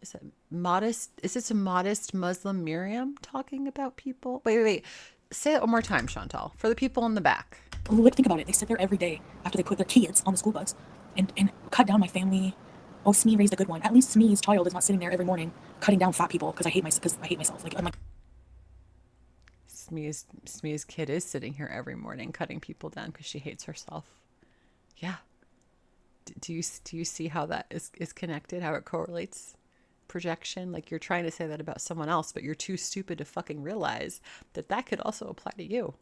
is it modest? Is this a modest Muslim Miriam talking about people? Wait. Say it one more time, Chantal, for the people in the back. Like, think about it. They sit there every day after they put their kids on the school bus and cut down my family. Oh, Smee raised a good one. At least Smee's child is not sitting there every morning cutting down fat people because I hate myself. Like, I'm like. Smee's kid is sitting here every morning cutting people down because she hates herself. Yeah. Do you see how that is connected? How it correlates? Projection. Like, you're trying to say that about someone else, but you're too stupid to fucking realize that could also apply to you.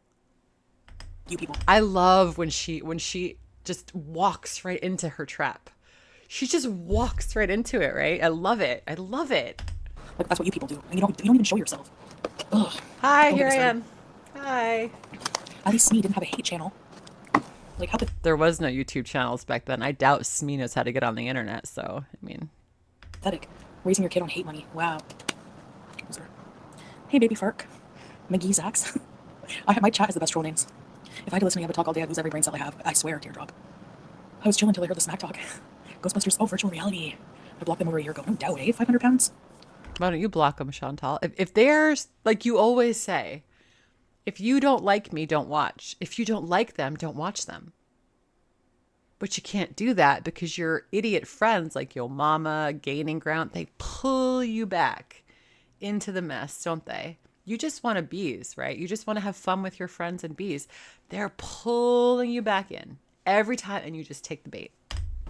You people. I love when she just walks right into her trap. She just walks right into it, right? I love it. Like, that's what you people do, and you don't even show yourself. Ugh. Hi, here I am. Hi. At least Smee didn't have a hate channel. Like, how there was no YouTube channels back then. I doubt Smee knows how to get on the internet. So, I mean, pathetic. Raising your kid on hate money. Wow. Hey, baby Fark. McGee Zax. My chat has the best troll names. If I had to listen to you have a talk all day, I'd lose every brain cell I have. I swear, teardrop. I was chilling until I heard the smack talk. Ghostbusters. Oh, virtual reality. I blocked them over a year ago. No doubt, eh? 500 pounds? Why don't you block them, Chantal? If there's, like you always say, if you don't like me, don't watch. If you don't like them, don't watch them. But you can't do that because your idiot friends like your mama, Gaining Ground, they pull you back into the mess, don't they? You just want to bees, right? You just want to have fun with your friends and bees. They're pulling you back in every time, and you just take the bait.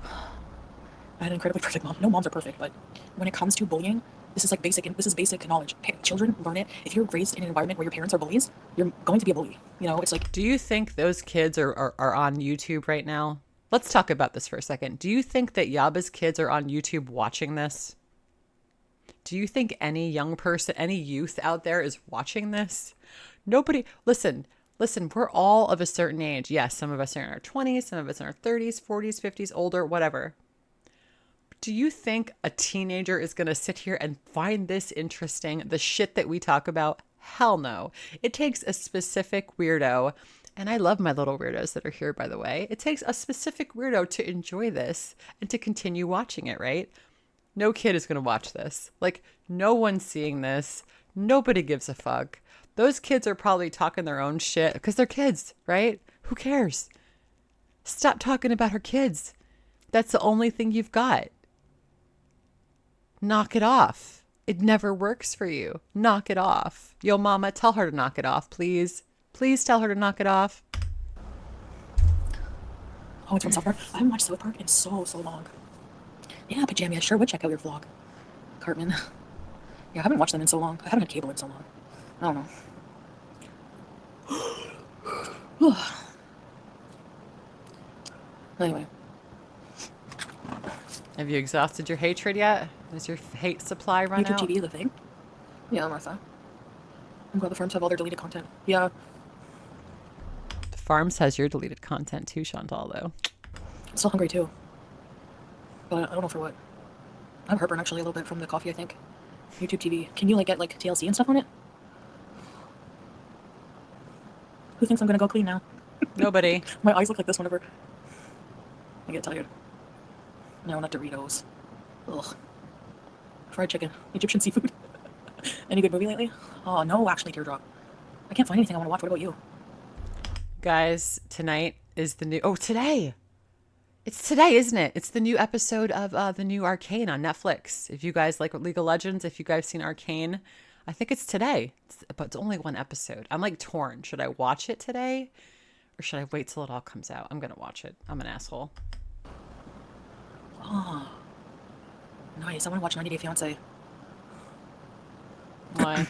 I had an incredibly perfect mom. No moms are perfect, but when it comes to bullying, this is basic knowledge. Children learn it. If you're raised in an environment where your parents are bullies, you're going to be a bully. You know, it's like. Do you think those kids are on YouTube right now? Let's talk about this for a second. Do you think that Yaba's kids are on YouTube watching this? Do you think any young person, any youth out there is watching this? Nobody. Listen, Listen, we're all of a certain age. Yes, some of us are in our 20s, some of us in our 30s, 40s, 50s, older, whatever. Do you think a teenager is going to sit here and find this interesting? The shit that we talk about? Hell no. It takes a specific weirdo. And I love my little weirdos that are here, by the way. It takes a specific weirdo to enjoy this and to continue watching it, right? No kid is going to watch this. Like, no one's seeing this. Nobody gives a fuck. Those kids are probably talking their own shit because they're kids, right? Who cares? Stop talking about her kids. That's the only thing you've got. Knock it off. It never works for you. Knock it off. Yo, mama, tell her to knock it off, please. Please tell her to knock it off. Oh, it's from South Park. I haven't watched South Park in so long. Yeah, Pajami, I sure would check out your vlog, Cartman. Yeah, I haven't watched them in so long. I haven't had cable in so long. I don't know. Anyway. Have you exhausted your hatred yet? Is your hate supply run YouTube out? TV, the thing? Yeah, Martha. I'm glad the firms have all their deleted content. Yeah. Farms has your deleted content too, Chantal, though. I'm still hungry too. But I don't know for what. I have heartburn actually a little bit from the coffee, I think. YouTube TV. Can you like get like TLC and stuff on it? Who thinks I'm gonna go clean now? Nobody. My eyes look like this whenever I get tired. No, not Doritos. Ugh. Fried chicken. Egyptian seafood. Any good movie lately? Oh, no, actually, Teardrop. I can't find anything I want to watch. What about you? Guys, tonight is the new... Oh, today! It's today, isn't it? It's the new episode of the new Arcane on Netflix. If you guys like League of Legends, if you guys seen Arcane, I think it's today. But it's only one episode. I'm like torn. Should I watch it today? Or should I wait till it all comes out? I'm going to watch it. I'm an asshole. Oh, nice. I want to watch 90 Day Fiancé. Why? Do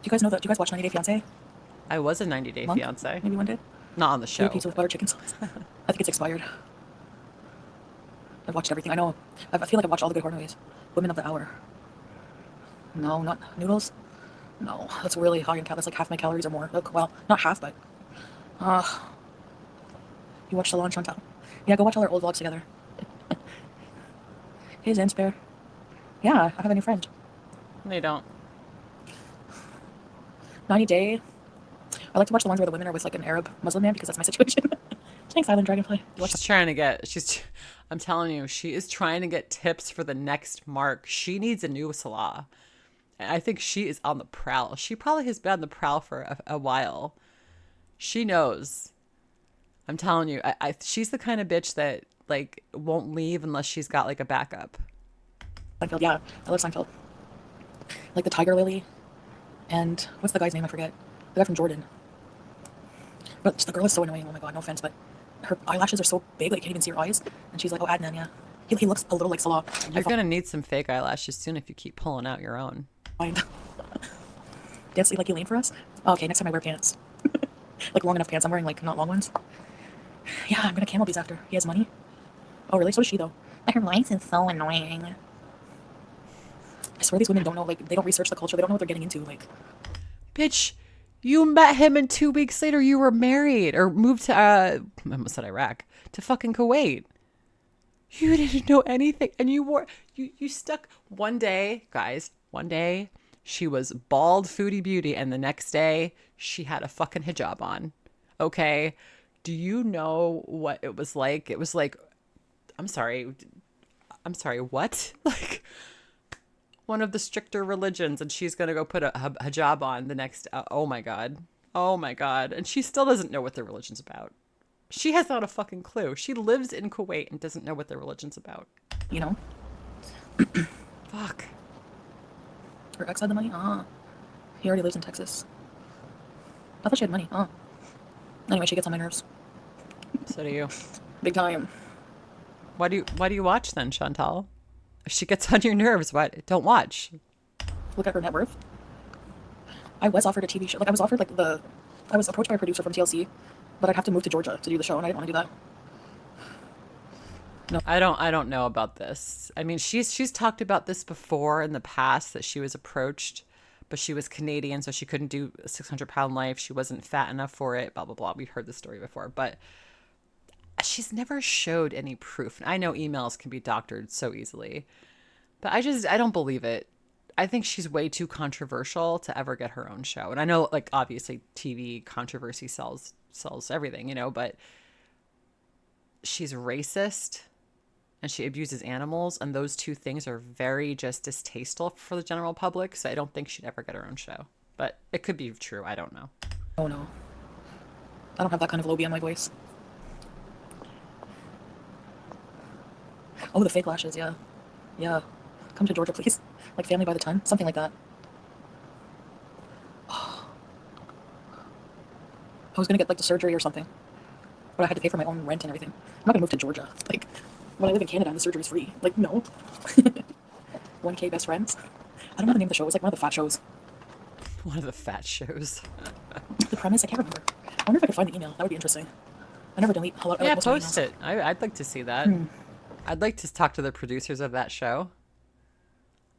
you guys know that? Do you guys watch 90 Day Fiancé? I was a 90 Day Monk? Fiancé. Maybe one day. Not on the show. Pizza with butter chicken sauce. I think it's expired. I've watched everything. I know. I feel like I've watched all the good horror movies. Women of the Hour. No, not noodles. No, that's really high in calories. That's like half my calories or more. Look, well, not half, but. You watch Salon Chantal? Yeah, go watch all our old vlogs together. Hey, Zanspare. Yeah, I have a new friend. They don't. 90 Day. I like to watch the ones where the women are with like an Arab Muslim man because that's my situation. Thanks, Island Dragonfly. She's trying to get, I'm telling you, she is trying to get tips for the next mark. She needs a new Salah. And I think she is on the prowl. She probably has been on the prowl for a while. She knows. I'm telling you, she's the kind of bitch that like won't leave unless she's got like a backup. Seinfeld, yeah. I love Seinfeld. Like the Tiger Lily. And what's the guy's name? I forget. The guy from Jordan. But the girl is so annoying. Oh my god, no offense, but her eyelashes are so big that you can't even see her eyes. And she's like, oh, Adnan, yeah. He looks a little like Salah. You're going to need some fake eyelashes soon if you keep pulling out your own. Fine. Dance like Elaine for us? Oh, okay, next time I wear pants. Like long enough pants. I'm wearing like not long ones. Yeah, I'm gonna camel these after. He has money. Oh, really? So does she, though. But her voice is so annoying. I swear these women don't know, like, they don't research the culture. They don't know what they're getting into, like. Bitch, you met him and 2 weeks later you were married or moved to, I almost said Iraq, to fucking Kuwait. You didn't know anything. And you stuck one day, guys, one day she was bald foodie beauty and the next day she had a fucking hijab on. Okay. Do you know what it was like? It was like, I'm sorry, what? Like one of the stricter religions and she's going to go put a hijab on the next, oh my God. Oh my God. And she still doesn't know what their religion's about. She has not a fucking clue. She lives in Kuwait and doesn't know what their religion's about. You know? Fuck. Her ex had the money? He already lives in Texas. I thought she had money. Anyway, she gets on my nerves. So do you. Big time. Why do you watch then, Chantal? If she gets on your nerves, why don't watch? Look at her net worth. I was offered a TV show. Like, I was offered, like, I was approached by a producer from TLC, but I'd have to move to Georgia to do the show, and I didn't want to do that. No. I don't know about this. I mean, she's talked about this before in the past that she was approached but she was Canadian, so she couldn't do a 600-pound life. She wasn't fat enough for it, blah, blah, blah. We've heard the story before, but she's never showed any proof. I know emails can be doctored so easily, but I don't believe it. I think she's way too controversial to ever get her own show. And I know, like, obviously TV controversy sells everything, you know, but she's racist and she abuses animals, and those two things are very just distasteful for the general public, so I don't think she'd ever get her own show. But it could be true. I don't know. Oh no. I don't have that kind of lobby on my voice. Oh, the fake lashes, yeah. Yeah. Come to Georgia, please. Like Family by the Ton, something like that. Oh. I was gonna get like the surgery or something, but I had to pay for my own rent and everything. I'm not gonna move to Georgia. Like, when I live in Canada and the surgery's free. Like, no. 1K best friends. I don't know the name of the show. It was like one of the fat shows. One of the fat shows. The premise, I can't remember. I wonder if I could find the email. That would be interesting. I never delete a lot. Yeah, post it. I'd like to see that. I'd like to talk to the producers of that show.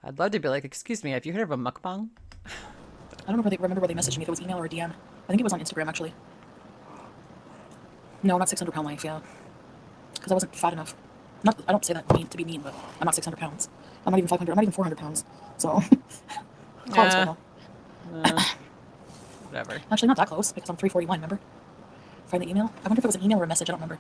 I'd love to be like, excuse me, have you heard of a mukbang? I don't remember where they messaged me, if it was email or DM. I think it was on Instagram, actually. No, I'm not 600 pound life, yeah. Because I wasn't fat enough. Not, I don't say that to be mean, but I'm not 600 pounds. I'm not even 500. I'm not even 400 pounds. So, close, but no. Whatever. Actually, not that close, because I'm 341, remember? Find the email? I wonder if it was an email or a message, I don't remember.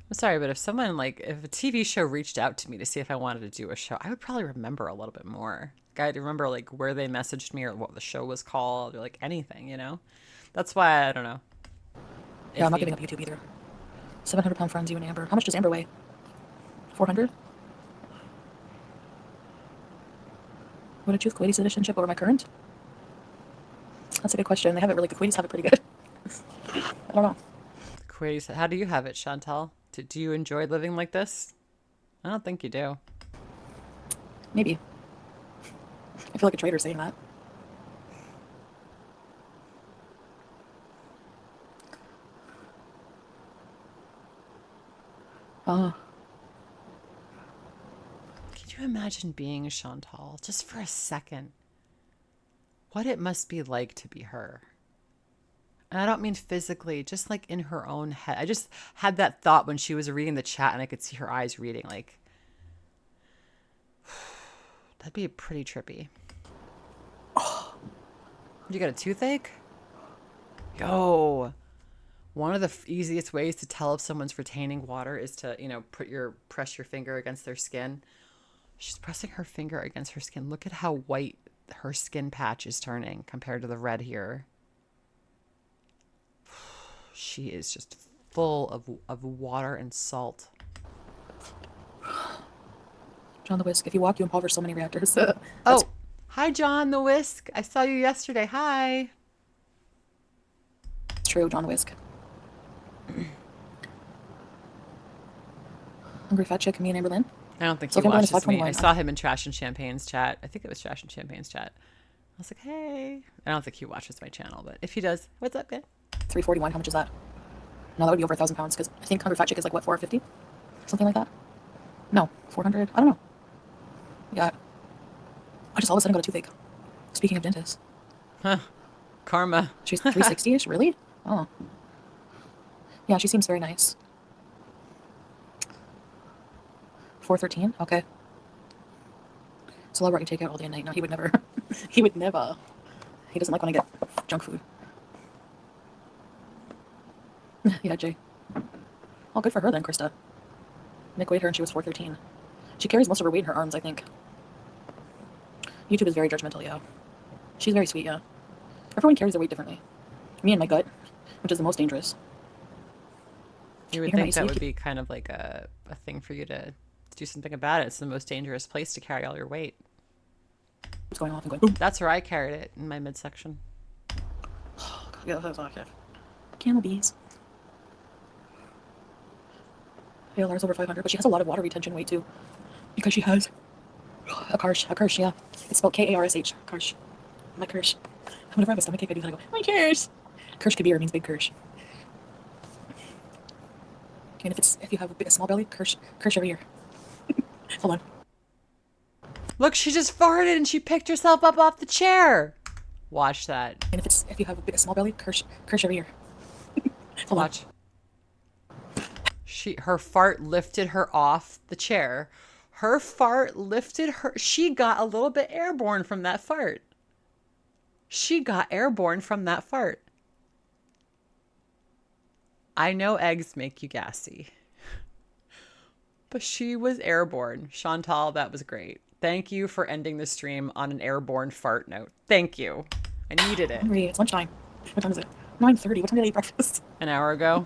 I'm sorry, but if a TV show reached out to me to see if I wanted to do a show, I would probably remember a little bit more. Like, I'd remember like where they messaged me or what the show was called or like anything, you know? That's why I don't know. Yeah, I'm not giving up YouTube either. 700 pound friends, you and Amber. How much does Amber weigh? 400? Would I choose Kuwaiti citizenship over my current? That's a good question. The Kuwaitis have it pretty good. I don't know. Kuwaitis, how do you have it, Chantal? Do you enjoy living like this? I don't think you do. Maybe. I feel like a traitor saying that. Can you imagine being Chantal just for a second? What it must be like to be her. And I don't mean physically, just like in her own head. I just had that thought when she was reading the chat and I could see her eyes reading. Like, that'd be pretty trippy. You got a toothache? Yo. One of the easiest ways to tell if someone's retaining water is to, press your finger against their skin. She's pressing her finger against her skin. Look at how white her skin patch is turning compared to the red here. She is just full of water and salt. John the Whisk, if you walk, you impoverish so many reactors. Oh, hi, John the Whisk. I saw you yesterday. Hi. It's true, John the Whisk. Hungry fat chick, me and Amberlynn. I don't think he watches me. I saw him in Trash and Champagne's chat. I think it was Trash and Champagne's chat. I was like, hey. I don't think he watches my channel, but if he does, what's up, kid? 341, how much is that? No, that would be over 1,000 pounds, because I think Hungry Fat Chick is like, what, 450? Something like that? No, 400? I don't know. Yeah. I just all of a sudden got a toothache. Speaking of dentists. Huh. Karma. She's 360-ish? Really? Oh. Yeah, she seems very nice. 413? Okay. So I'll let you take out all day and night. No, he would never. He would never. He doesn't like when I get junk food. Yeah, Jay. Oh, good for her then, Krista. Nick weighed her and she was 413. She carries most of her weight in her arms, I think. YouTube is very judgmental, yeah. She's very sweet, yeah. Everyone carries their weight differently. Me and my gut, which is the most dangerous. You would think that would be kind of like a thing for you to do something about it. It's the most dangerous place to carry all your weight. It's going off and going boom. That's where I carried it, in my midsection. Oh, God, yeah, that's okay. Camel bees. ALR's over 500, but she has a lot of water retention weight too. Because she has a Karsh, yeah. It's spelled K-A-R-S-H, Karsh. My Kirsch. Whenever I have a stomachache, I do that, I go, my Kirsch. Kirsch Kabir means big Kirsch. And if you have a small belly, Kirsch over here. Hold on. Look, she just farted and she picked herself up off the chair. Watch that. And if you have a small belly, curse every year. Hold Watch. Her fart lifted her off the chair. Her fart lifted her. She got a little bit airborne from that fart. She got airborne from that fart. I know eggs make you gassy. But she was airborne. Chantal, that was great. Thank you for ending the stream on an airborne fart note. Thank you. I needed it. Hungry. It's lunchtime. What time is it? 9:30. What time did I eat breakfast? An hour ago.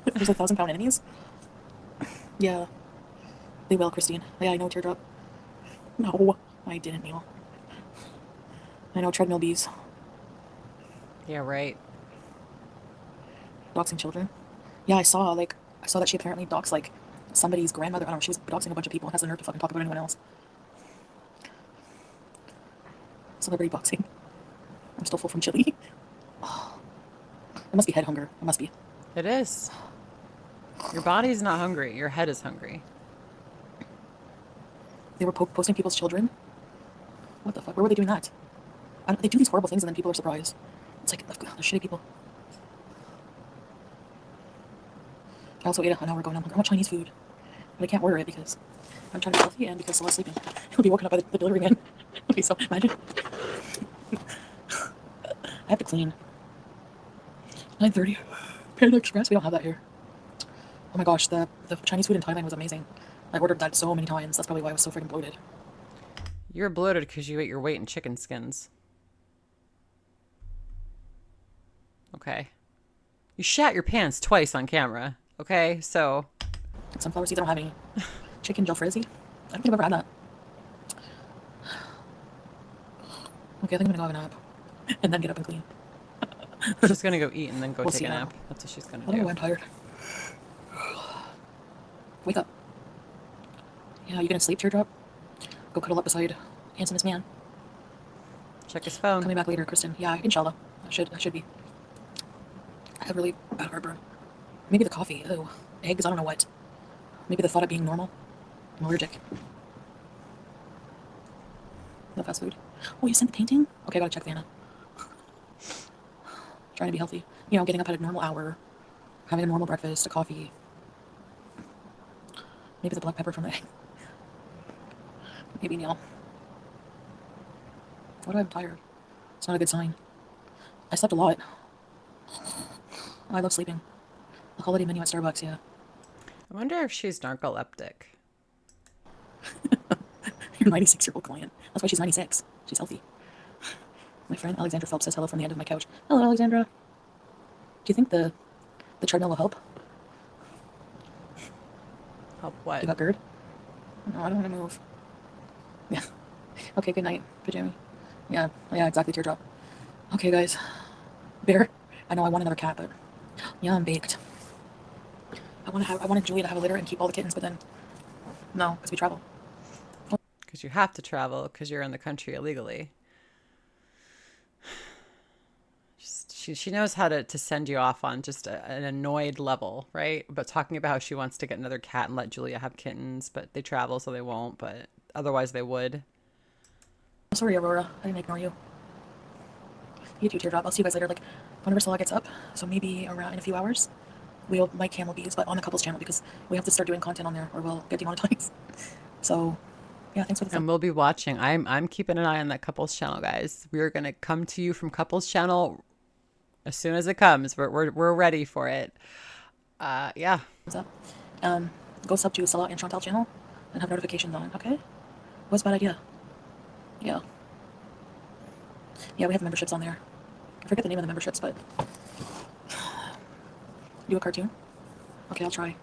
There's 1,000-pound enemies. Yeah. They will, Christine. Yeah, I know, teardrop. No, I didn't kneel. I know, treadmill bees. Yeah, right. Doxing children. Yeah, I saw that she apparently doxed, like, somebody's grandmother. I don't know, she was doxing a bunch of people and has the nerve to fucking talk about anyone else. Celebrity boxing. I'm still full from chili. Oh, it must be head hunger. It must be. It is. Your body's not hungry. Your head is hungry. They were posting people's children. What the fuck? Where were they doing that? They do these horrible things and then people are surprised. It's like, they're shitty people. I also ate an hour ago and I'm like, I want Chinese food. But I can't order it because I'm trying to be healthy and because Celeste's sleeping. He'll be woken up by the delivery man. Okay, so imagine. I have to clean. 9:30. Panda Express, we don't have that here. Oh my gosh, the Chinese food in Thailand was amazing. I ordered that so many times. That's probably why I was so freaking bloated. You're bloated because you ate your weight in chicken skins. Okay. You shat your pants twice on camera. Okay, so. Sunflower seeds, I don't have any. Chicken jalfrezi? I don't think I've ever had that. Okay, I think I'm gonna go have a nap. And then get up and clean. She's gonna go eat and then go take a nap. That's what she's gonna do. Oh, I'm tired. Wake up. Yeah, you gonna sleep, teardrop? Go cuddle up beside handsomest man. Check his phone. Coming back later, Kristen. Yeah, inshallah. I should be. I have really bad heartburn. Maybe the coffee. Oh, eggs. I don't know what. Maybe the thought of being normal. I'm allergic. No fast food. Oh, you sent the painting? Okay, I gotta check the Anna. Trying to be healthy. You know, getting up at a normal hour, having a normal breakfast, a coffee. Maybe the black pepper from the egg. Maybe Neil. Why do I'm tired? It's not a good sign. I slept a lot. I love sleeping. The holiday menu at Starbucks, yeah. I wonder if she's narcoleptic. Your 96-year-old client. That's why she's 96. She's healthy. My friend Alexandra Phelps says hello from the end of my couch. Hello, Alexandra. Do you think the treadmill will help? Help what? You got GERD? No, I don't want to move. Yeah. Okay, good night, Pajami. Yeah, exactly, teardrop. Okay, guys. Bear. I know I want another cat, but yeah, I'm baked. I wanted Julia to have a litter and keep all the kittens, but then no, because we travel. Because you have to travel because you're in the country illegally. She knows how to send you off on just an annoyed level, right? But talking about how she wants to get another cat and let Julia have kittens, but they travel so they won't, but otherwise they would. Sorry, Aurora. I didn't ignore you. You too, teardrop. I'll see you guys later, like, whenever Salah gets up. So maybe around in a few hours. We'll might camel bees, but on the couples channel because we have to start doing content on there or we'll get demonetized. So yeah, thanks for the And we'll be watching. I'm keeping an eye on that couples channel, guys. We're gonna come to you from couples channel as soon as it comes. We're ready for it. Yeah. What's up? Go sub to Salah and Chantal channel and have notifications on, okay? What's a bad idea? Yeah. Yeah, we have memberships on there. I forget the name of the memberships, but do a cartoon? Okay, I'll try.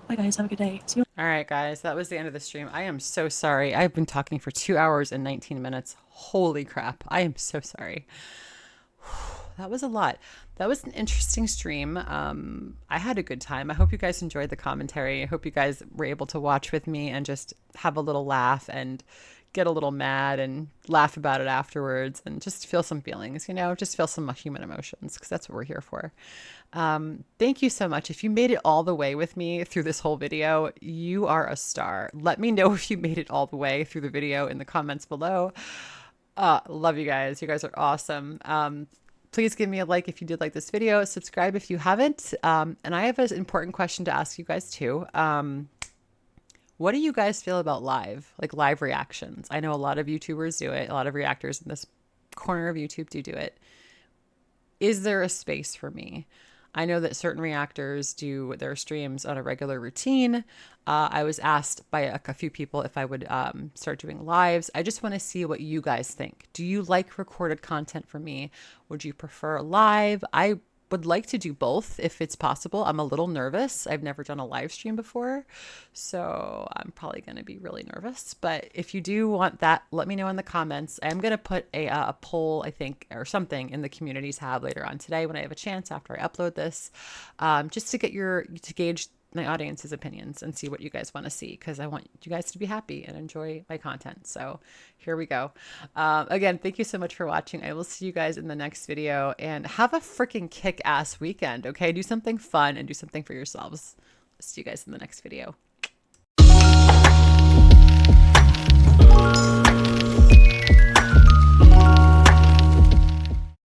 Bye guys, have a good day. See you. All right, guys, that was the end of the stream. I am so sorry. I've been talking for 2 hours and 19 minutes. Holy crap. I am so sorry. That was a lot. That was an interesting stream. I had a good time. I hope you guys enjoyed the commentary. I hope you guys were able to watch with me and just have a little laugh and get a little mad and laugh about it afterwards and just feel some feelings, just feel some human emotions because that's what we're here for. Thank you so much. If you made it all the way with me through this whole video, you are a star. Let me know if you made it all the way through the video in the comments below. Love you guys. You guys are awesome. Please give me a like if you did like this video. Subscribe if you haven't. And I have an important question to ask you guys too. What do you guys feel about live reactions? I know a lot of YouTubers do it. A lot of reactors in this corner of YouTube do it. Is there a space for me? I know that certain reactors do their streams on a regular routine. I was asked by a few people if I would start doing lives. I just want to see what you guys think. Do you like recorded content from me? Would you prefer live? I would like to do both if it's possible. I'm a little nervous. I've never done a live stream before, so I'm probably going to be really nervous. But if you do want that, let me know in the comments. I'm going to put a poll, I think, or something in the community tab later on today when I have a chance after I upload this, just to gauge my audience's opinions and see what you guys want to see, because I want you guys to be happy and enjoy my content. So here we go. Again, thank you so much for watching. I will see you guys in the next video, and have a freaking kick-ass weekend, okay? Do something fun and do something for yourselves. See you guys in the next video.